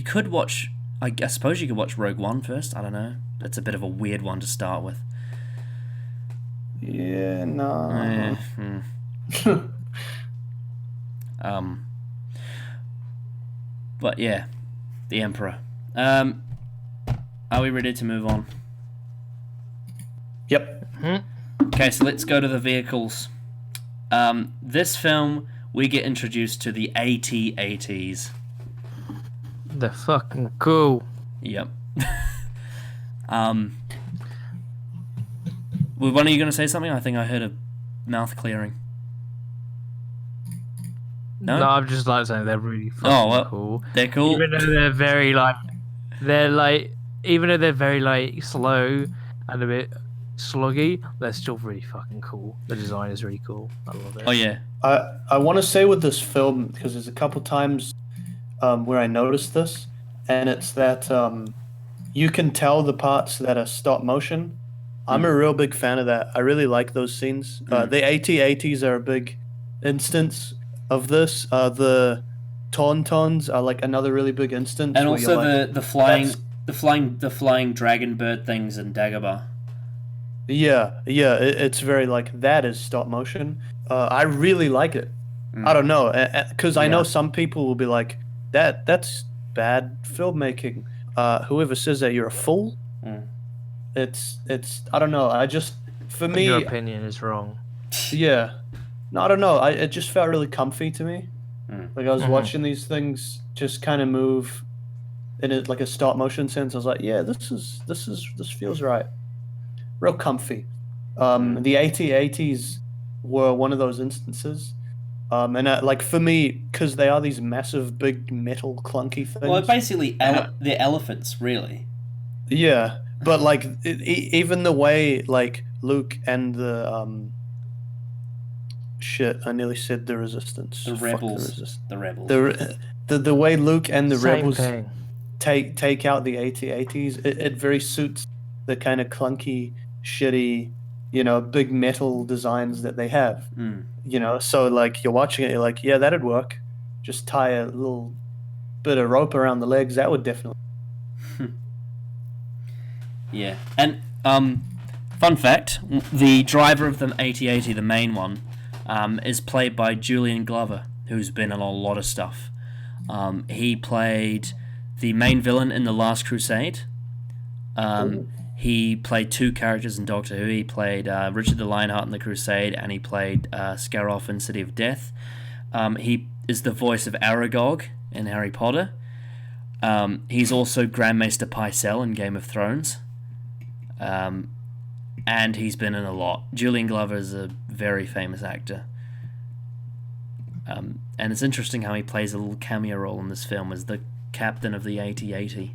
could watch... I suppose you could watch Rogue One first. I don't know. That's a bit of a weird one to start with. Yeah, no. But yeah, the Emperor. Are we ready to move on? Yep. Okay, so let's go to the vehicles. This film, we get introduced to the AT-ATs. They're fucking cool. Yep. Were one of you going to say something? I think I heard a mouth clearing. No, I'm just like saying they're really fucking cool. They're cool. Even though they're very slow and a bit sluggy, they're still really fucking cool. The design is really cool. I love it. Oh yeah. I want to say with this film, because there's a couple times where I noticed this, and it's that you can tell the parts that are stop motion. I'm a real big fan of that. I really like those scenes. The AT-ATs are a big instance of this. The Tauntauns are like another really big instance. And also the flying dragon bird things in Dagobah. Yeah, it's very like that is stop motion. I really like it. I don't know, because I know some people will be like, that's bad filmmaking. Whoever says that, you're a fool. It's I don't know. I just, for me, your opinion is wrong. Yeah, No, I don't know. It just felt really comfy to me. Like I was Mhm. watching these things just kind of move in like a stop motion sense. I was like, yeah, this feels right. Real comfy. The AT-ATs were one of those instances. And like for me, because they are these massive, big metal clunky Well, things. basically, And they're elephants, really. yeah, but like even the way like Luke and the shit, I nearly said the Resistance. The Fuck the rebels. Resistance. The rebels. The way Luke and the Same rebels thing. take out the AT-ATs, it very suits the kind of clunky, shitty, big metal designs that they have. So like you're watching it, you're like, yeah, that'd work. Just tie a little bit of rope around the legs. That would definitely. Yeah, and fun fact: the driver of the AT-AT, the main one, is played by Julian Glover, who's been in a lot of stuff. He played the main villain in The Last Crusade. He played two characters in Doctor Who. He played Richard the Lionheart in The Crusade, and he played Scaroff in City of Death. He is the voice of Aragog in Harry Potter. He's also Grandmaster Pycelle in Game of Thrones. And he's been in a lot. Julian Glover is a very famous actor. And it's interesting how he plays a little cameo role in this film as the captain of the AT-AT.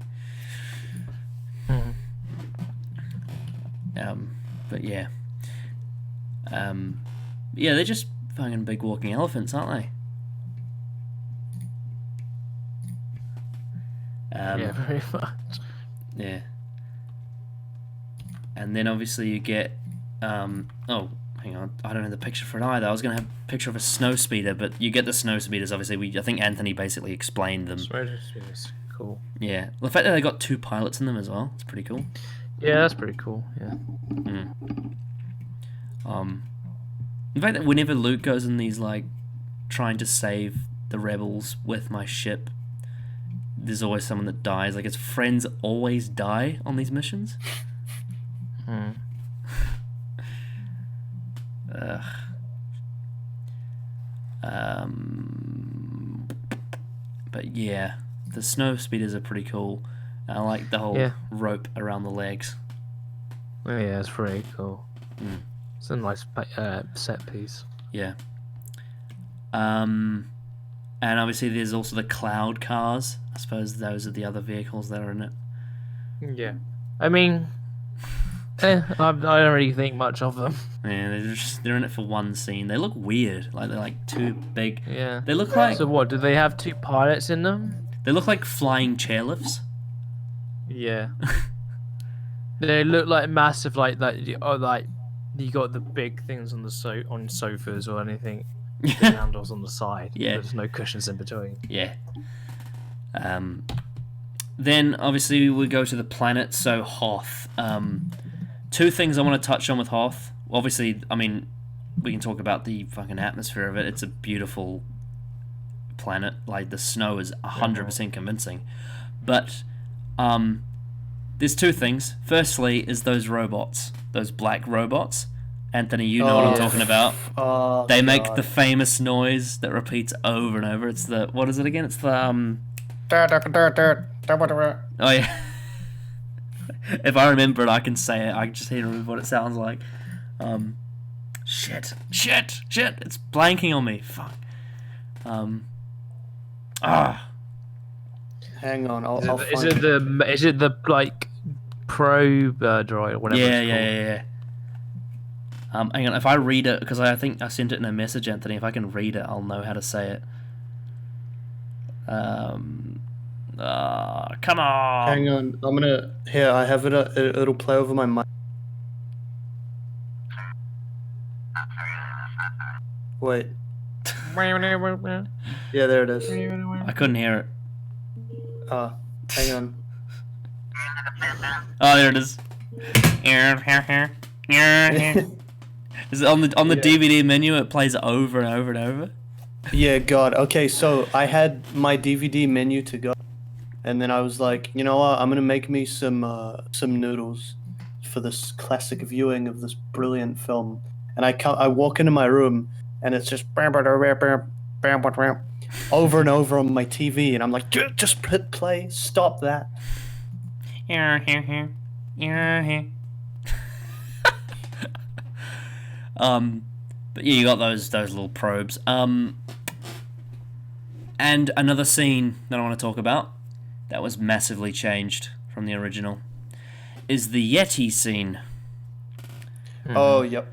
But yeah. Yeah, they're just fucking big walking elephants, aren't they? Yeah, very much. Yeah. And then obviously you get oh, hang on, I don't have the picture for it either. I was gonna have a picture of a snow speeder, but you get the snow speeders. Obviously, I think Anthony basically explained them. It's cool. Yeah, the fact that they got two pilots in them as well, it's pretty cool. Yeah, that's pretty cool. Yeah. The fact that whenever Luke goes in these like trying to save the rebels with my ship, there's always someone that dies. Like his friends always die on these missions. But yeah, the snow speeders are pretty cool. I like the whole rope around the legs. Oh, yeah, it's pretty cool. It's a nice set piece. Yeah. And obviously there's also the cloud cars. I suppose those are the other vehicles that are in it. Yeah. I mean, I don't really think much of them. Yeah, they're in it for one scene. They look weird. Like they're like two big. Yeah. They look like. So what? Do they have two pilots in them? They look like flying chairlifts. Yeah. They look like massive, like that. Oh, like you got the big things on the on sofas or anything. The handles on the side. Yeah. There's no cushions in between. Yeah. Then obviously we go to the planet. So Hoth. Two things I want to touch on with Hoth. Obviously, I mean, we can talk about the fucking atmosphere of it. It's a beautiful planet. Like the snow is 100% convincing. But there's two things. Firstly, is those robots, those black robots. Anthony, you know what I'm talking about. Oh, they make the famous noise that repeats over and over. It's the, what is it again? It's the oh yeah. If I remember it, I can say it. I just need to remember what it sounds like. Shit. It's blanking on me. Fuck. Hang on, I'll find Is it the like probe droid or whatever? Yeah. Hang on, if I read it, because I think I sent it in a message, Anthony. If I can read it, I'll know how to say it. Come on. Hang on, here, I have it, it'll play over my mic. Wait. Yeah, there it is. I couldn't hear it. Hang on. Oh, there it is. Is it on the DVD menu? It plays over and over and over. Yeah, God. Okay, so I had my DVD menu to go, and then I was like, you know what? I'm gonna make me some noodles for this classic viewing of this brilliant film. And I walk into my room, and it's just over and over on my TV, and I'm like, just hit play, stop that. But yeah, you got those little probes. And another scene that I want to talk about that was massively changed from the original is the Yeti scene. Oh, yep.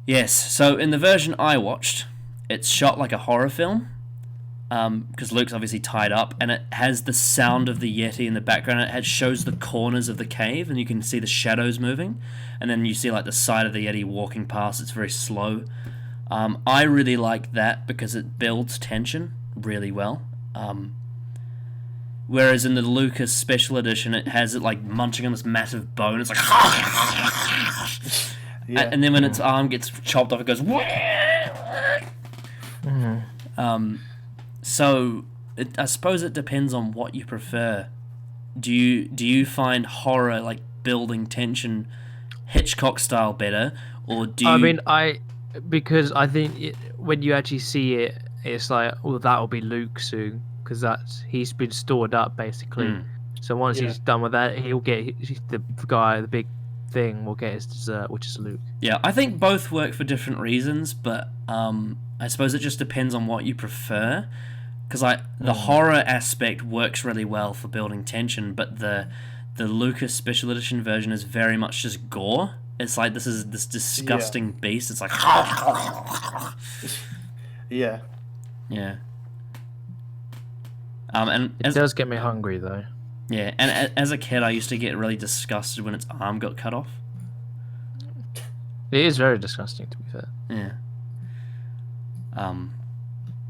Yes, so in the version I watched, it's shot like a horror film, because Luke's obviously tied up, and it has the sound of the Yeti in the background. It shows the corners of the cave, and you can see the shadows moving, and then you see like the side of the Yeti walking past. It's very slow. I really like that because it builds tension really well. Whereas in the Lucas Special Edition, it has it like munching on this massive bone. It's like, Yeah. and then when its arm gets chopped off, it goes. So I suppose it depends on what you prefer. Do you find horror, like building tension, Hitchcock style better, or do you? I mean, because I think when you actually see it, it's like, oh, that'll be Luke soon, because he's been stored up basically. So once he's done with that, he'll get the guy, the big thing, will get his dessert, which is Luke. Yeah, I think both work for different reasons, but I suppose it just depends on what you prefer. Because the horror aspect works really well for building tension, but the Lucas Special Edition version is very much just gore. It's like this disgusting beast. It's like Yeah. yeah. And It does get me hungry though. yeah, and as a kid, I used to get really disgusted when its arm got cut off. It is very disgusting, to be fair. Yeah.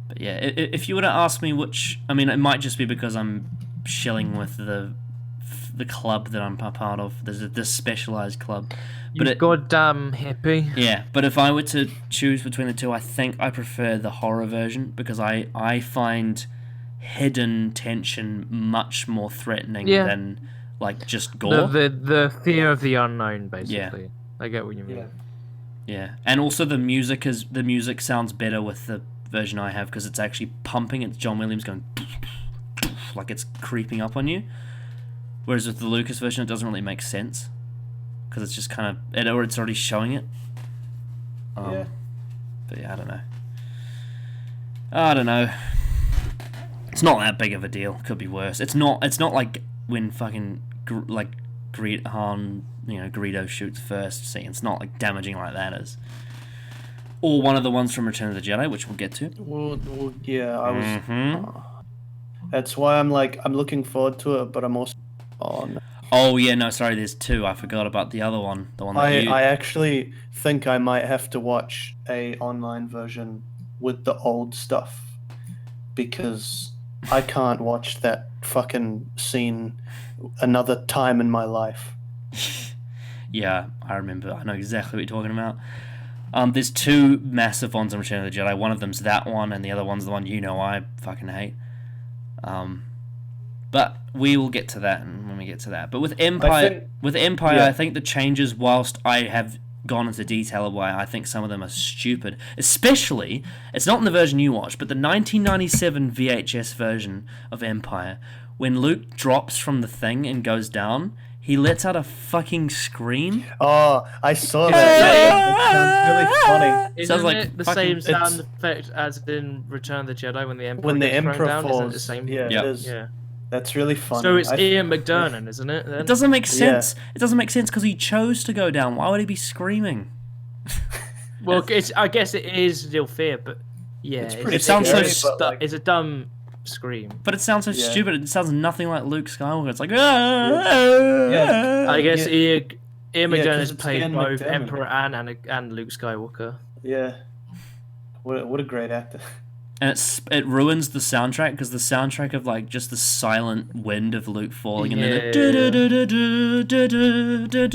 But yeah, if you were to ask me which, I mean, it might just be because I'm shilling with the club that I'm a part of. There's this specialized club. But You goddamn hippie. Yeah, but if I were to choose between the two, I think I prefer the horror version because I find hidden tension much more threatening than like just gore. The fear of the unknown, basically. I get what you mean. Yeah, and also the music sounds better with the version I have because it's actually pumping. It's John Williams going like it's creeping up on you. Whereas with the Lucas version, it doesn't really make sense because it's just kind of it's already showing it. But yeah, I don't know. It's not that big of a deal. Could be worse. It's not like when fucking Greedo shoots first scene. It's not like damaging like that is. Or one of the ones from Return of the Jedi, which we'll get to. Well, yeah, I was. That's why I'm looking forward to it, but I'm also. Oh, no. Oh yeah, no, sorry. There's two. I forgot about the other one. The one that I actually think I might have to watch a online version with the old stuff because I can't watch that fucking scene another time in my life. Yeah, I remember. I know exactly what you're talking about. There's two massive ones in Return of the Jedi. One of them's that one, and the other one's the one I fucking hate. But we will get to that when we get to that. But with Empire, I think the changes, whilst I have gone into detail of why I think some of them are stupid, especially, it's not in the version you watched, but the 1997 VHS version of Empire, when Luke drops from the thing and goes down, he lets out a fucking scream. Oh, I saw that. It sounds really funny. Isn't Sounds like it the fucking- same sound effect as in Return of the Jedi when the Emperor When the gets thrown Emperor down? falls. Isn't it the same? Yeah, Yep. it is. Yeah. That's really funny. So it's Ian McDernan, isn't it? Then? It doesn't make sense. It doesn't make sense because he chose to go down. Why would he be screaming? Well, I guess it is still fear, but yeah, It's pretty It sounds so scary, but, like, it's a dumb scream. But it sounds so Yeah. stupid. It sounds nothing like Luke Skywalker. It's like, Yeah. I guess Yeah. Ian 'cause McDernan has it's played Ian both McDermott. Emperor and Luke Skywalker. Yeah. What a great actor. and it ruins the soundtrack because the soundtrack of like just the silent wind of Luke falling and then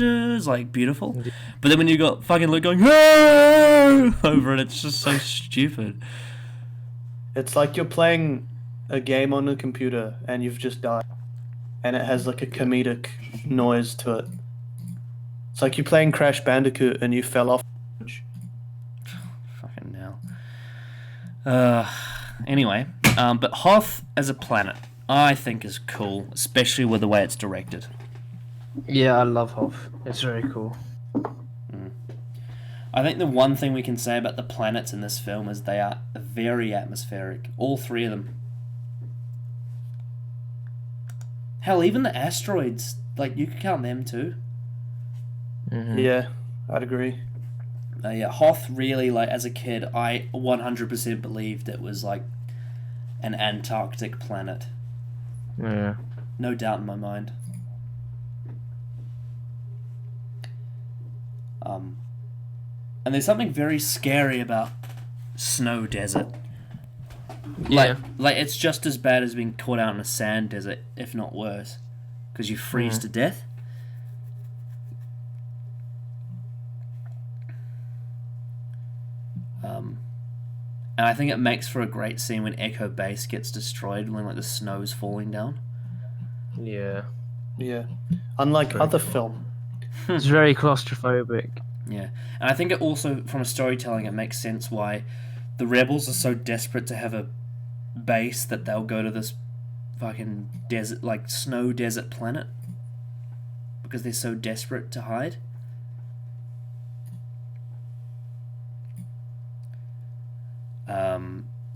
it's like beautiful. But then when you got fucking Luke going over it, it's just so stupid. It's like you're playing a game on a computer and you've just died, and it has like a comedic noise to it. It's like you're playing Crash Bandicoot and you fell off. Fucking hell. Anyway, but Hoth as a planet, I think is cool, especially with the way it's directed. Yeah, I love Hoth. It's very cool. I think the one thing we can say about the planets in this film is they are very atmospheric. All three of them. Hell, even the asteroids, like, you could count them too. Yeah, I'd agree. Yeah, Hoth really, like, as a kid, I 100% believed it was, like, an Antarctic planet. Yeah. No doubt in my mind. And there's something very scary about snow desert. Yeah. Like it's just as bad as being caught out in a sand desert, if not worse, because you freeze to death. And I think it makes for a great scene when Echo Base gets destroyed when like the snow's falling down. Yeah. Yeah. Unlike Very other cool. film. It's very claustrophobic. Yeah, and I think it also, from a storytelling, it makes sense why the rebels are so desperate to have a base that they'll go to this fucking desert, like snow desert planet, because they're so desperate to hide.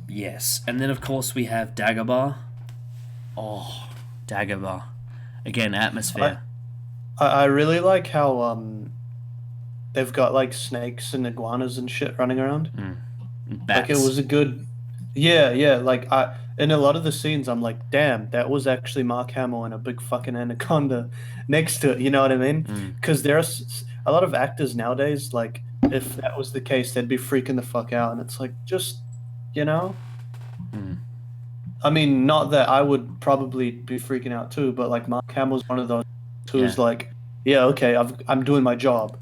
Yes, and then of course we have Dagobah. Oh, Dagobah. Again, atmosphere. I really like how they've got like snakes and iguanas and shit running around. Bats. Like it was a good, yeah. Like I in a lot of the scenes, I'm like, damn, that was actually Mark Hamill and a big fucking anaconda next to it. You know what I mean? Because there's a lot of actors nowadays. Like if that was the case, they'd be freaking the fuck out, and it's like just, you know. I mean, not that I would probably be freaking out too, but like Mark Hamill's one of those who's like, yeah, okay, I'm doing my job.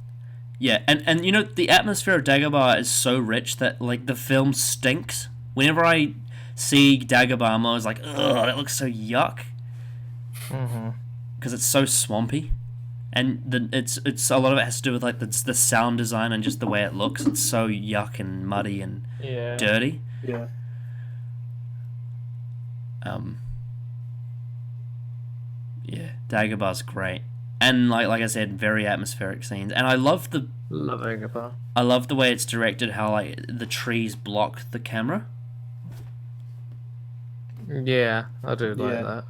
Yeah, and you know, the atmosphere of Dagobah is so rich that like the film stinks. Whenever I see Dagobah, I'm always like, ugh, that looks so yuck. Because it's so swampy, and it's a lot of it has to do with like the sound design and just the way it looks. It's so yuck and muddy and dirty. Yeah. Yeah, Dagobah's great, and like I said, very atmospheric scenes, and I love the way it's directed. How like the trees block the camera. Yeah, I do like that.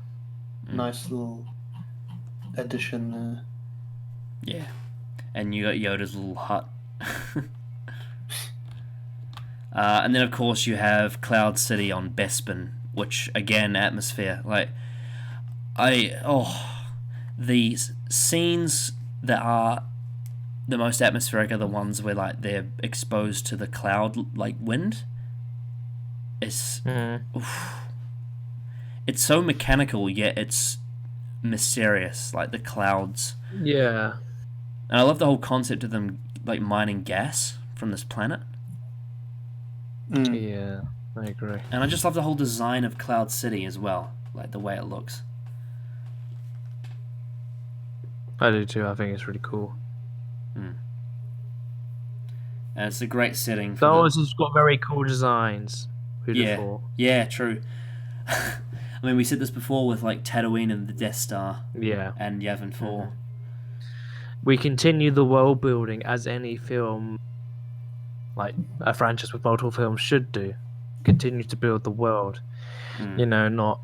Nice little addition there. Yeah, and you got Yoda's little hut. And then of course you have Cloud City on Bespin, which again atmosphere. Like the scenes that are the most atmospheric are the ones where like they're exposed to the cloud like wind. It's it's so mechanical yet it's mysterious, like the clouds. Yeah. And I love the whole concept of them like mining gas from this planet. Yeah, I agree. And I just love the whole design of Cloud City as well, like the way it looks. I do too. I think it's really cool. And it's a great setting for Star Wars has got very cool designs. Who'd have thought? Yeah, true. I mean, we said this before with like Tatooine and the Death Star. Yeah. And Yavin 4. We continue the world building as any film, like a franchise with multiple films, should do. Continue to build the world. You know, not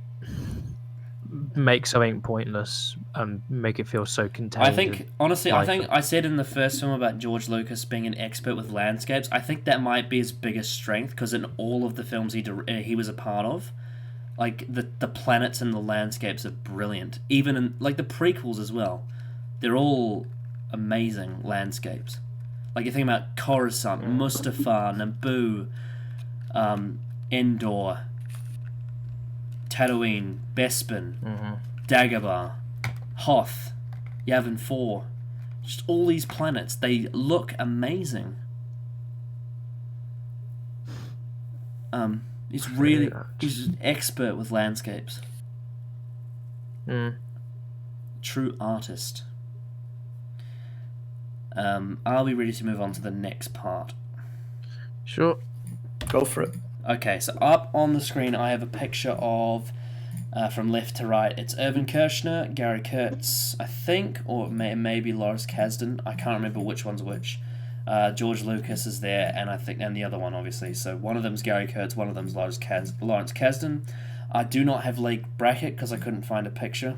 make something pointless and make it feel so contained. I think, honestly, I think I said in the first film about George Lucas being an expert with landscapes. I think that might be his biggest strength, because in all of the films he was a part of, like the planets and the landscapes are brilliant. Even in like the prequels as well, they're all amazing landscapes. Like you think about Coruscant, Mustafar, Naboo, Endor, Tatooine, Bespin, Dagobah, Hoth, Yavin 4. Just all these planets, they look amazing. He's an expert with landscapes. True artist. Are we ready to move on to the next part? Sure. Go for it. Okay, so up on the screen I have a picture of, from left to right, it's Irvin Kershner, Gary Kurtz, I think, or it may be Lawrence Kasdan. I can't remember which one's which. George Lucas is there, and the other one, obviously. So one of them's Gary Kurtz, one of them's Lawrence Kasdan. I do not have Leigh Brackett because I couldn't find a picture.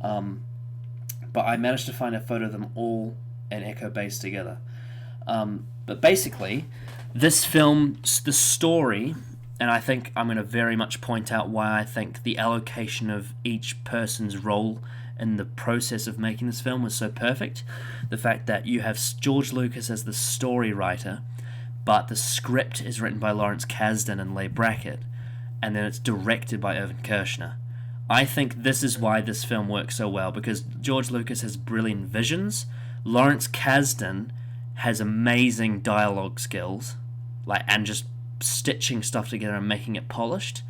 But I managed to find a photo of them all in Echo Base together. But basically, this film, the story, and I think I'm going to very much point out why I think the allocation of each person's role in the process of making this film was so perfect. The fact that you have George Lucas as the story writer, but the script is written by Lawrence Kasdan and Leigh Brackett, and then it's directed by Irvin Kershner. I think this is why this film works so well, because George Lucas has brilliant visions, Lawrence Kasdan has amazing dialogue skills, and just stitching stuff together and making it polished,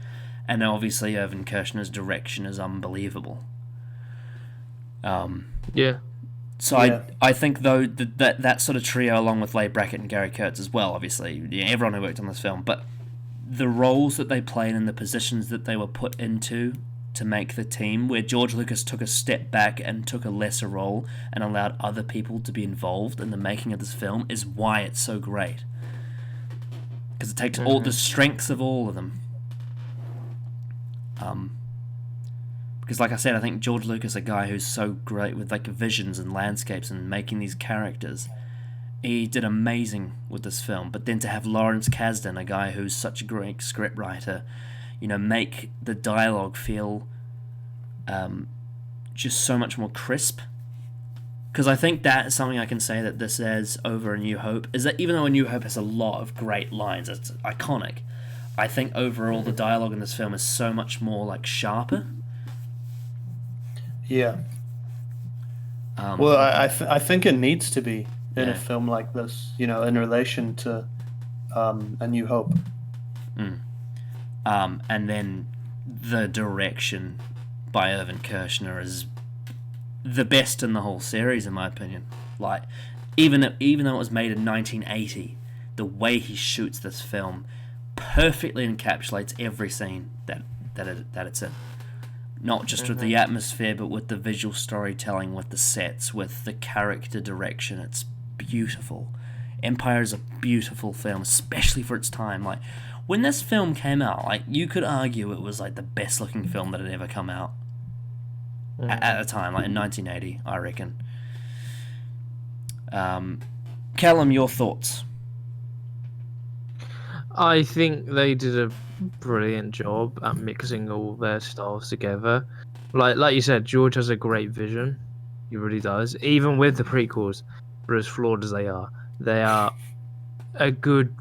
and obviously Irvin Kershner's direction is unbelievable. Yeah. So yeah. I think though that sort of trio, along with Leigh Brackett and Gary Kurtz as well, obviously everyone who worked on this film, but the roles that they played and the positions that they were put into to make the team, where George Lucas took a step back and took a lesser role and allowed other people to be involved in the making of this film, is why it's so great. Because it takes all the strengths of all of them. Because like I said, I think George Lucas, a guy who's so great with visions and landscapes and making these characters, he did amazing with this film. But then to have Lawrence Kasdan, a guy who's such a great scriptwriter, make the dialogue feel just so much more crisp. Because I think that is something I can say that this has over A New Hope, is that even though A New Hope has a lot of great lines, it's iconic, I think overall the dialogue in this film is so much more sharper. Yeah. Well, I think it needs to be in a film like this, in relation to A New Hope. And then the direction by Irvin Kershner is the best in the whole series, in my opinion. Even though it was made in 1980, the way he shoots this film perfectly encapsulates every scene that it's in. Not just with the atmosphere, but with the visual storytelling, with the sets, with the character direction. It's beautiful. Empire is a beautiful film, especially for its time. When this film came out, you could argue it was the best looking film that had ever come out at the time, in 1980, I reckon. Callum, your thoughts? I think they did a brilliant job at mixing all their styles together. Like you said, George has a great vision. He really does. Even with the prequels, for as flawed as they are a good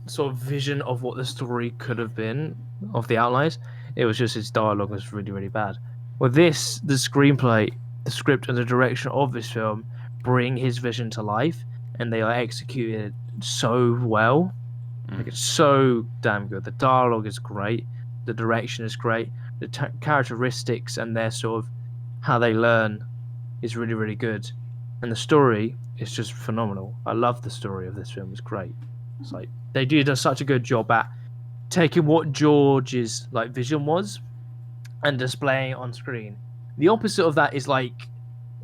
sort of vision of what the story could have been, of the outlines. It was just his dialogue was really, really bad. With this, the screenplay, the script, and the direction of this film bring his vision to life, and they are executed so well. It's so damn good. The dialogue is great. The direction is great. The characteristics and their sort of how they learn is really, really good. And the story is just phenomenal. I love the story of this film. It's great. It's they do such a good job at taking what George's vision was and displaying it on screen. The opposite of that is an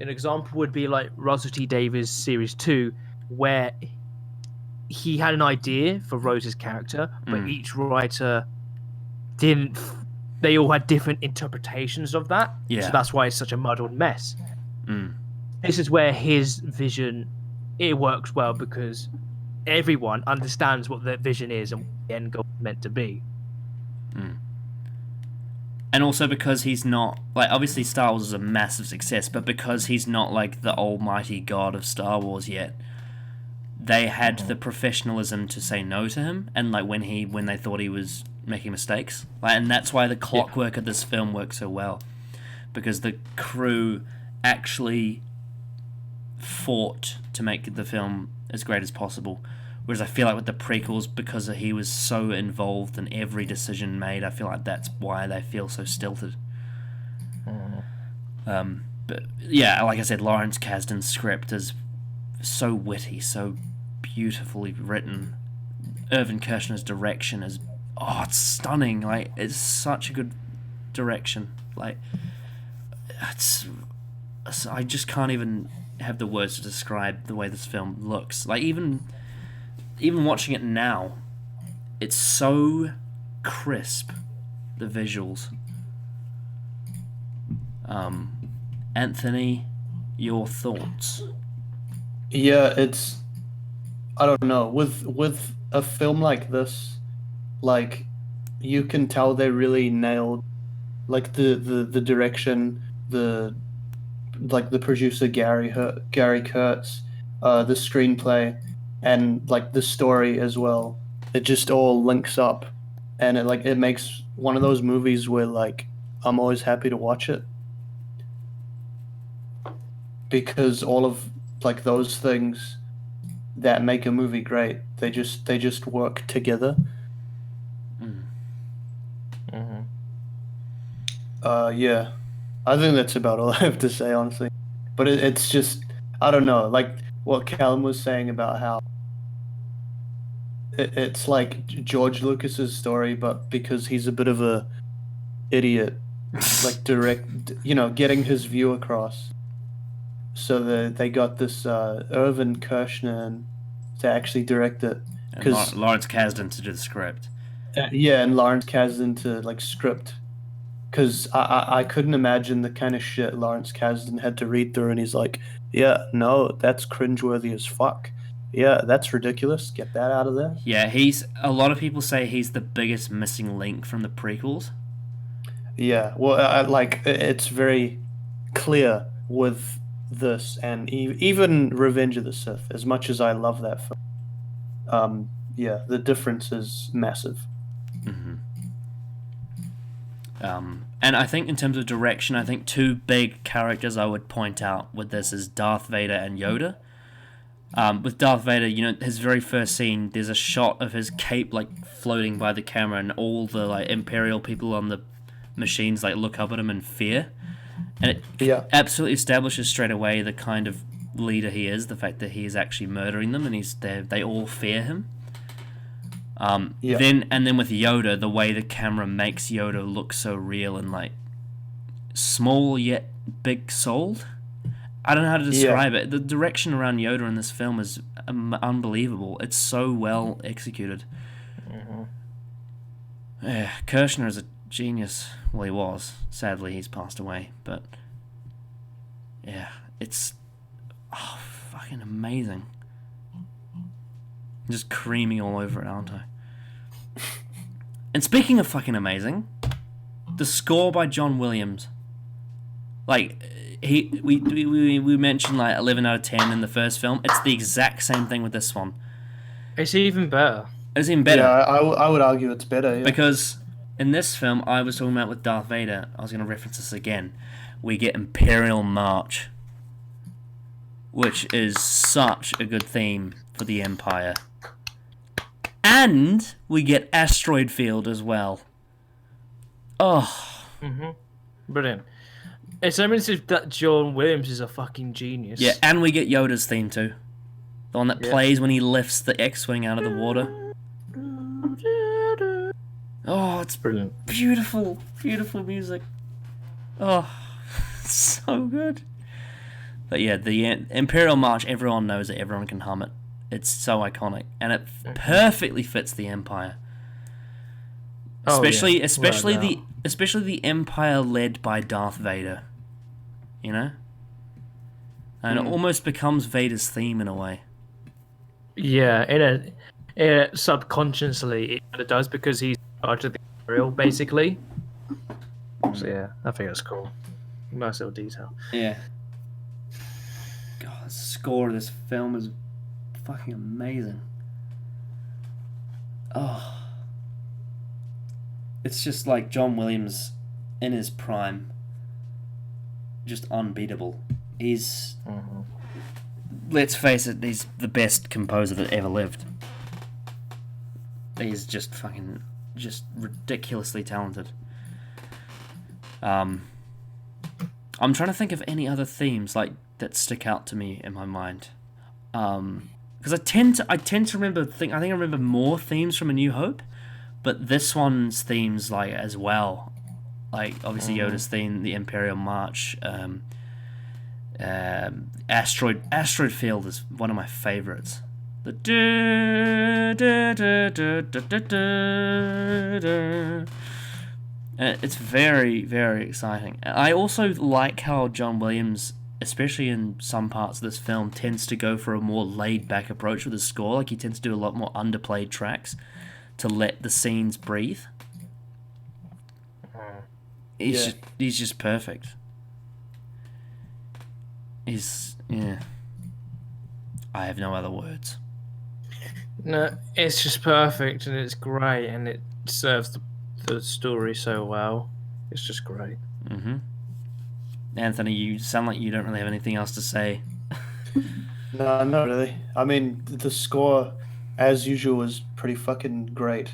example would be Russell T Davies' Series 2, where he had an idea for Rose's character, but each writer didn't. They all had different interpretations of that. Yeah. So that's why it's such a muddled mess. This is where his vision, it works well because everyone understands what their vision is and what the end goal is meant to be. And also because he's not obviously Star Wars is a massive success, but because he's not the almighty god of Star Wars yet, they had the professionalism to say no to him, and when they thought he was making mistakes, and that's why the clockwork of this film works so well, because the crew actually fought to make the film as great as possible. Whereas I feel with the prequels, because he was so involved in every decision made, I feel that's why they feel so stilted. But yeah, like I said, Lawrence Kasdan's script is so witty, so beautifully written. Irvin Kershner's direction is oh, it's stunning. Like, it's such a good direction. Like, I just can't even have the words to describe the way this film looks. Like, even watching it now, it's so crisp, the visuals. Anthony, your thoughts? Yeah, it's, I don't know, with a film like this, like, you can tell they really nailed, like, the direction, the producer Gary Kurtz, the screenplay, and like the story as well. It just all links up, and it makes one of those movies where like I'm always happy to watch it because all of like those things that make a movie great, they just work together. Mm-hmm. Yeah, I think that's about all I have to say, honestly. But it's just, I don't know, like what Callum was saying about how it's like George Lucas's story, but because he's a bit of a idiot, like getting his view across. So they got this Irvin Kershner to actually direct it. And Lawrence Kasdan to do the script. Yeah, and Lawrence Kasdan to like script. Because I couldn't imagine the kind of shit Lawrence Kasdan had to read through, and he's like, yeah, no, that's cringeworthy as fuck. Yeah, that's ridiculous. Get that out of there. Yeah, a lot of people say he's the biggest missing link from the prequels. Yeah, well, it's very clear with this, and even Revenge of the Sith. As much as I love that film, yeah, the difference is massive. Mm-hmm. And I think in terms of direction, I think two big characters I would point out with this is Darth Vader and Yoda. With Darth Vader, his very first scene, there's a shot of his cape like floating by the camera, and all the like Imperial people on the machines like look up at him in fear, and it absolutely establishes straight away the kind of leader he is, the fact that he is actually murdering them, and they all fear him. Then with Yoda, the way the camera makes Yoda look so real and like small yet big-souled. I don't know how to describe it. The direction around Yoda in this film is unbelievable. It's so well executed. Mm-hmm. Yeah, Kershner is a genius. Well, he was. Sadly, he's passed away. But yeah, it's fucking amazing. I'm just creaming all over it, aren't I? And speaking of fucking amazing, the score by John Williams. Like, we mentioned like 11 out of 10 in the first film. It's the exact same thing with this one. It's even better. It's even better. Yeah, I would argue it's better. Yeah. Because in this film, I was talking about with Darth Vader. I was going to reference this again. We get Imperial March, which is such a good theme for the Empire. And we get Asteroid Field as well. Oh. Mm-hmm. Brilliant. It's evidence that John Williams is a fucking genius. Yeah, and we get Yoda's theme too. The one that plays when he lifts the X-Wing out of the water. Oh, it's brilliant. Beautiful, beautiful music. Oh, so good. But yeah, the Imperial March, everyone knows it, everyone can hum it. It's so iconic, and it perfectly fits the Empire. Especially the Empire led by Darth Vader. And it almost becomes Vader's theme in a way. Yeah, subconsciously it does, because he's part of the Imperial, basically. So yeah, I think that's cool. Nice little detail. Yeah. God, the score of this film is fucking amazing. Oh. It's just like John Williams in his prime. Just unbeatable. He's... Let's face it, he's the best composer that ever lived. He's just fucking... just ridiculously talented. I'm trying to think of any other themes like that stick out to me in my mind. Because I tend to remember... I think I remember more themes from A New Hope, but this one's themes like as well, like obviously Yoda's theme, the Imperial March, Asteroid Field is one of my favorites. The it's very, very exciting. I also like how John Williams, especially in some parts of this film, tends to go for a more laid-back approach with his score. Like, he tends to do a lot more underplayed tracks to let the scenes breathe. He's just perfect. Yeah. I have no other words. No, it's just perfect and it's great and it serves the story so well. It's just great. Mm-hmm. Anthony, you sound like you don't really have anything else to say. No, not really. I mean, the score, as usual, is pretty fucking great.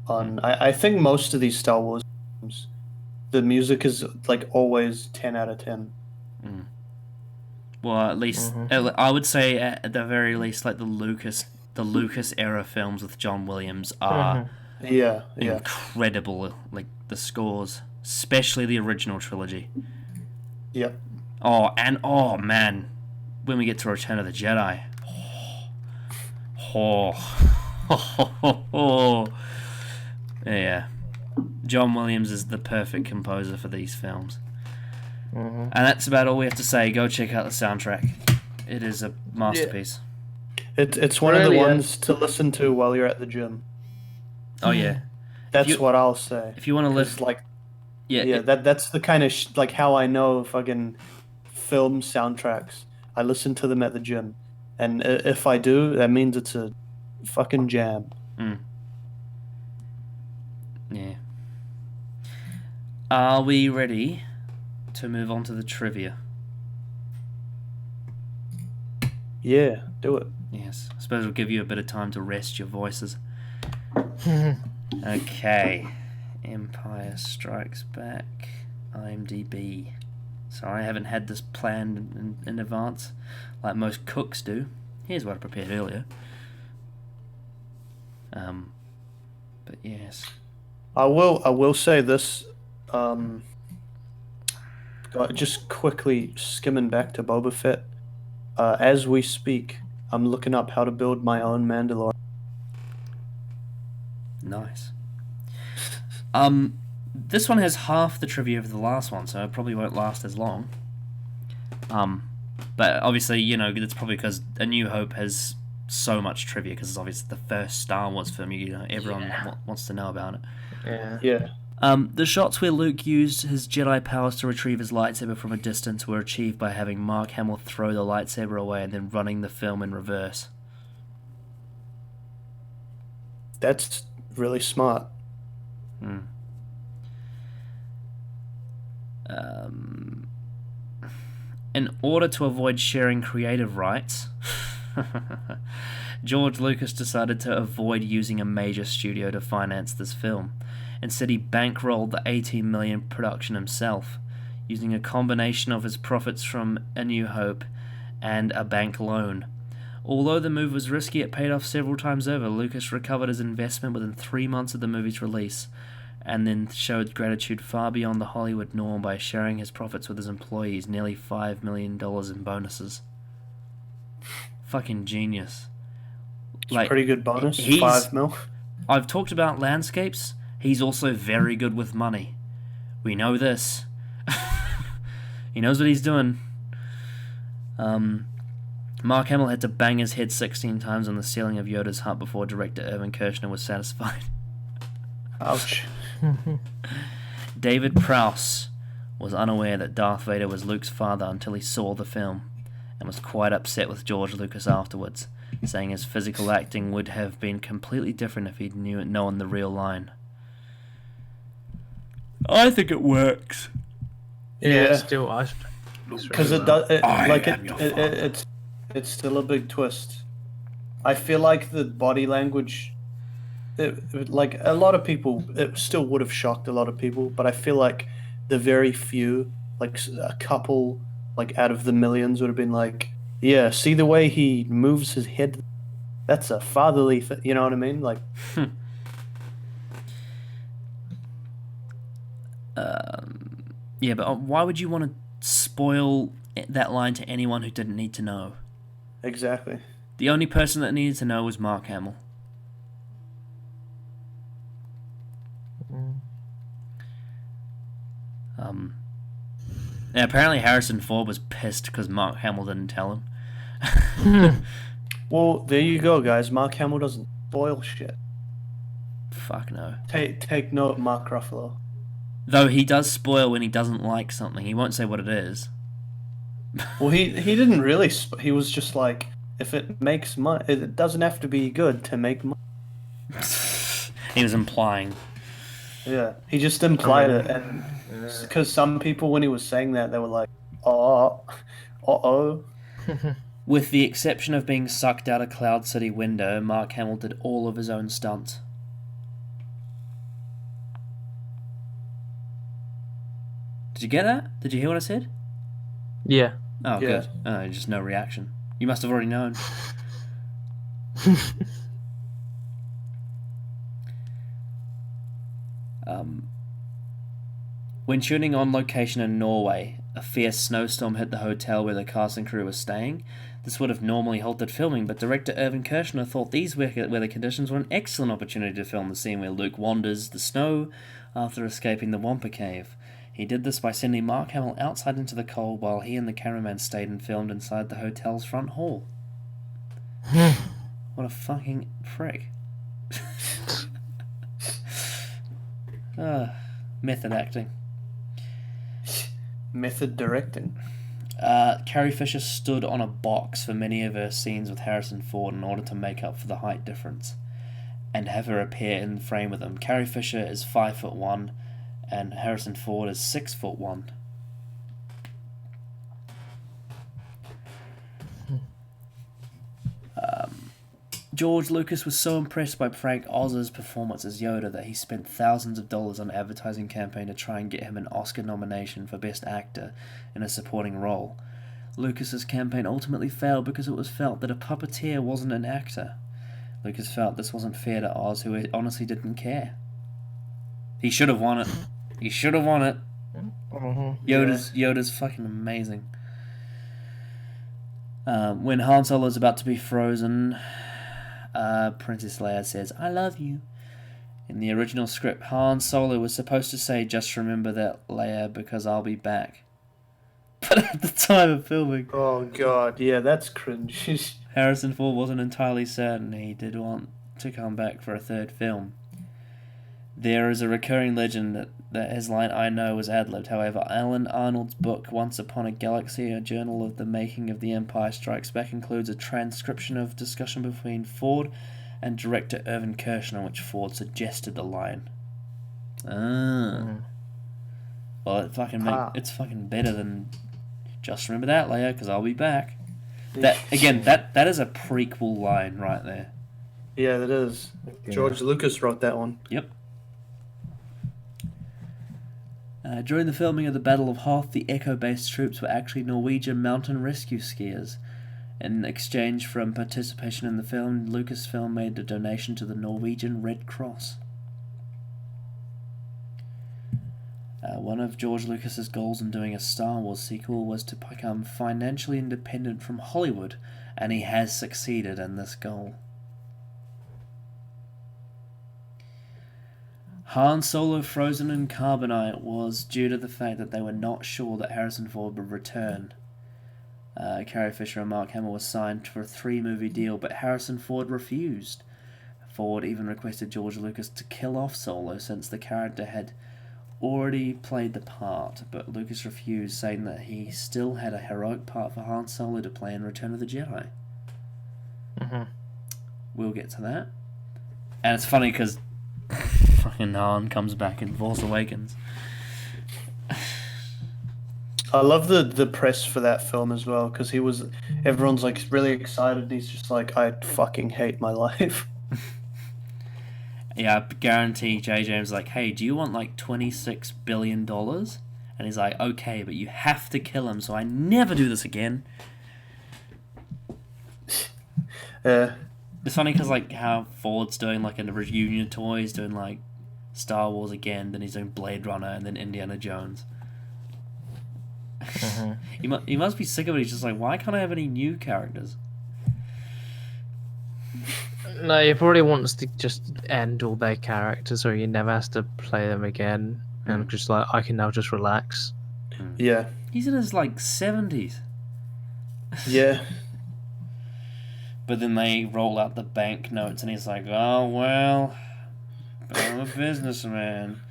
I think most of these Star Wars films, the music is like always 10 out of 10. Well, at least I would say at the very least, like the Lucas era films with John Williams are incredible. Like the scores, especially the original trilogy. Yep. Oh man, when we get to Return of the Jedi, yeah, John Williams is the perfect composer for these films. And that's about all we have to say. Go check out the soundtrack. It is a masterpiece. It's one of the ones to listen to while you're at the gym. Oh yeah, That's what I'll say. if you want to live, Like, yeah, that's the kind of like how I know fucking film soundtracks. I listen to them at the gym, and if I do, that means it's a fucking jam. Yeah. Are we ready to move on to the trivia? Yeah, do it. Yes. I suppose we'll give you a bit of time to rest your voices. Okay. Empire Strikes Back. IMDb. Sorry, I haven't had this planned in advance like most cooks do. Here's what I prepared earlier. But yes. I will say this. Just quickly skimming back to Boba Fett. As we speak, I'm looking up how to build my own Mandalorian. Nice. This one has half the trivia of the last one, so it probably won't last as long. But obviously, you know, it's probably because A New Hope has so much trivia, because it's obviously the first Star Wars film. You know, everyone wants to know about it. Yeah. The shots where Luke used his Jedi powers to retrieve his lightsaber from a distance were achieved by having Mark Hamill throw the lightsaber away and then running the film in reverse. That's really smart. In order to avoid sharing creative rights, George Lucas decided to avoid using a major studio to finance this film. Instead, he bankrolled the $18 million production himself, using a combination of his profits from A New Hope and a bank loan. Although the move was risky, it paid off several times over. Lucas recovered his investment within 3 months of the movie's release, and then showed gratitude far beyond the Hollywood norm by sharing his profits with his employees, nearly $5 million in bonuses. Fucking genius. It's a pretty good bonus. 5 mil. I've talked about landscapes. He's also very good with money. We know this. He knows what he's doing. Mark Hamill had to bang his head 16 times on the ceiling of Yoda's hut before director Irvin Kershner was satisfied. Ouch. David Prowse was unaware that Darth Vader was Luke's father until he saw the film, and was quite upset with George Lucas afterwards, saying his physical acting would have been completely different if he'd known the real line. I think it works. Yeah. Still, because it's still a big twist. I feel like the body language, like a lot of people, it still would have shocked a lot of people, but I feel like the very few, like a couple, like out of the millions would have been like, yeah, see the way he moves his head, that's a fatherly you know what I mean? Like, Yeah, but why would you want to spoil that line to anyone who didn't need to know? Exactly. The only person that needed to know was Mark Hamill. Yeah, apparently Harrison Ford was pissed because Mark Hamill didn't tell him. Well, there you go, guys. Mark Hamill doesn't spoil shit. Fuck no. Take note, Mark Ruffalo. Though he does spoil when he doesn't like something. He won't say what it is. Well, he didn't really. He was just like, if it makes money, it doesn't have to be good to make money. He was implying. Yeah, he just implied it, and because some people, when he was saying that, they were like, "Oh, uh-oh." With the exception of being sucked out a Cloud City window, Mark Hamill did all of his own stunts. Did you get that? Did you hear what I said? Yeah. Oh, Yeah. good. Oh, just no reaction. You must have already known. When shooting on location in Norway, a fierce snowstorm hit the hotel where the cast and crew were staying. This would have normally halted filming, but director Irvin Kershner thought these weather conditions were an excellent opportunity to film the scene where Luke wanders the snow after escaping the Wampa Cave. He did this by sending Mark Hamill outside into the cold while he and the cameraman stayed and filmed inside the hotel's front hall. What a fucking prick. Method acting. Method directing. Carrie Fisher stood on a box for many of her scenes with Harrison Ford in order to make up for the height difference and have her appear in the frame with him. Carrie Fisher is 5'1" and Harrison Ford is 6'1". George Lucas was so impressed by Frank Oz's performance as Yoda that he spent thousands of dollars on an advertising campaign to try and get him an Oscar nomination for Best Actor in a supporting role. Lucas's campaign ultimately failed because it was felt that a puppeteer wasn't an actor. Lucas felt this wasn't fair to Oz, who honestly didn't care. He should have won it. He should have won it. Yoda's fucking amazing. When Han Solo is about to be frozen, Princess Leia says, "I love you." In the original script, Han Solo was supposed to say, "Just remember that, Leia, because I'll be back." But at the time of filming, Oh god, yeah, that's cringe. Harrison Ford wasn't entirely certain he did want to come back for a third film. There is a recurring legend that his line "I know" was ad-libbed. However, Alan Arnold's book, Once Upon a Galaxy, a journal of the making of The Empire Strikes Back, includes a transcription of discussion between Ford and director Irvin Kershner, in which Ford suggested the line. Well, it's fucking better than "Just remember that, Leia, because I'll be back." That is a prequel line right there. Yeah, that is. George Lucas wrote that one. Yep. During the filming of the Battle of Hoth, the Echo-based troops were actually Norwegian mountain rescue skiers. In exchange for participation in the film, Lucasfilm made a donation to the Norwegian Red Cross. One of George Lucas's goals in doing a Star Wars sequel was to become financially independent from Hollywood, and he has succeeded in this goal. Han Solo Frozen in Carbonite was due to the fact that they were not sure that Harrison Ford would return. Carrie Fisher and Mark Hamill were signed for a 3-movie deal, but Harrison Ford refused. Ford even requested George Lucas to kill off Solo since the character had already played the part, but Lucas refused, saying that he still had a heroic part for Han Solo to play in Return of the Jedi. We'll get to that. And it's funny because fucking Han comes back in Force Awakens. I love the press for that film as well, because everyone's like really excited, and he's just like, "I fucking hate my life." Yeah, I guarantee J. James like, "Hey, do you want like $26 billion?" And he's like, "Okay, but you have to kill him so I never do this again." It's funny because like how Ford's doing like a reunion tour, he's doing like Star Wars again, then he's doing Blade Runner, and then Indiana Jones. He must be sick of it. He's just like, why can't I have any new characters? No, he probably wants to just end all their characters, so he never has to play them again, and just like I can now just relax. Yeah. He's in his like 70s. Yeah. But then they roll out the bank notes, and he's like, "Oh well, I'm a businessman."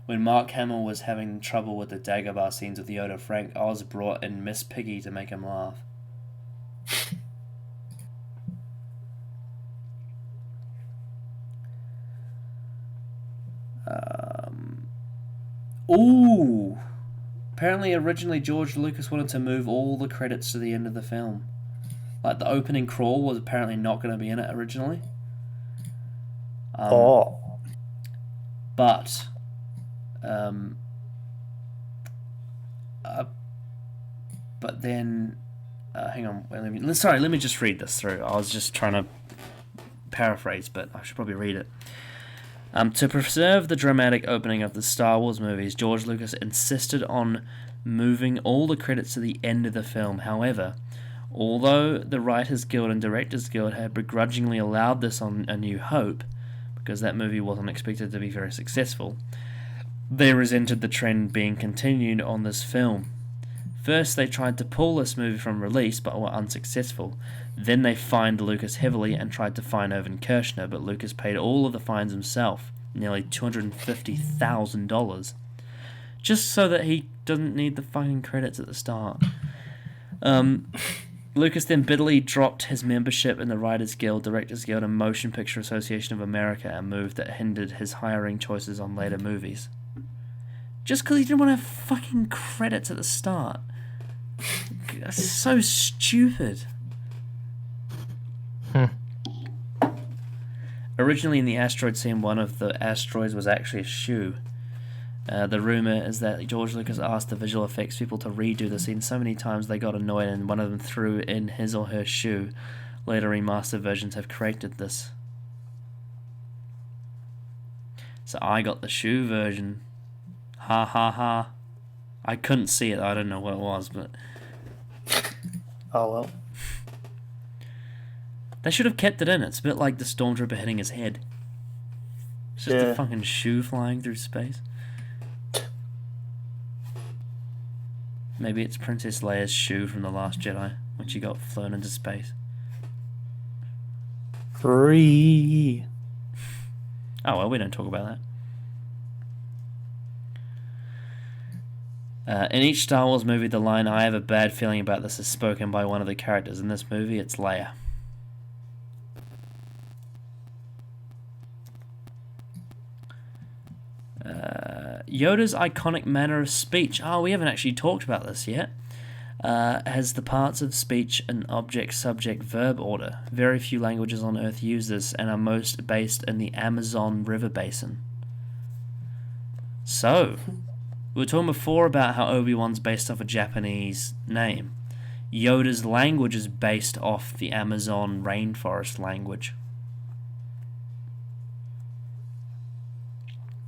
When Mark Hamill was having trouble with the Dagobah scenes with Yoda, Frank Oz brought in Miss Piggy to make him laugh. Ooh! Apparently, originally George Lucas wanted to move all the credits to the end of the film. Like, the opening crawl was apparently not going to be in it originally. But... but then... hang on. Let me just read this through. I was just trying to paraphrase, but I should probably read it. To preserve the dramatic opening of the Star Wars movies, George Lucas insisted on moving all the credits to the end of the film. However, although the Writers Guild and Directors Guild had begrudgingly allowed this on A New Hope, because that movie wasn't expected to be very successful, they resented the trend being continued on this film. First, they tried to pull this movie from release, but were unsuccessful. Then they fined Lucas heavily and tried to fine Irvin Kershner, but Lucas paid all of the fines himself, nearly $250,000, just so that he doesn't need the fucking credits at the start. Lucas then bitterly dropped his membership in the Writers Guild, Directors Guild, and Motion Picture Association of America, a move that hindered his hiring choices on later movies. Just because he didn't want to have fucking credits at the start. That's so stupid. Originally in the asteroid scene, one of the asteroids was actually a shoe. The rumour is that George Lucas asked the visual effects people to redo the scene so many times they got annoyed and one of them threw in his or her shoe. Later remastered versions have corrected this. So I got the shoe version. Ha ha ha. I couldn't see it, I don't know what it was, but... Oh well. They should have kept it in. It's a bit like the Stormtrooper hitting his head. It's just a fucking shoe flying through space. Maybe it's Princess Leia's shoe from The Last Jedi when she got flown into space. Free. Oh well, we don't talk about that. In each Star Wars movie, the line, "I have a bad feeling about this," is spoken by one of the characters. In this movie, it's Leia. Yoda's iconic manner of speech. Oh, we haven't actually talked about this yet. Has the parts of speech in object-subject-verb order. Very few languages on Earth use this and are most based in the Amazon River Basin. So... we were talking before about how Obi-Wan's based off a Japanese name. Yoda's language is based off the Amazon rainforest language.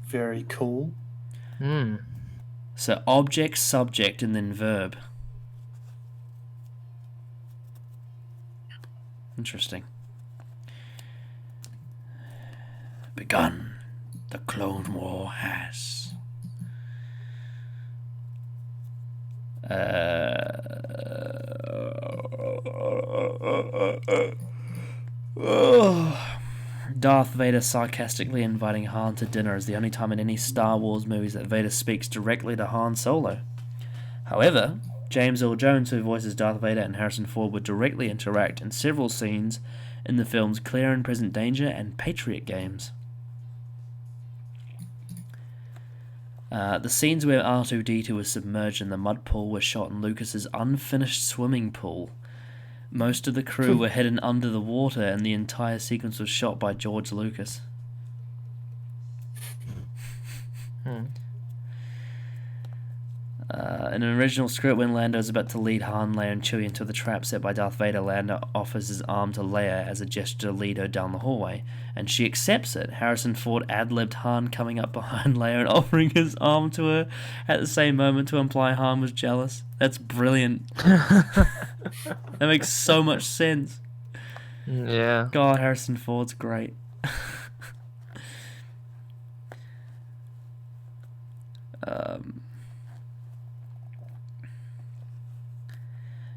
Very cool. So object, subject, and then verb. Interesting. Begun. The Clone War has. Darth Vader sarcastically inviting Han to dinner is the only time in any Star Wars movies that Vader speaks directly to Han Solo. However, James Earl Jones, who voices Darth Vader, and Harrison Ford would directly interact in several scenes in the films Clear and Present Danger and Patriot Games. The scenes where R2-D2 was submerged in the mud pool were shot in Lucas's unfinished swimming pool. Most of the crew were hidden under the water, and the entire sequence was shot by George Lucas. In In an original script, when Lando is about to lead Han, Leia, and Chewie into the trap set by Darth Vader, Lando offers his arm to Leia as a gesture to lead her down the hallway, and she accepts it. Harrison Ford ad-libbed Han coming up behind Leia and offering his arm to her at the same moment to imply Han was jealous. That's brilliant. That makes so much sense. Yeah. God, Harrison Ford's great.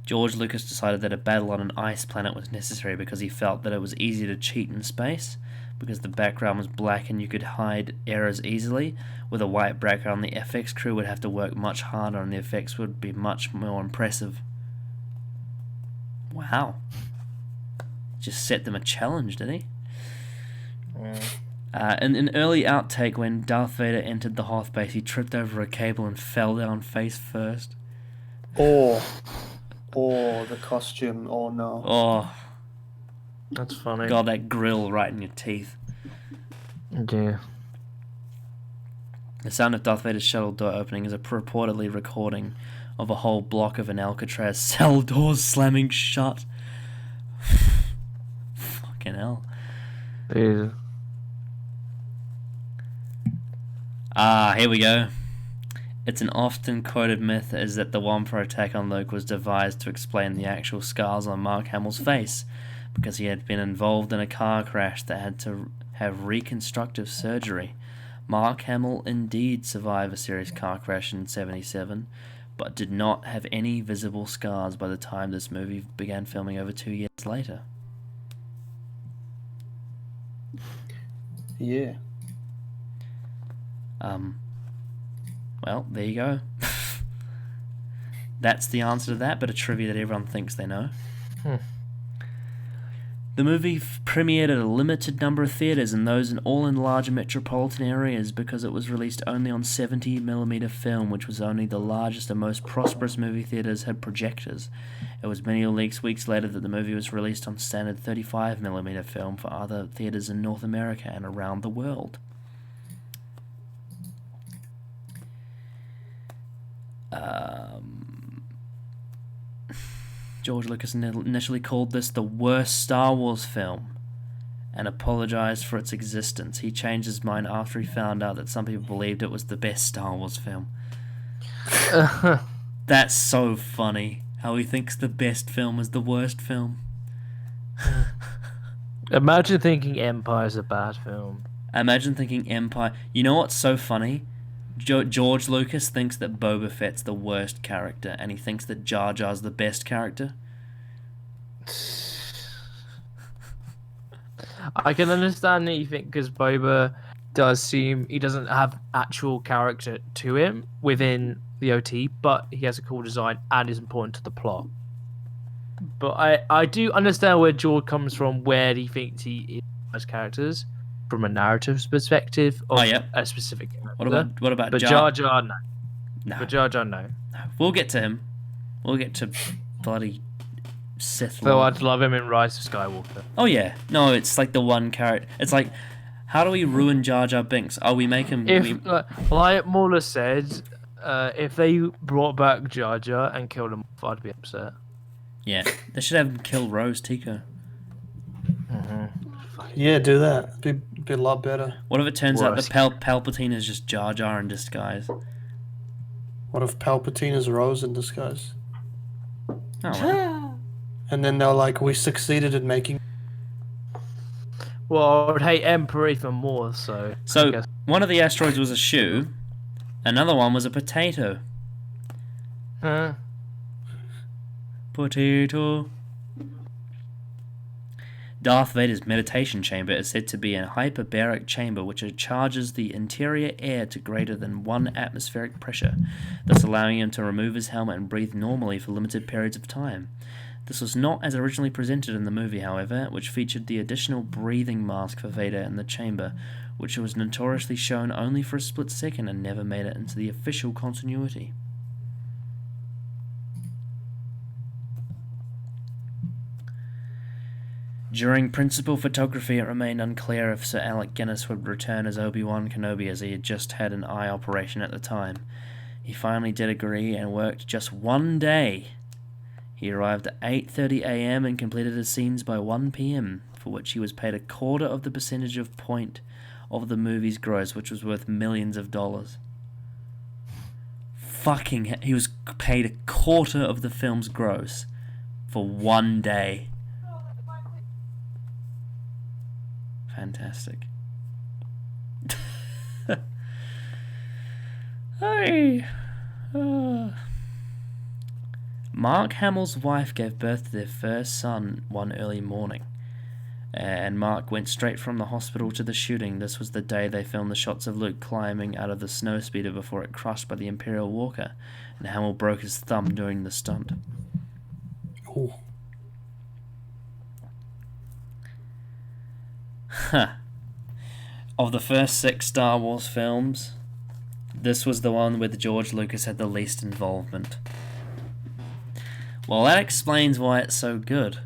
George Lucas decided that a battle on an ice planet was necessary because he felt that it was easier to cheat in space, because the background was black and you could hide errors easily. With a white background, the FX crew would have to work much harder and the effects would be much more impressive. Wow. Just set them a challenge, did he? In an early outtake, when Darth Vader entered the Hoth base, he tripped over a cable and fell down face first. Oh, the costume. Oh, no. Oh, That's funny. God, that grill right in your teeth. Yeah. The sound of Darth Vader's shuttle door opening is a purportedly recording of a whole block of an Alcatraz cell doors slamming shut. Fucking hell. Yeah. Here we go. It's an often quoted myth is that the Wampa attack on Luke was devised to explain the actual scars on Mark Hamill's face, because he had been involved in a car crash that had to have reconstructive surgery. Mark Hamill indeed survived a serious car crash in '77, but did not have any visible scars by the time this movie began filming over 2 years later. Yeah. Well, there you go. That's the answer to that bit of trivia that everyone thinks they know. The movie premiered at a limited number of theatres, and those all in large metropolitan areas, because it was released only on 70mm film, which was only the largest and most prosperous movie theatres had projectors. It was many weeks later that the movie was released on standard 35mm film for other theatres in North America and around the world. George Lucas initially called this the worst Star Wars film and apologized for its existence. He changed his mind after he found out that some people believed it was the best Star Wars film. That's so funny, how he thinks the best film is the worst film. Imagine thinking Empire's a bad film. Imagine thinking Empire... You know what's so funny? George Lucas thinks that Boba Fett's the worst character, and he thinks that Jar Jar's the best character. I can understand that you think, because Boba does seem he doesn't have actual character to him within the OT, but he has a cool design and is important to the plot. But I do understand where George comes from, where he thinks he is characters from a narrative perspective of a specific character. What about but Jar Jar? No. But Jar Jar, no. We'll get to him. We'll get to bloody Sith Though Lord. I'd love him in Rise of Skywalker. Oh yeah, no, it's like the one character. It's like, how do we ruin Jar Jar Binks? Oh, we make him. Like Mauler said, if they brought back Jar Jar and killed him off, I'd be upset. Yeah, they should have him kill Rose Tico. Yeah, do that. Be a lot better. What if it turns out that Palpatine is just Jar Jar in disguise? What if Palpatine is Rose in disguise? Oh, well. And then they're like, we succeeded in making... Well, I would hate Emperor even more, so... So, one of the asteroids was a shoe, another one was a potato. Huh? Potato. Darth Vader's meditation chamber is said to be a hyperbaric chamber which charges the interior air to greater than 1 atmospheric pressure, thus allowing him to remove his helmet and breathe normally for limited periods of time. This was not as originally presented in the movie, however, which featured the additional breathing mask for Vader in the chamber, which was notoriously shown only for a split second and never made it into the official continuity. During principal photography, it remained unclear if Sir Alec Guinness would return as Obi-Wan Kenobi, as he had just had an eye operation at the time. He finally did agree and worked just 1 day. He arrived at 8:30 a.m. and completed his scenes by 1 p.m., for which he was paid a quarter of the percentage of point of the movie's gross, which was worth millions of dollars. He was paid a quarter of the film's gross for 1 day. Fantastic. Hey. Mark Hamill's wife gave birth to their first son one early morning, and Mark went straight from the hospital to the shooting. This was the day they filmed the shots of Luke climbing out of the snowspeeder before it crushed by the Imperial Walker, and Hamill broke his thumb during the stunt. Ooh. Of the first 6 Star Wars films, this was the one where George Lucas had the least involvement. Well, that explains why it's so good.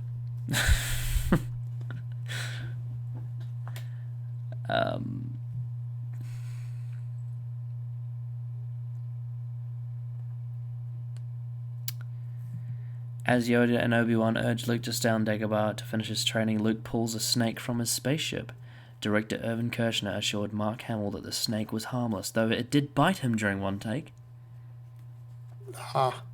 As Yoda and Obi-Wan urge Luke to stay on Dagobah to finish his training, Luke pulls a snake from his spaceship. Director Irvin Kershner assured Mark Hamill that the snake was harmless, though it did bite him during one take. Ah.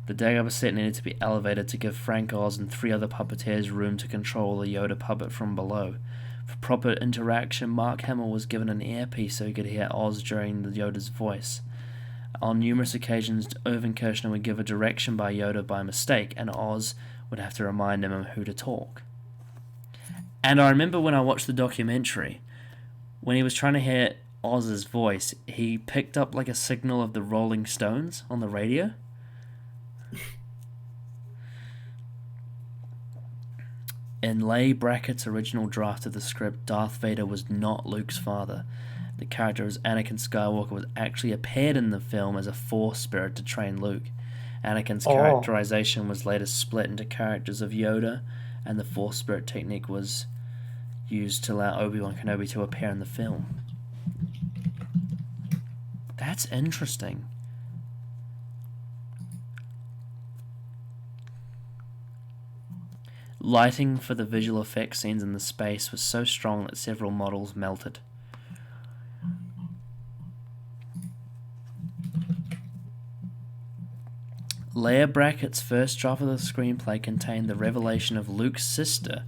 The Dagobah set needed to be elevated to give Frank Oz and 3 other puppeteers room to control the Yoda puppet from below. For proper interaction, Mark Hamill was given an earpiece so he could hear Oz during the Yoda's voice. On numerous occasions, Irvin Kershner would give a direction by Yoda by mistake, and Oz would have to remind him of who to talk. And I remember when I watched the documentary, when he was trying to hear Oz's voice, he picked up like a signal of the Rolling Stones on the radio. In Leigh Brackett's original draft of the script, Darth Vader was not Luke's father. The character as Anakin Skywalker was actually appeared in the film as a Force spirit to train Luke. Anakin's characterization was later split into characters of Yoda, and the Force spirit technique was used to allow Obi-Wan Kenobi to appear in the film. That's interesting. Lighting for the visual effects scenes in the space was so strong that several models melted. Leigh Brackett's first draft of the screenplay contained the revelation of Luke's sister,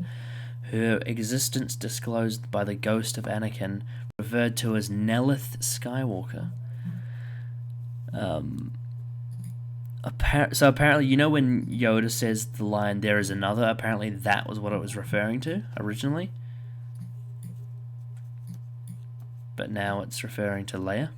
her existence disclosed by the ghost of Anakin, referred to as Nelith Skywalker. So apparently, you know when Yoda says the line, "There is another," apparently that was what it was referring to originally. But now it's referring to Leia.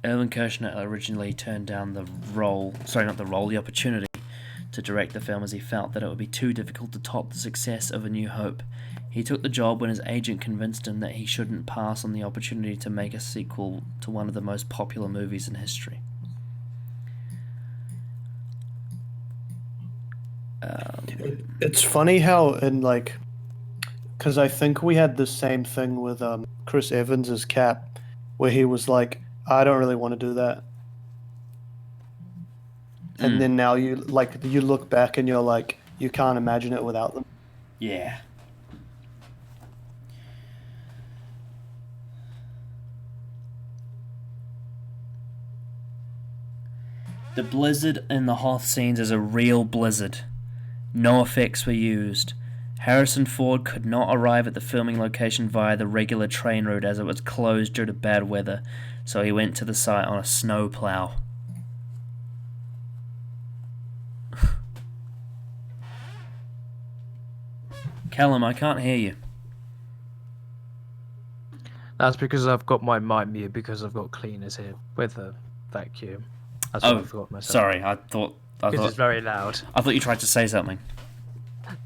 Irvin Kershner originally turned down the opportunity to direct the film as he felt that it would be too difficult to top the success of A New Hope. He took the job when his agent convinced him that he shouldn't pass on the opportunity to make a sequel to one of the most popular movies in history. It's funny how because I think we had the same thing with Chris Evans' Cap, where he was like, I don't really want to do that. And then now you look back and you're like, you can't imagine it without them. Yeah. The blizzard in the Hoth scenes is a real blizzard. No effects were used. Harrison Ford could not arrive at the filming location via the regular train route as it was closed due to bad weather, so he went to the site on a snow plow. Callum, I can't hear you. That's because I've got my mic mute because I've got cleaners here with a vacuum. That's what I forgot myself. Sorry, I thought it's very loud. I thought you tried to say something.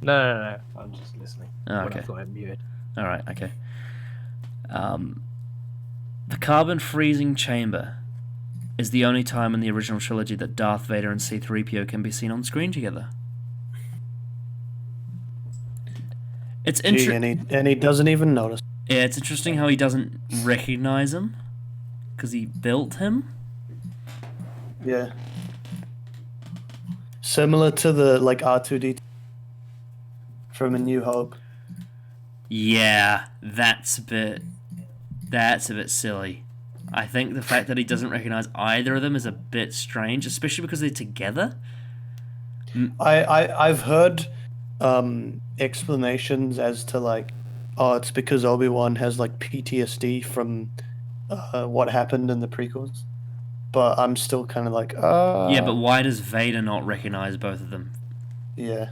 No. I'm just listening. Oh, okay. When I've got it muted. All right. Okay. The carbon freezing chamber is the only time in the original trilogy that Darth Vader and C-3PO can be seen on screen together. It's and he doesn't even notice. Yeah, it's interesting how he doesn't recognize him because he built him. Yeah. Similar to the like R2D2 from A New Hope. Yeah, that's a bit silly. I think the fact that he doesn't recognize either of them is a bit strange, especially because they're together. I've heard explanations as to like, oh, it's because Obi-Wan has like PTSD from what happened in the prequels. But I'm still kind of like, Yeah, but why does Vader not recognize both of them? Yeah.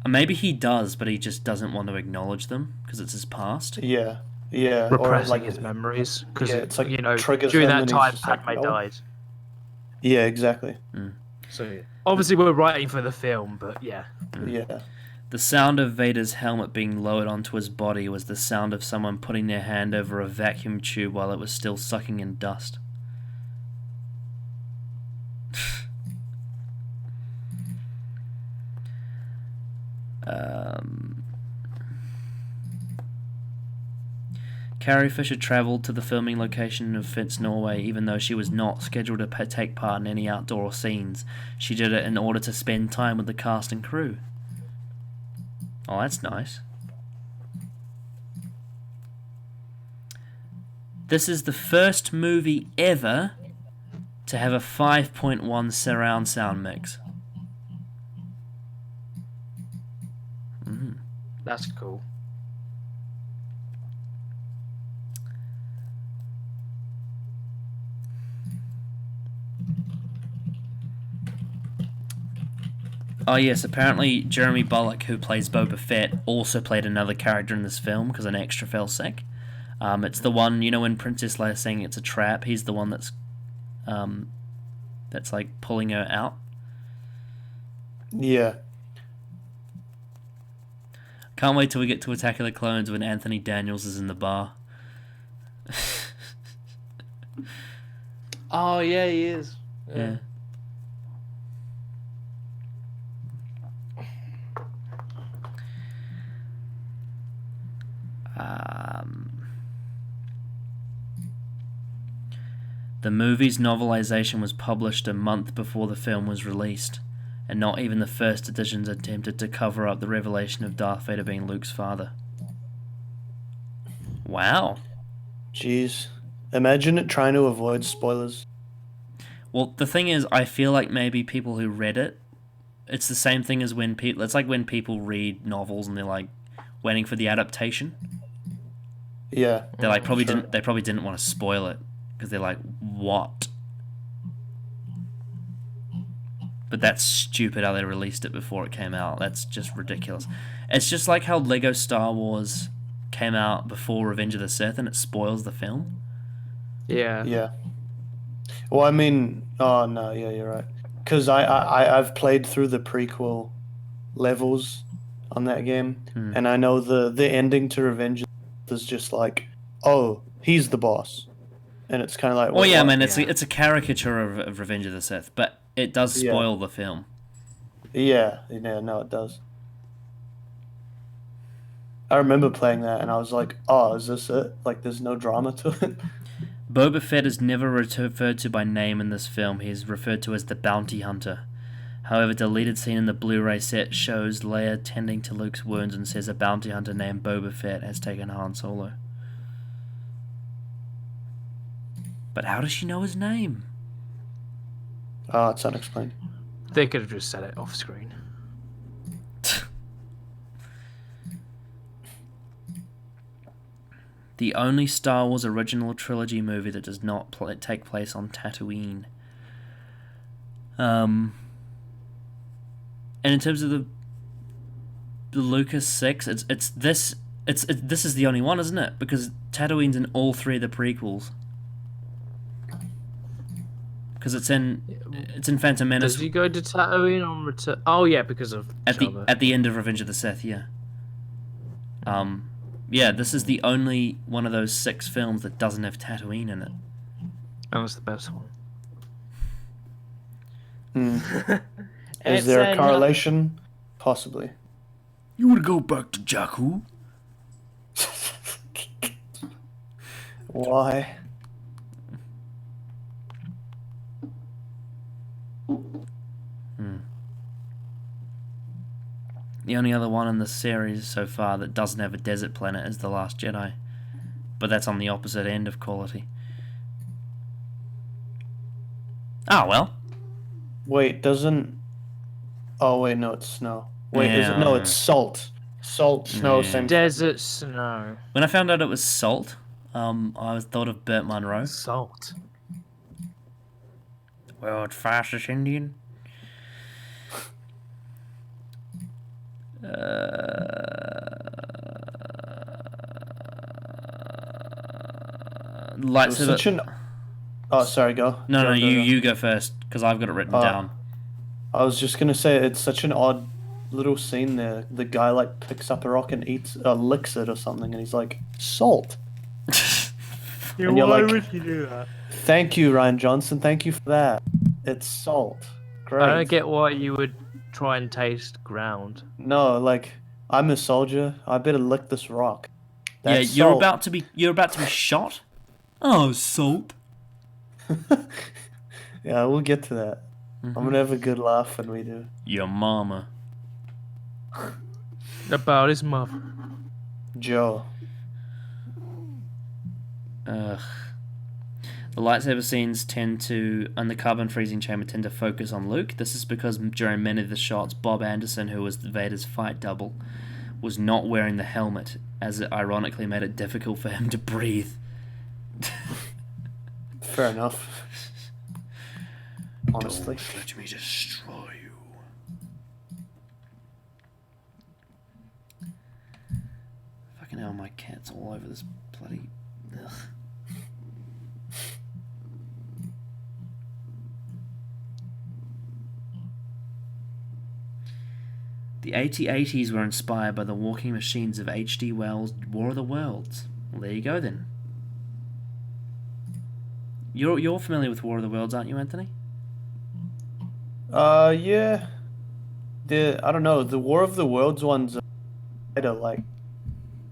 Maybe he does, but he just doesn't want to acknowledge them because it's his past. Yeah. Yeah. Repressing or like his memories because it's like during that time Padme died. Yeah, exactly. So obviously we're writing for the film, but yeah. Yeah. The sound of Vader's helmet being lowered onto his body was the sound of someone putting their hand over a vacuum tube while it was still sucking in dust. Carrie Fisher travelled to the filming location of Fitz, Norway, even though she was not scheduled to take part in any outdoor scenes. She did it in order to spend time with the cast and crew. Oh, that's nice. This is the first movie ever to have a 5.1 surround sound mix. That's cool. Oh yes, apparently Jeremy Bulloch, who plays Boba Fett, also played another character in this film because an extra fell sick. It's the one, when Princess Leia's saying it's a trap, he's the one that's like pulling her out. Yeah. Can't wait till we get to Attack of the Clones when Anthony Daniels is in the bar. Oh yeah, he is. Yeah. The movie's novelization was published a month before the film was released, and not even the first editions attempted to cover up the revelation of Darth Vader being Luke's father. Wow. Jeez. Imagine it trying to avoid spoilers. Well, the thing is, I feel like maybe people who read it, it's the same thing as when people... It's like when people read novels and they're like waiting for the adaptation. Yeah. They like probably didn't want to spoil it because they're like, what? But that's stupid how they released it before it came out. That's just ridiculous. It's just like how Lego Star Wars came out before Revenge of the Sith and it spoils the film. Yeah. Yeah. Well, I mean, oh no, yeah, you're right. Because I've played through the prequel levels on that game, and I know the ending to Revenge is just like, oh, he's the boss, and it's kind of like, well, yeah, man, it's a caricature of Revenge of the Sith, but it does spoil the film. Yeah, no, it does. I remember playing that, and I was like, oh, is this it? Like, there's no drama to it. Boba Fett is never referred to by name in this film. He is referred to as the Bounty Hunter. However, a deleted scene in the Blu-ray set shows Leia tending to Luke's wounds and says a bounty hunter named Boba Fett has taken Han Solo. But how does she know his name? Oh, it's unexplained. They could have just said it off screen. The only Star Wars original trilogy movie that does not take place on Tatooine. And in terms of the Lucas 6, this is the only one, isn't it? Because Tatooine's in all three of the prequels. Because it's in Phantom Menace. Does he go to Tatooine on Return? Oh yeah, because of at the end of Revenge of the Sith, yeah. Yeah, this is the only one of those 6 films that doesn't have Tatooine in it. That was the best one. Is there a correlation? Possibly. You want to go back to Jakku? Why? The only other one in the series so far that doesn't have a desert planet is The Last Jedi. But that's on the opposite end of quality. Oh, well. Wait, doesn't... Oh, wait, no, it's snow. Wait, is it? Yeah. No, it's salt. Salt, snow, Yeah. same... Desert snow. When I found out it was salt, I thought of Burt Munro. Salt. World's fastest Indian. Lightsaber. Such an... Oh, sorry, go. No, Go, go, you go. go first, because I've got it written down. I was just gonna say, it's such an odd little scene there. The guy, like, picks up a rock and licks it or something, and he's like, salt. Yeah, And you're why like- would you do that? Thank you, Ryan Johnson. Thank you for that. It's salt. Great. I don't get why you would try and taste ground. No, like, I'm a soldier. I better lick this rock. That's You're salt. about to be shot. Oh, salt. Yeah, we'll get to that. I'm gonna have a good laugh when we do. Your mama. About his mother. Joe. Ugh. The lightsaber scenes and the carbon freezing chamber tend to focus on Luke. This is because during many of the shots, Bob Anderson, who was Vader's fight double, was not wearing the helmet, as it ironically made it difficult for him to breathe. Fair enough. Honestly. Don't let me destroy you. Fucking hell, my cat's all over this bloody... Ugh. The AT-80s were inspired by the walking machines of H.G. Wells' War of the Worlds. Well, there you go then. You're familiar with War of the Worlds, aren't you, Anthony? Yeah. I don't know, the War of the Worlds ones are kind of like,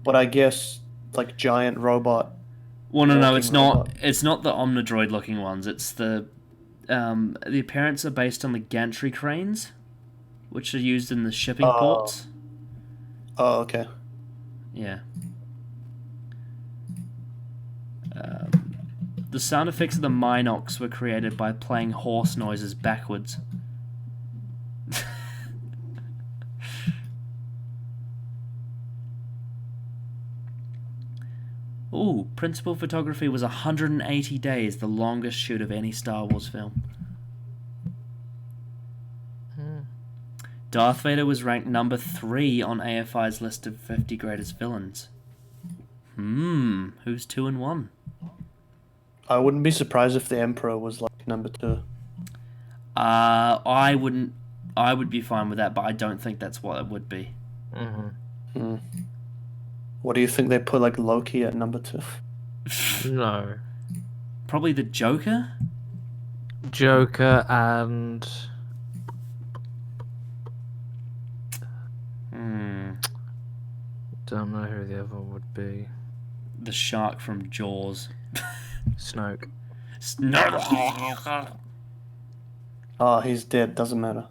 but I guess like giant robot. Well, no, Walking it's not. robot. It's not the Omnidroid-looking ones. It's the appearance are based on the gantry cranes, which are used in the shipping Oh. ports. Oh, okay. Yeah. The sound effects of the Minox were created by playing horse noises backwards. Ooh, principal photography was 180 days, the longest shoot of any Star Wars film. Darth Vader was ranked number 3 on AFI's list of 50 greatest villains. Who's 2 and 1? I wouldn't be surprised if the Emperor was like number 2. I would be fine with that, but I don't think that's what it would be. What do you think they put like Loki at number 2? No. Probably the Joker? Joker and... Don't know who the other would be. The shark from Jaws. Snoke. Oh, he's dead. Doesn't matter.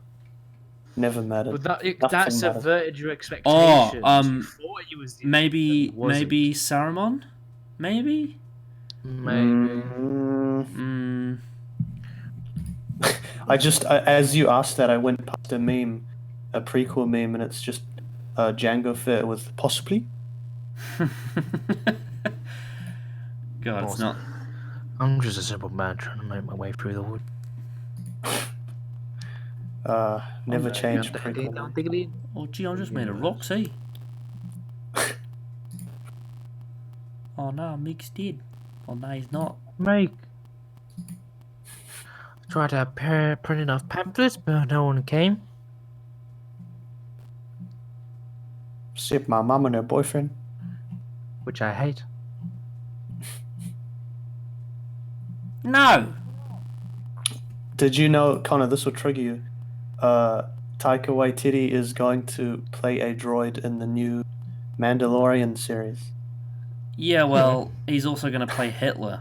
Never mattered. But that Nothing mattered. subverted your expectations. You thought he was the maybe wasn't. Saruman? Maybe? Maybe. As you asked that, I went past a meme, a prequel meme, and it's just Jango Fett with possibly. God, it's not. I'm just a simple man trying to make my way through the wood. Never change prequel. Don't dig it in. Oh, gee, I just made a rock, see? Oh no, Mick's dead. Oh no, he's not. Make. Tried to print enough pamphlets, but no one came. Except my mum and her boyfriend. which I hate. No. Did you know, Connor? This will trigger you. Taika Waititi is going to play a droid in the new Mandalorian series. Yeah, well, he's also going to play Hitler.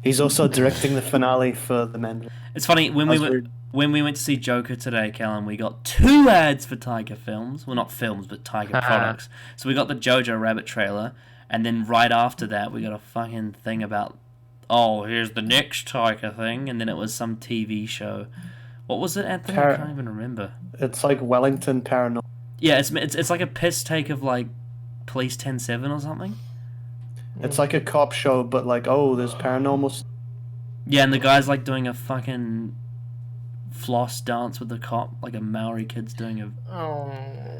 He's also directing the finale for the Mandalorian. It's funny when we went to see Joker today, Callum. We got 2 ads for Taika films. Well, not films, but Taika products. So we got the Jojo Rabbit trailer, and then right after that, we got a fucking thing about, oh, here's the next Taika thing, and then it was some TV show. What was it, Anthony? I can't even remember. It's like Wellington Paranormal. Yeah, it's like a piss take of like Police 10-7 or something. It's like a cop show, but like, oh, there's paranormal. Yeah, and the guy's like doing a fucking floss dance with the cop, like a Maori kid's doing a. Oh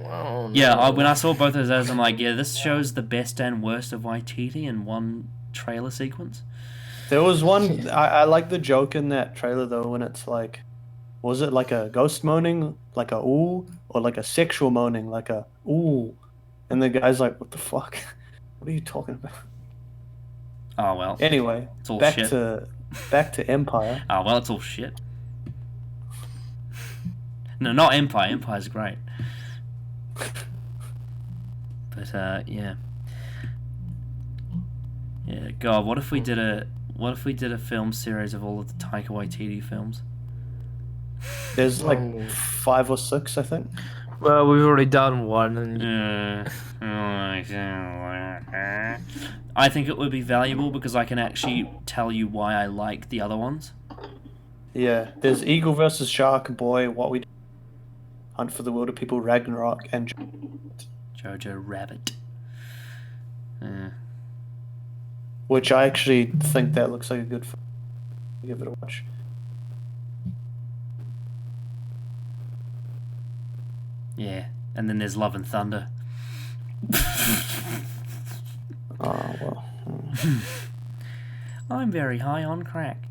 no. Yeah, when I saw both of those, I'm like, yeah, this shows the best and worst of Waititi in one trailer sequence. There was one. I like the joke in that trailer though, when it's like, was it like a ghost moaning, like a ooh, or like a sexual moaning, like a ooh, and the guy's like, what the fuck? What are you talking about? Oh well. Anyway, it's all back shit. to Empire. Oh well, it's all shit. No, not Empire. Empire's great. But yeah. Yeah, God, what if we did a film series of all of the Taika Waititi films? There's like 5 or 6, I think. Well, we've already done one, and I think it would be valuable because I can actually tell you why I like the other ones. Yeah, there's Eagle versus Shark, Boy, What We Do, Hunt for the Wilder People, Ragnarok, and Jojo Rabbit. which I actually think that looks like a good film. Give it a watch. Yeah, and then there's Love and Thunder. Oh, well. I'm very high on crack.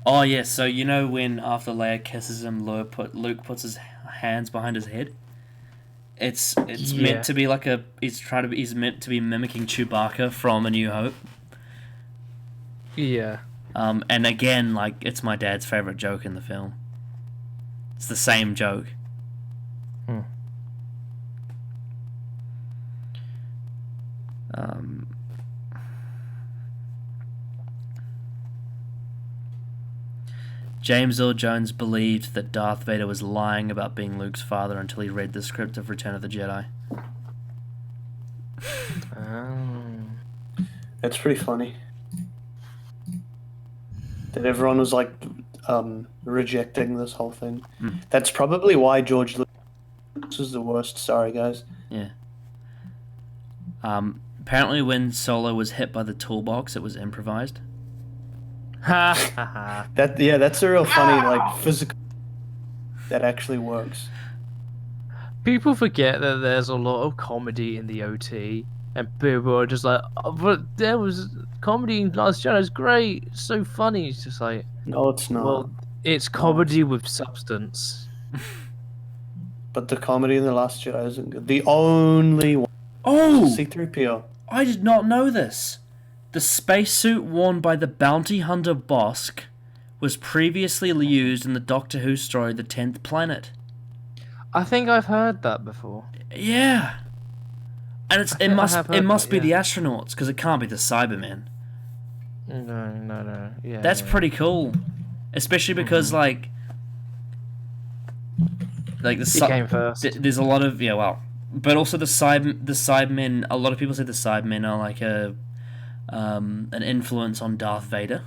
Oh yeah, so you know when after Leia kisses him, Luke puts his hands behind his head. It's meant to be like he's meant to be mimicking Chewbacca from A New Hope. yeah. And again, like, it's my dad's favorite joke in the film. It's the same joke. James Earl Jones believed that Darth Vader was lying about being Luke's father until he read the script of Return of the Jedi. It's pretty funny. That everyone was like rejecting this whole thing. That's probably why George Lucas is the worst. Sorry, guys. Yeah. Apparently when Solo was hit by the toolbox, it was improvised. That's a real funny, like, physical that actually works. People forget that there's a lot of comedy in the OT, and people are just like, oh, but there was comedy in Last Jedi. It's great, it's so funny. It's just like, No, it's not. well, it's comedy with substance. But the comedy in The Last Jedi isn't good. The only one. Oh! C-3PO. I did not know this. The spacesuit worn by the bounty hunter Bosk was previously used in the Doctor Who story The 10th Planet. I think I've heard that before. Yeah. And it must be that, the astronauts, because it can't be the Cybermen. No. Yeah. That's pretty cool. Especially because, like the he came first. There's a lot of, but also the Cybermen, a lot of people say the Cybermen are like an influence on Darth Vader.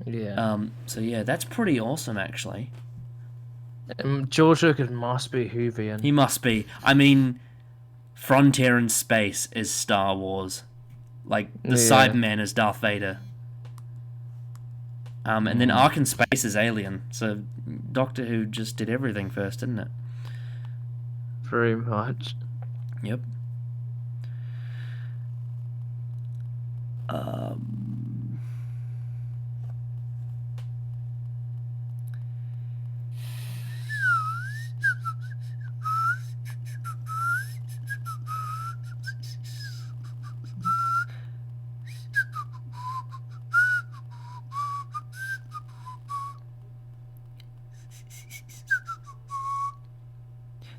Yeah. So yeah, that's pretty awesome actually. George Lucas must be Whovian. He must be. I mean, Frontier in Space is Star Wars. Like, the Cyberman is Darth Vader. And then Ark in Space is Alien. So Doctor Who just did everything first, didn't it? Very much. Yep.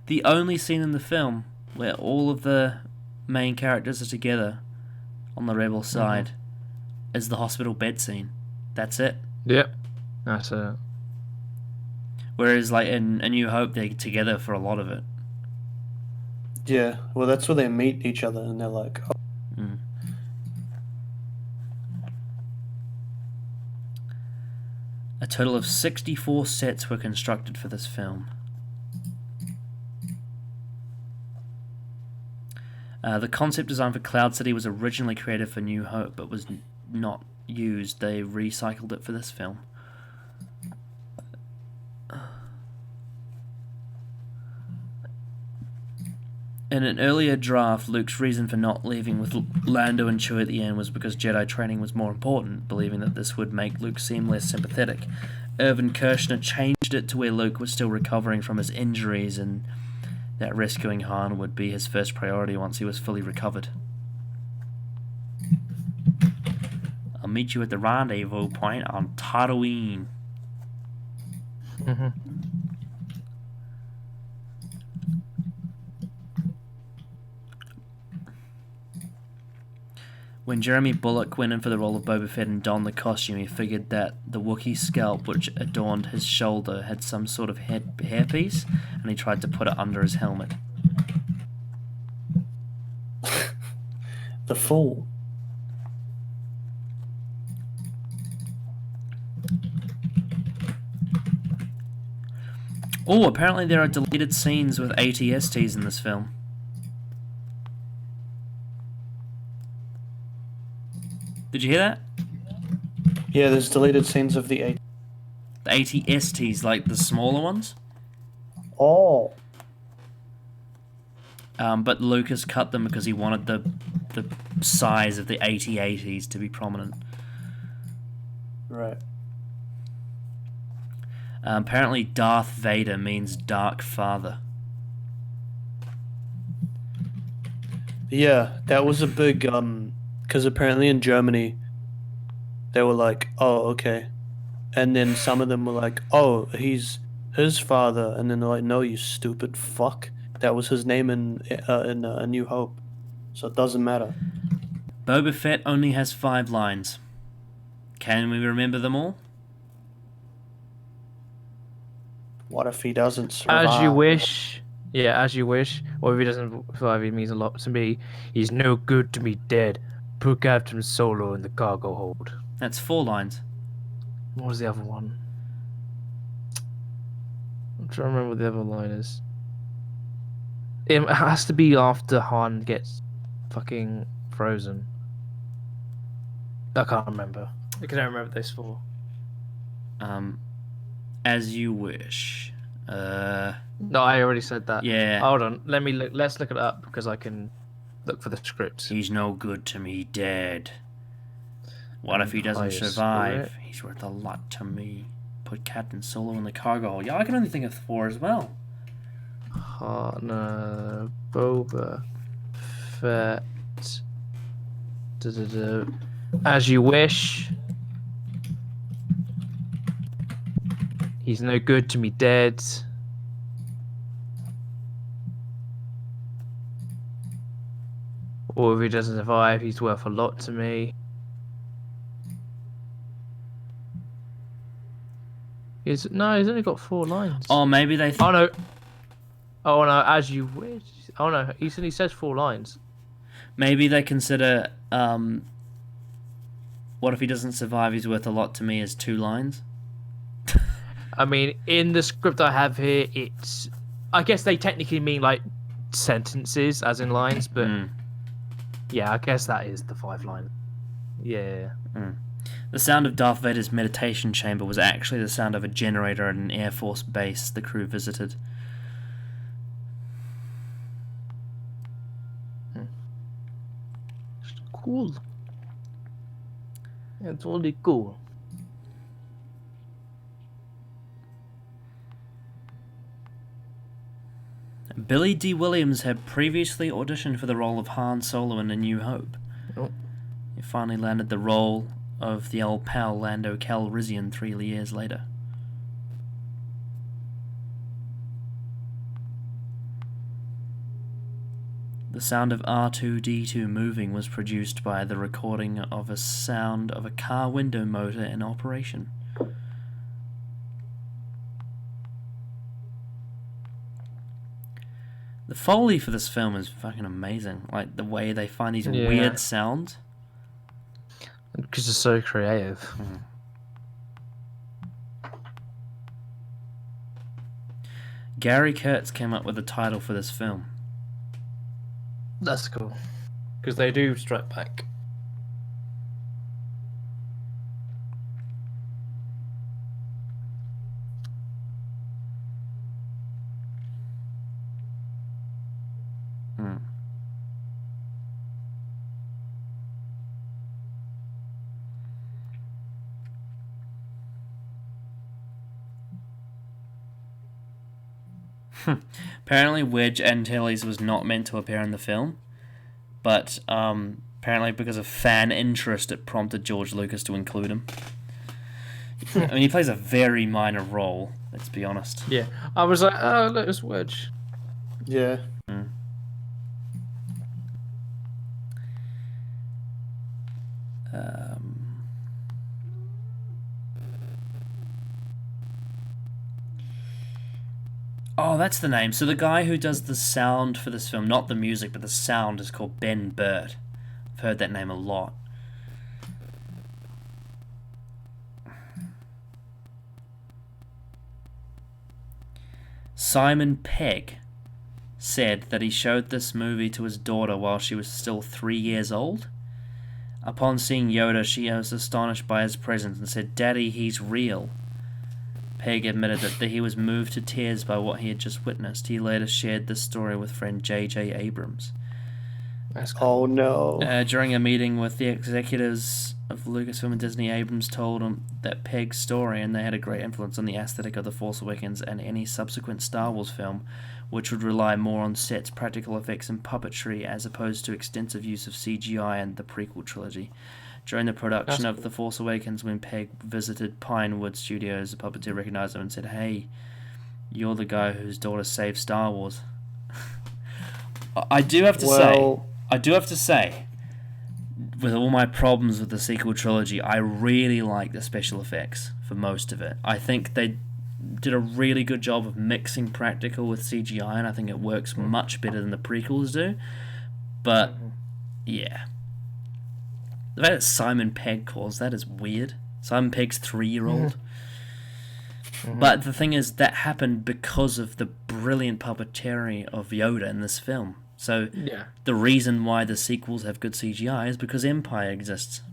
The only scene in the film where all of the main characters are together on the rebel side is the hospital bed scene. That's it. Yep. That's it. Whereas, like, in A New Hope, they're together for a lot of it. Yeah, well, that's where they meet each other, and they're like, oh. Mm. A total of 64 sets were constructed for this film. The concept design for Cloud City was originally created for New Hope, but was not used. They recycled it for this film. In an earlier draft, Luke's reason for not leaving with Lando and Chewie at the end was because Jedi training was more important, believing that this would make Luke seem less sympathetic. Irvin Kershner changed it to where Luke was still recovering from his injuries and that rescuing Han would be his first priority once he was fully recovered. I'll meet you at the rendezvous point on Tatooine. When Jeremy Bulloch went in for the role of Boba Fett and donned the costume, he figured that the Wookiee scalp which adorned his shoulder had some sort of hairpiece, and he tried to put it under his helmet. The fool. Oh, apparently there are deleted scenes with ATSTs in this film. Did you hear that? Yeah, there's deleted scenes of the eight. The ATSTs, like the smaller ones. Oh. But Lucas cut them because he wanted the size of the AT-ATs to be prominent. Right. Apparently Darth Vader means Dark Father. Yeah, that was a big, because apparently in Germany, they were like, oh, okay. And then some of them were like, oh, he's his father. And then they're like, no, you stupid fuck. That was his name in A New Hope. So it doesn't matter. Boba Fett only has 5 lines. Can we remember them all? What if he doesn't survive? As you wish. Yeah, as you wish. Or if he doesn't survive, it means a lot to me. He's no good to me dead. Put Captain Solo in the cargo hold. That's 4 lines. What was the other one? I'm trying to remember what the other line is. It has to be after Han gets fucking frozen. I can't remember. I can't remember those 4. As you wish. No, I already said that. Yeah. Hold on. Let me look. Let's look it up because I can look for the scripts. He's no good to me dead. What if he doesn't survive? He's worth a lot to me. Put Captain Solo in the cargo hold. Yeah, I can only think of 4 as well. No, Boba Fett. As you wish. He's no good to me dead. Or if he doesn't survive, he's worth a lot to me. He's only got 4 lines. Oh, maybe they... Oh no. Oh no, as you wish. Oh no, he says 4 lines. Maybe they consider, what if he doesn't survive, he's worth a lot to me as 2 lines? I mean, in the script I have here, it's... I guess they technically mean, like, sentences, as in lines, but... Yeah, I guess that is the 5 lines. Yeah. The sound of Darth Vader's meditation chamber was actually the sound of a generator at an Air Force base the crew visited. Cool. It's really cool. Billy D. Williams had previously auditioned for the role of Han Solo in A New Hope. Oh. He finally landed the role of the old pal Lando Calrissian 3 years later. The sound of R2-D2 moving was produced by the recording of a sound of a car window motor in operation. The Foley for this film is fucking amazing. Like, the way they find these weird sounds. Because it's so creative. Gary Kurtz came up with the title for this film. That's cool. Because they do strike back. Apparently Wedge Antilles was not meant to appear in the film, but apparently because of fan interest it prompted George Lucas to include him. I mean, he plays a very minor role, let's be honest. Yeah, I was like, oh, look, it's Wedge. Yeah. Oh, that's the name. So the guy who does the sound for this film, not the music, but the sound, is called Ben Burt. I've heard that name a lot. Simon Pegg said that he showed this movie to his daughter while she was still 3 years old. Upon seeing Yoda, she was astonished by his presence and said, "Daddy, he's real." Pegg admitted that he was moved to tears by what he had just witnessed. He later shared this story with friend J.J. Abrams. That's cool. Oh no. During a meeting with the executives of Lucasfilm and Disney, Abrams told him that Pegg's story and they had a great influence on the aesthetic of The Force Awakens and any subsequent Star Wars film, which would rely more on sets, practical effects, and puppetry as opposed to extensive use of CGI and the prequel trilogy. During the production of The Force Awakens, when Pegg visited Pinewood Studios, the puppeteer recognized him and said, "Hey, you're the guy whose daughter saved Star Wars." I do have to say, with all my problems with the sequel trilogy, I really like the special effects for most of it. I think they did a really good job of mixing practical with CGI, and I think it works much better than the prequels do. But, yeah. The fact that Simon Pegg calls that is weird. Simon Pegg's 3-year-old. But the thing is, that happened because of the brilliant puppeteering of Yoda in this film. So the reason why the sequels have good CGI is because Empire exists.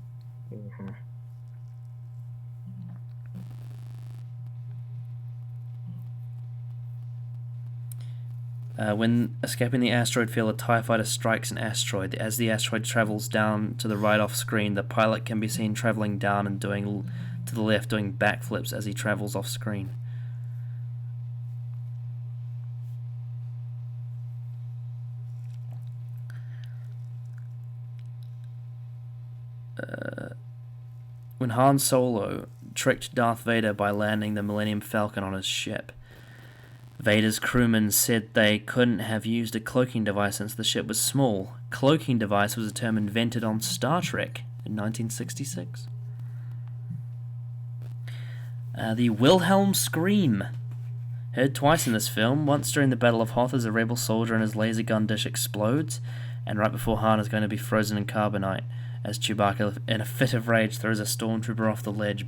When escaping the asteroid field, a TIE fighter strikes an asteroid. As the asteroid travels down to the right off screen, the pilot can be seen traveling down and doing to the left, doing backflips as he travels off screen. When Han Solo tricked Darth Vader by landing the Millennium Falcon on his ship, Vader's crewmen said they couldn't have used a cloaking device since the ship was small. Cloaking device was a term invented on Star Trek in 1966. The Wilhelm scream. Heard twice in this film, once during the Battle of Hoth as a rebel soldier and his laser gun dish explodes, and right before Han is going to be frozen in carbonite, as Chewbacca, in a fit of rage, throws a stormtrooper off the ledge.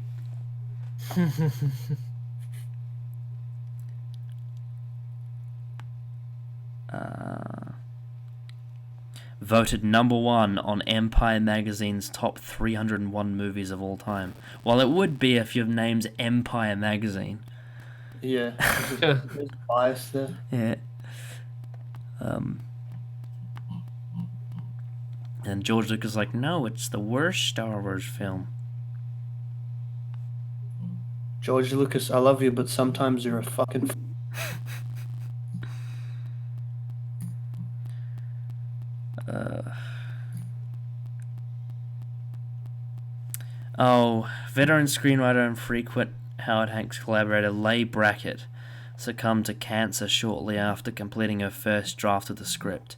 Voted #1 on Empire Magazine's top 301 movies of all time. Well, it would be if your name's Empire Magazine. Yeah. There's bias there. Yeah. And George Lucas is like, no, it's the worst Star Wars film. George Lucas, I love you, but sometimes you're a fucking... Veteran screenwriter and frequent Howard Hanks collaborator Leigh Brackett succumbed to cancer shortly after completing her first draft of the script.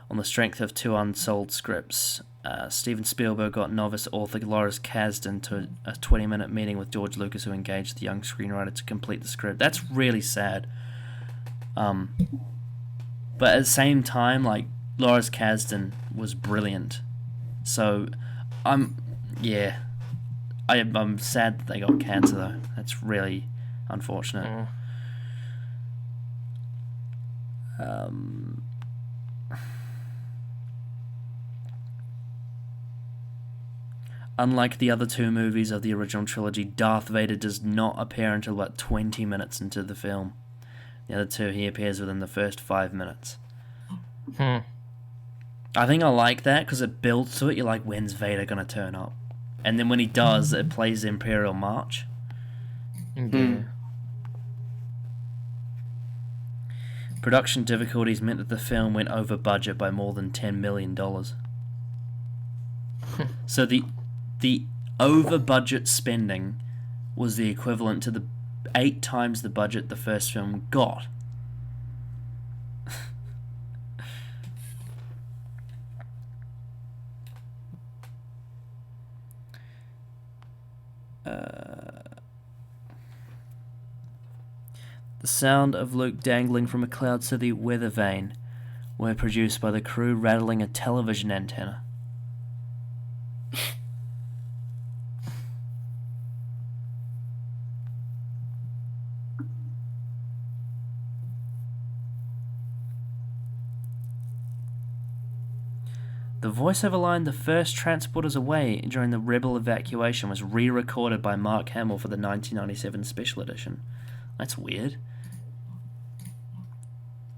On the strength of 2 unsold scripts, Steven Spielberg got novice author Loris Kasdan to a 20-minute meeting with George Lucas, who engaged the young screenwriter to complete the script. That's really sad. But at the same time, like, Loris Kasdan was brilliant. So, I'm sad that they got cancer, though. That's really unfortunate. Unlike the other 2 movies of the original trilogy, Darth Vader does not appear until about 20 minutes into the film. The other 2, he appears within the first 5 minutes. I think I like that because it builds to it. You're like, when's Vader going to turn up? And then when he does, it plays the Imperial March. Production difficulties meant that the film went over budget by more than $10 million. So the over budget spending was the equivalent to the 8 times the budget the first film got. The sound of Luke dangling from a Cloud City weather vane were produced by the crew rattling a television antenna. The voiceover line, "The first transporters away" during the Rebel evacuation, was re-recorded by Mark Hamill for the 1997 special edition. That's weird.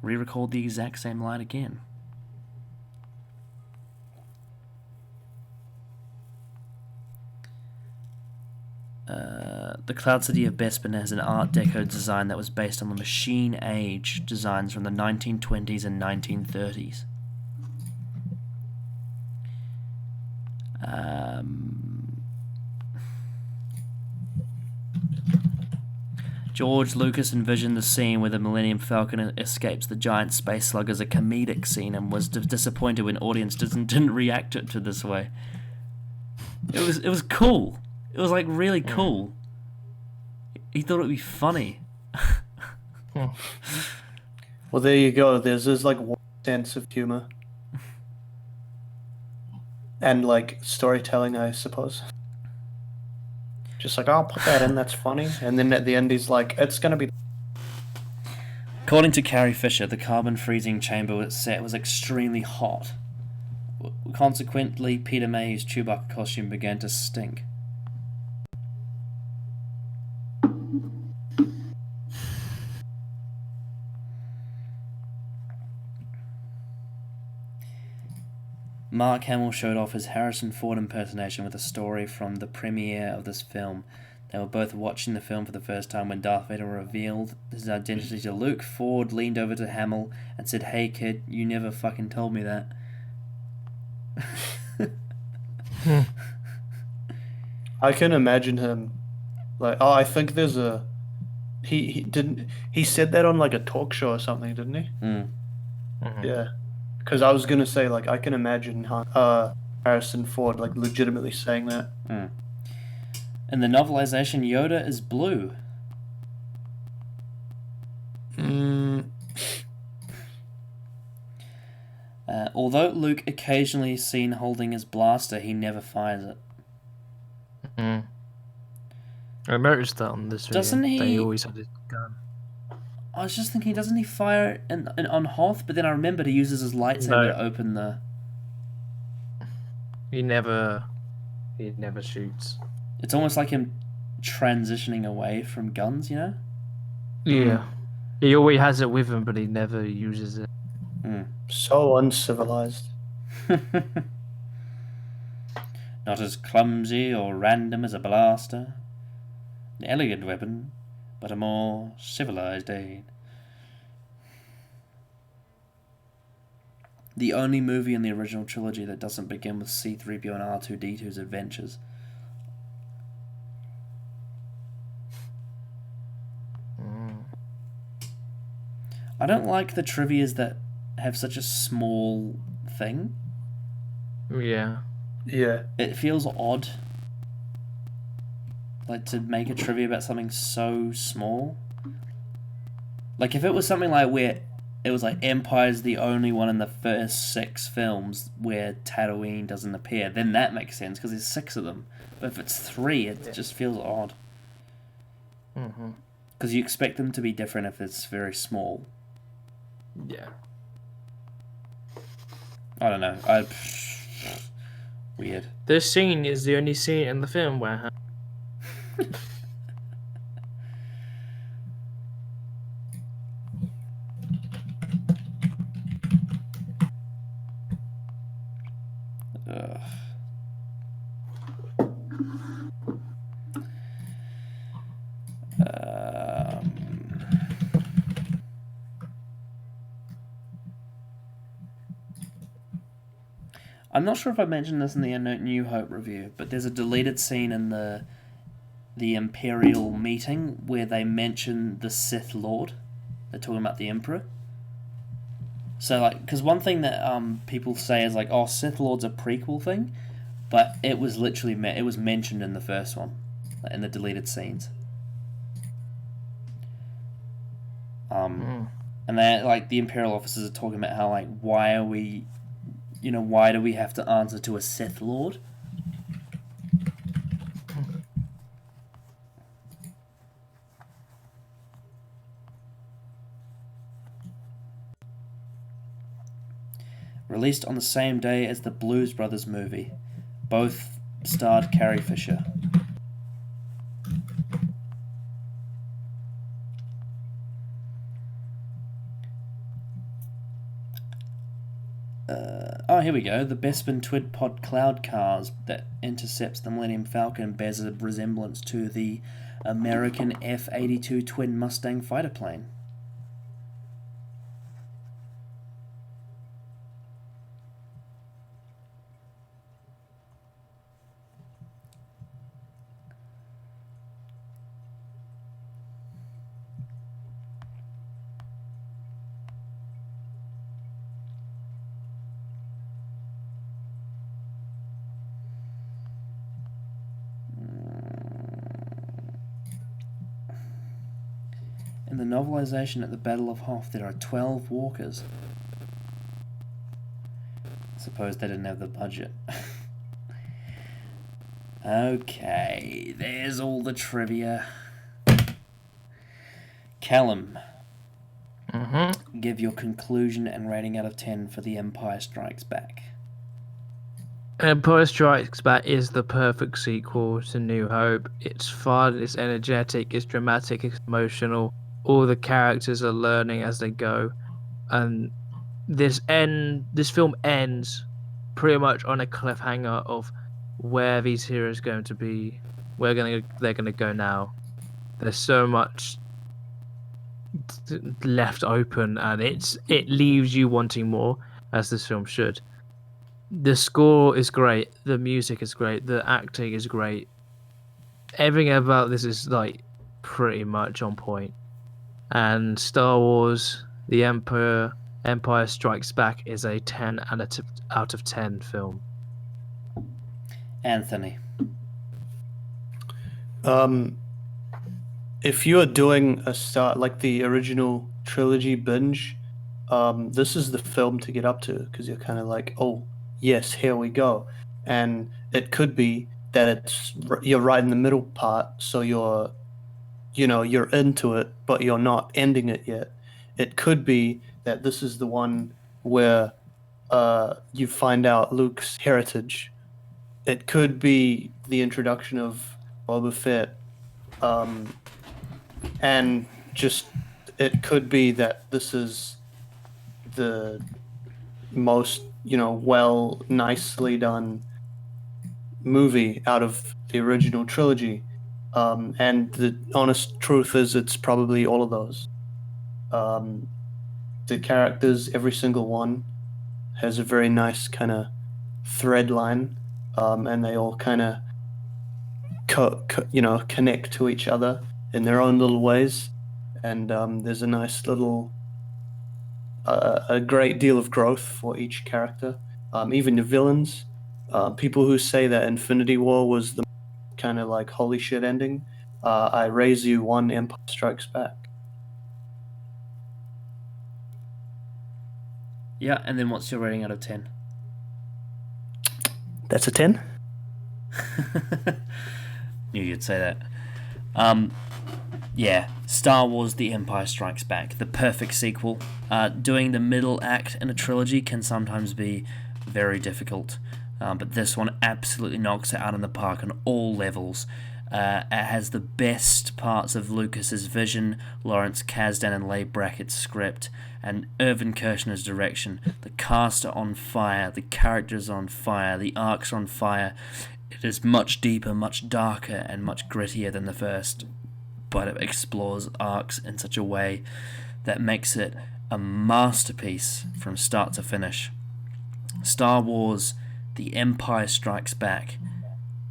Re-record the exact same line again. The Cloud City of Bespin has an Art Deco design that was based on the Machine Age designs from the 1920s and 1930s. George Lucas envisioned the scene where the Millennium Falcon escapes the giant space slug as a comedic scene, and was disappointed when audience didn't react to it this way. It was cool. It was like really cool. He thought it would be funny. Well, there you go. There's this like one sense of humor and like storytelling, I suppose. Just like, I'll put that in, that's funny. And then at the end, he's like, it's going to be... According to Carrie Fisher, the carbon freezing chamber set was extremely hot. Consequently, Peter Mayhew's Chewbacca costume began to stink. Mark Hamill showed off his Harrison Ford impersonation with a story from the premiere of this film. They were both watching the film for the first time when Darth Vader revealed his identity to Luke. Ford leaned over to Hamill and said, "Hey kid, you never fucking told me that." I can imagine him like, oh, I think there's a... He said that on like a talk show or something, didn't he? Yeah. Because I was going to say, like, I can imagine Harrison Ford, like, legitimately saying that. In the novelization, Yoda is blue. Although Luke occasionally is seen holding his blaster, he never fires it. I noticed that on this video. Doesn't he... They always had his gun. I was just thinking, doesn't he fire on Hoth? But then I remembered he uses his lightsaber to open the... He never shoots. It's almost like him transitioning away from guns, you know? Yeah. He always has it with him, but he never uses it. So uncivilized. Not as clumsy or random as a blaster. An elegant weapon, but a more civilized aid. The only movie in the original trilogy that doesn't begin with C-3PO and R2-D2's adventures. I don't like the trivias that have such a small thing. Yeah. Yeah. It feels odd, like, to make a trivia about something so small. Like, if it was something like where it was like Empire's the only one in the first 6 films where Tatooine doesn't appear, then that makes sense because there's 6 of them. But if it's 3, it just feels odd. Mm-hmm. Because you expect them to be different if it's very small. Yeah. I don't know. Weird. This scene is the only scene in the film where. Ugh. I'm not sure if I mentioned this in the New Hope review, but there's a deleted scene in the Imperial meeting where they mention the Sith Lord. They're talking about the Emperor. So, like, because one thing that people say is like, oh, Sith Lord's a prequel thing, but it was literally it was mentioned in the first one, like, in the deleted scenes. And they like the Imperial officers are talking about how, like, why do we have to answer to a Sith Lord? Released on the same day as the Blues Brothers movie. Both starred Carrie Fisher. Here we go. The Bespin Twin Pod Cloud Cars that intercepts the Millennium Falcon bears a resemblance to the American F-82 Twin Mustang fighter plane. In the novelization at the Battle of Hoth, there are 12 walkers. I suppose they didn't have the budget. Okay, there's all the trivia. Callum, give your conclusion and rating out of 10 for The Empire Strikes Back. Empire Strikes Back is the perfect sequel to New Hope. It's fun, it's energetic, it's dramatic, it's emotional. All the characters are learning as they go, and this film ends pretty much on a cliffhanger of where these heroes are going to be, they're going to go now. There's so much left open, and it leaves you wanting more, as this film should. The score is great, the music is great, the acting is great. Everything about this is like pretty much on point. And Star Wars: The Empire Strikes Back is a 10 out of 10 film. Anthony. If you are doing a start like the original trilogy binge, this is the film to get up to, because you're kind of like, oh yes, here we go. And it could be that you're right in the middle part, so you're into it, but you're not ending it yet. It could be that this is the one where you find out Luke's heritage. It could be the introduction of Boba Fett, and just it could be that this is the most nicely done movie out of the original trilogy. And the honest truth is, it's probably all of those. The characters, every single one, has a very nice kind of thread line, and they all kind of connect to each other in their own little ways. And there's a nice little, a great deal of growth for each character. even the villains. People who say that Infinity War was the kind of like holy shit ending. I raise you one Empire Strikes Back. Yeah, and then what's your rating out of 10? That's a 10. Knew you'd say that. Yeah, Star Wars The Empire Strikes Back, the perfect sequel. Doing the middle act in a trilogy can sometimes be very difficult, but this one absolutely knocks it out in the park on all levels. It has the best parts of Lucas's vision, Lawrence Kasdan and Leigh Brackett's script, and Irvin Kershner's direction. The cast are on fire, the characters are on fire, the arcs are on fire. It is much deeper, much darker, and much grittier than the first, but it explores arcs in such a way that makes it a masterpiece from start to finish. Star Wars The Empire Strikes Back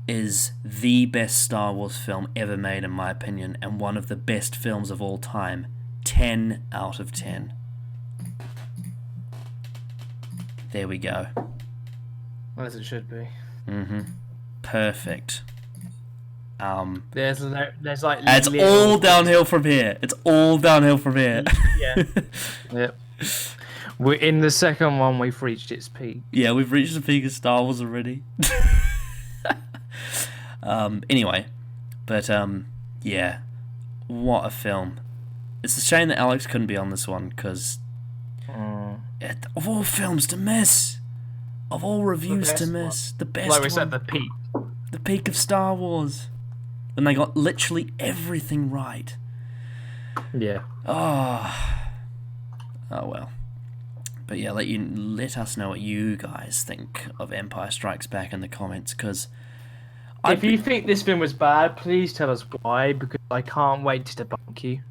is the best Star Wars film ever made, in my opinion, and one of the best films of all time. 10 out of 10. There we go. As it should be. Perfect. There's like It's all downhill from here. It's all downhill from here. Yeah. Yep. We're in the second one. We've reached its peak. Yeah, we've reached the peak of Star Wars already. Anyway, but yeah, what a film. It's a shame that Alex couldn't be on this one, because of all films to miss, of all reviews to miss, the best like we one, said, the peak of Star Wars, when they got literally everything right. Yeah. Oh well. But yeah, let us know what you guys think of Empire Strikes Back in the comments, because if you think this film was bad, please tell us why, because I can't wait to debunk you.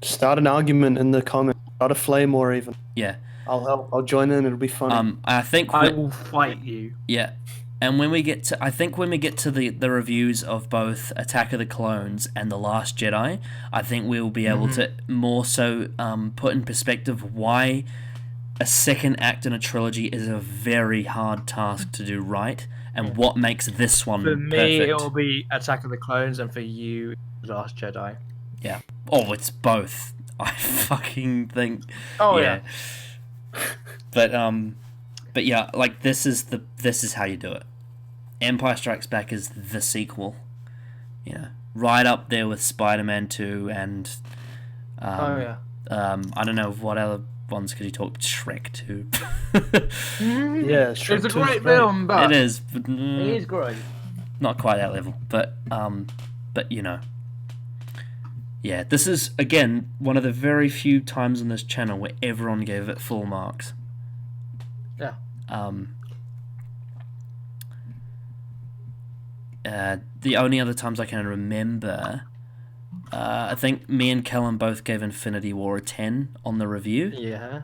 Start an argument in the comments. Start a flame war even. Yeah. I'll help. I'll join in. It'll be fun. I think I will fight you. Yeah. And when we get to the reviews of both Attack of the Clones and The Last Jedi, I think we'll be able to more so put in perspective why a second act in a trilogy is a very hard task to do right, and what makes this one For me, perfect. it'll be Attack of the Clones, and for you, The Last Jedi. Yeah. Oh, it's both. I fucking think. Oh yeah. But yeah, like this is how you do it. Empire Strikes Back is the sequel, right up there with Spider-Man 2 and I don't know what other ones could you talk. Shrek 2. Yeah, Shrek It's a 2's great film, but It is, but it is great. not quite that level. But yeah, this is again one of the very few times on this channel where everyone gave it full marks. Yeah. The only other times I can remember, I think me and Callum both gave Infinity War a 10 on the review. Yeah.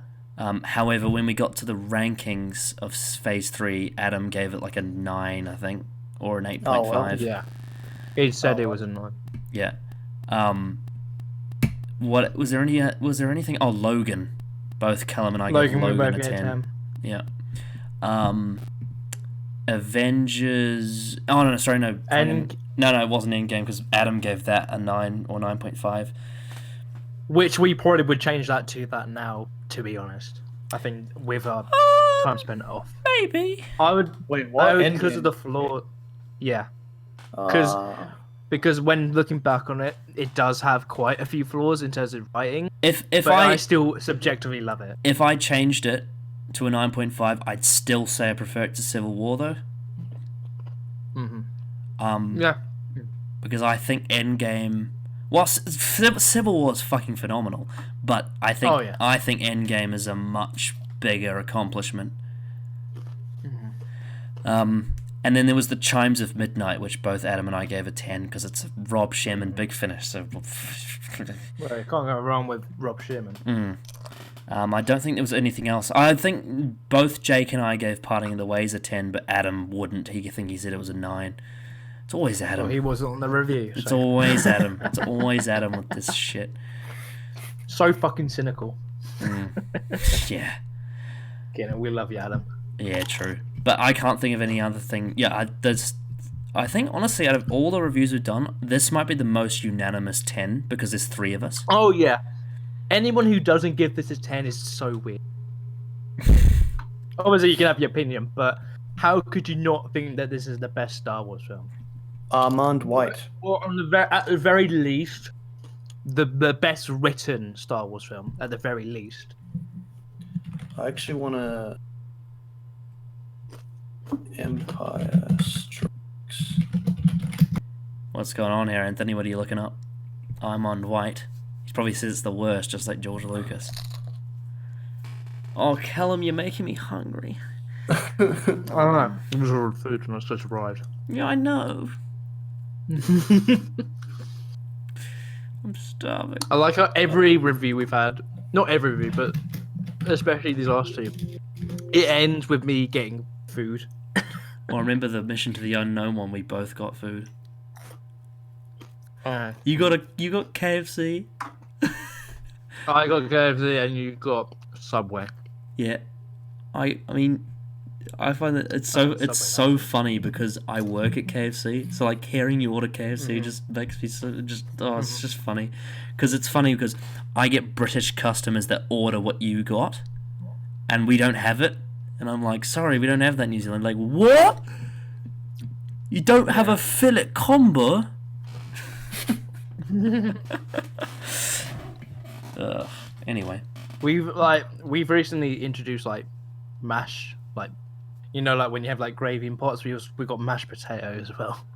However, when we got to the rankings of Phase 3, Adam gave it like a 9, I think, or an 8.5. Oh, well, Yeah. He said it was a 9. Yeah. What was there anything? Oh, Logan. Both Callum and I gave Logan a 10. Yeah. Avengers. Oh no, sorry, no. No, it wasn't Endgame because Adam gave that a 9 or 9.5. Which we probably would change that to that now, to be honest. I think with our time spent off. Maybe. I would. Wait, what? Because of the flaw. Yeah. Because when looking back on it, it does have quite a few flaws in terms of writing. But I still subjectively love it. If I changed it to a 9.5, I'd still say I prefer it to Civil War though. Yeah. Because I think Endgame. Well, Civil War is fucking phenomenal, but I think I think Endgame is a much bigger accomplishment. And then there was the Chimes of Midnight, which both Adam and I gave a 10 because it's a Rob Sherman big finish. So, Well, you can't go wrong with Rob Sherman. I don't think there was anything else. I think both Jake and I gave Parting of the Ways a 10, but Adam wouldn't. He said it was a 9. It's always Adam. Well, he wasn't on the review. It's always Adam. It's always Adam with this shit. So fucking cynical. Yeah. Fucking, we love you, Adam. Yeah, true. But I can't think of any other thing. Yeah, I think, honestly, out of all the reviews we've done, this might be the most unanimous 10 because there's 3 of us. Oh, yeah. Anyone who doesn't give this a 10 is so weird. Obviously, you can have your opinion, but how could you not think that this is the best Star Wars film? Armand White. Or at the very least, the best written Star Wars film, at the very least. I actually want to... Empire Strikes. What's going on here, Anthony? What are you looking up? Armand White. He probably says it's the worst, just like George Lucas. Oh, Callum, you're making me hungry. I don't know. It was all food and I was such a ride. Yeah, I know. I'm starving. I like how every review we've had, not every review, but especially these last 2, it ends with me getting food. Well, remember the Mission to the Unknown one? We both got food. You got KFC. I got KFC and you got Subway. Yeah, I mean, I find that it's so funny because I work at KFC, so like hearing you order KFC just makes me it's just funny, because it's funny because I get British customers that order what you got, and we don't have it, and I'm like, sorry, we don't have that in New Zealand. Like, what? You don't have a fillet combo? Anyway. We've recently introduced like mash, like, you know, like when you have like gravy in pots, we got mashed potato as well.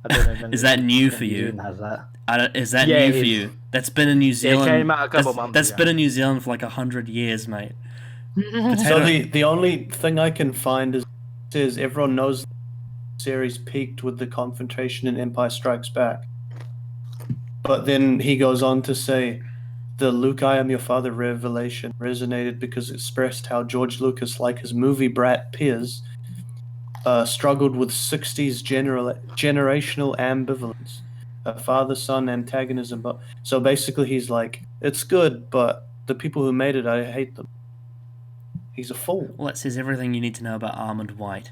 I don't know if is that new for you? Has that. Is that new for you? That's been in New Zealand. It came out a couple months That's ago. been in New Zealand for like 100 years, mate. So the only thing I can find is everyone knows the series peaked with the confrontation in Empire Strikes Back. But then he goes on to say, the Luke, I am your father revelation resonated because it expressed how George Lucas, like his movie brat peers, struggled with 60s generational ambivalence, father-son antagonism. But so basically he's like, it's good, but the people who made it, I hate them. He's a fool. Well, that says everything you need to know about Armand White.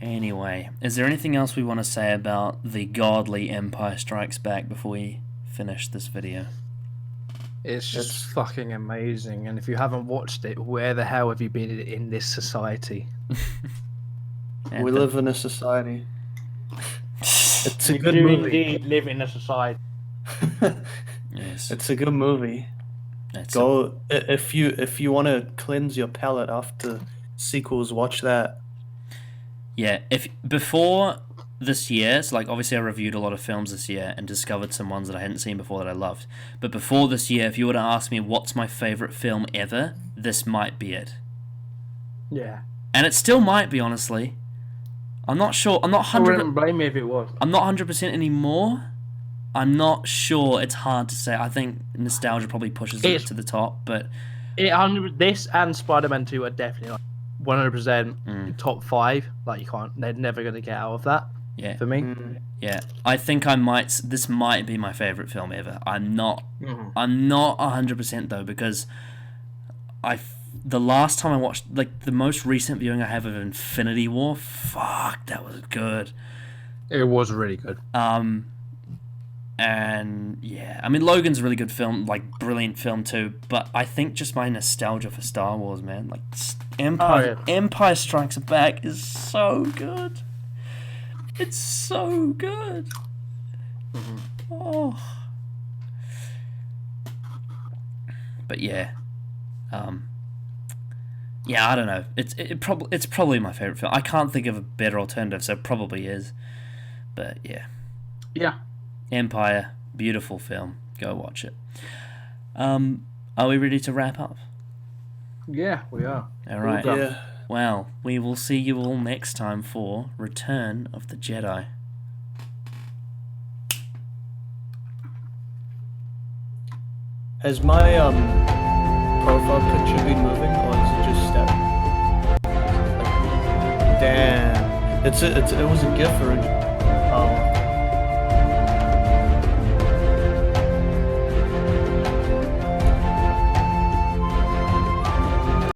Anyway, is there anything else we want to say about the godly Empire Strikes Back before we finish this video? It's just fucking amazing, and if you haven't watched it, where the hell have you been in this society? We live in a society. It's a good do movie. Indeed live in a society. Yes. It's a good movie. Go if you want to cleanse your palate after sequels, watch that. Yeah, if before this year, so like obviously I reviewed a lot of films this year and discovered some ones that I hadn't seen before that I loved. But before this year, if you were to ask me what's my favorite film ever, this might be it. Yeah. And it still might be, honestly. I'm not sure. I'm not 100%. I wouldn't blame me if it was. I'm not 100% anymore. I'm not sure. It's hard to say. I think nostalgia probably pushes it to the top, but this and Spider-Man 2 are definitely like 100% top 5. Like you can't. They're never gonna get out of that. Yeah. For me. Yeah. I think I might. This might be my favorite film ever. I'm not. I'm not 100% though, because the last time I watched, like the most recent viewing I have of Infinity War, fuck, that was good. It was really good. And yeah, I mean Logan's a really good film, like brilliant film too. But I think just my nostalgia for Star Wars, man, like Empire Strikes Back is so good. It's so good. Oh. But yeah, yeah, I don't know. It's probably my favorite film. I can't think of a better alternative, so it probably is. But yeah. Yeah. Empire, beautiful film. Go watch it. Are we ready to wrap up? Yeah, we are. All right. Yeah. Well, we will see you all next time for Return of the Jedi. Has my profile picture been moving, or is it just static? Damn, it was a GIF originally.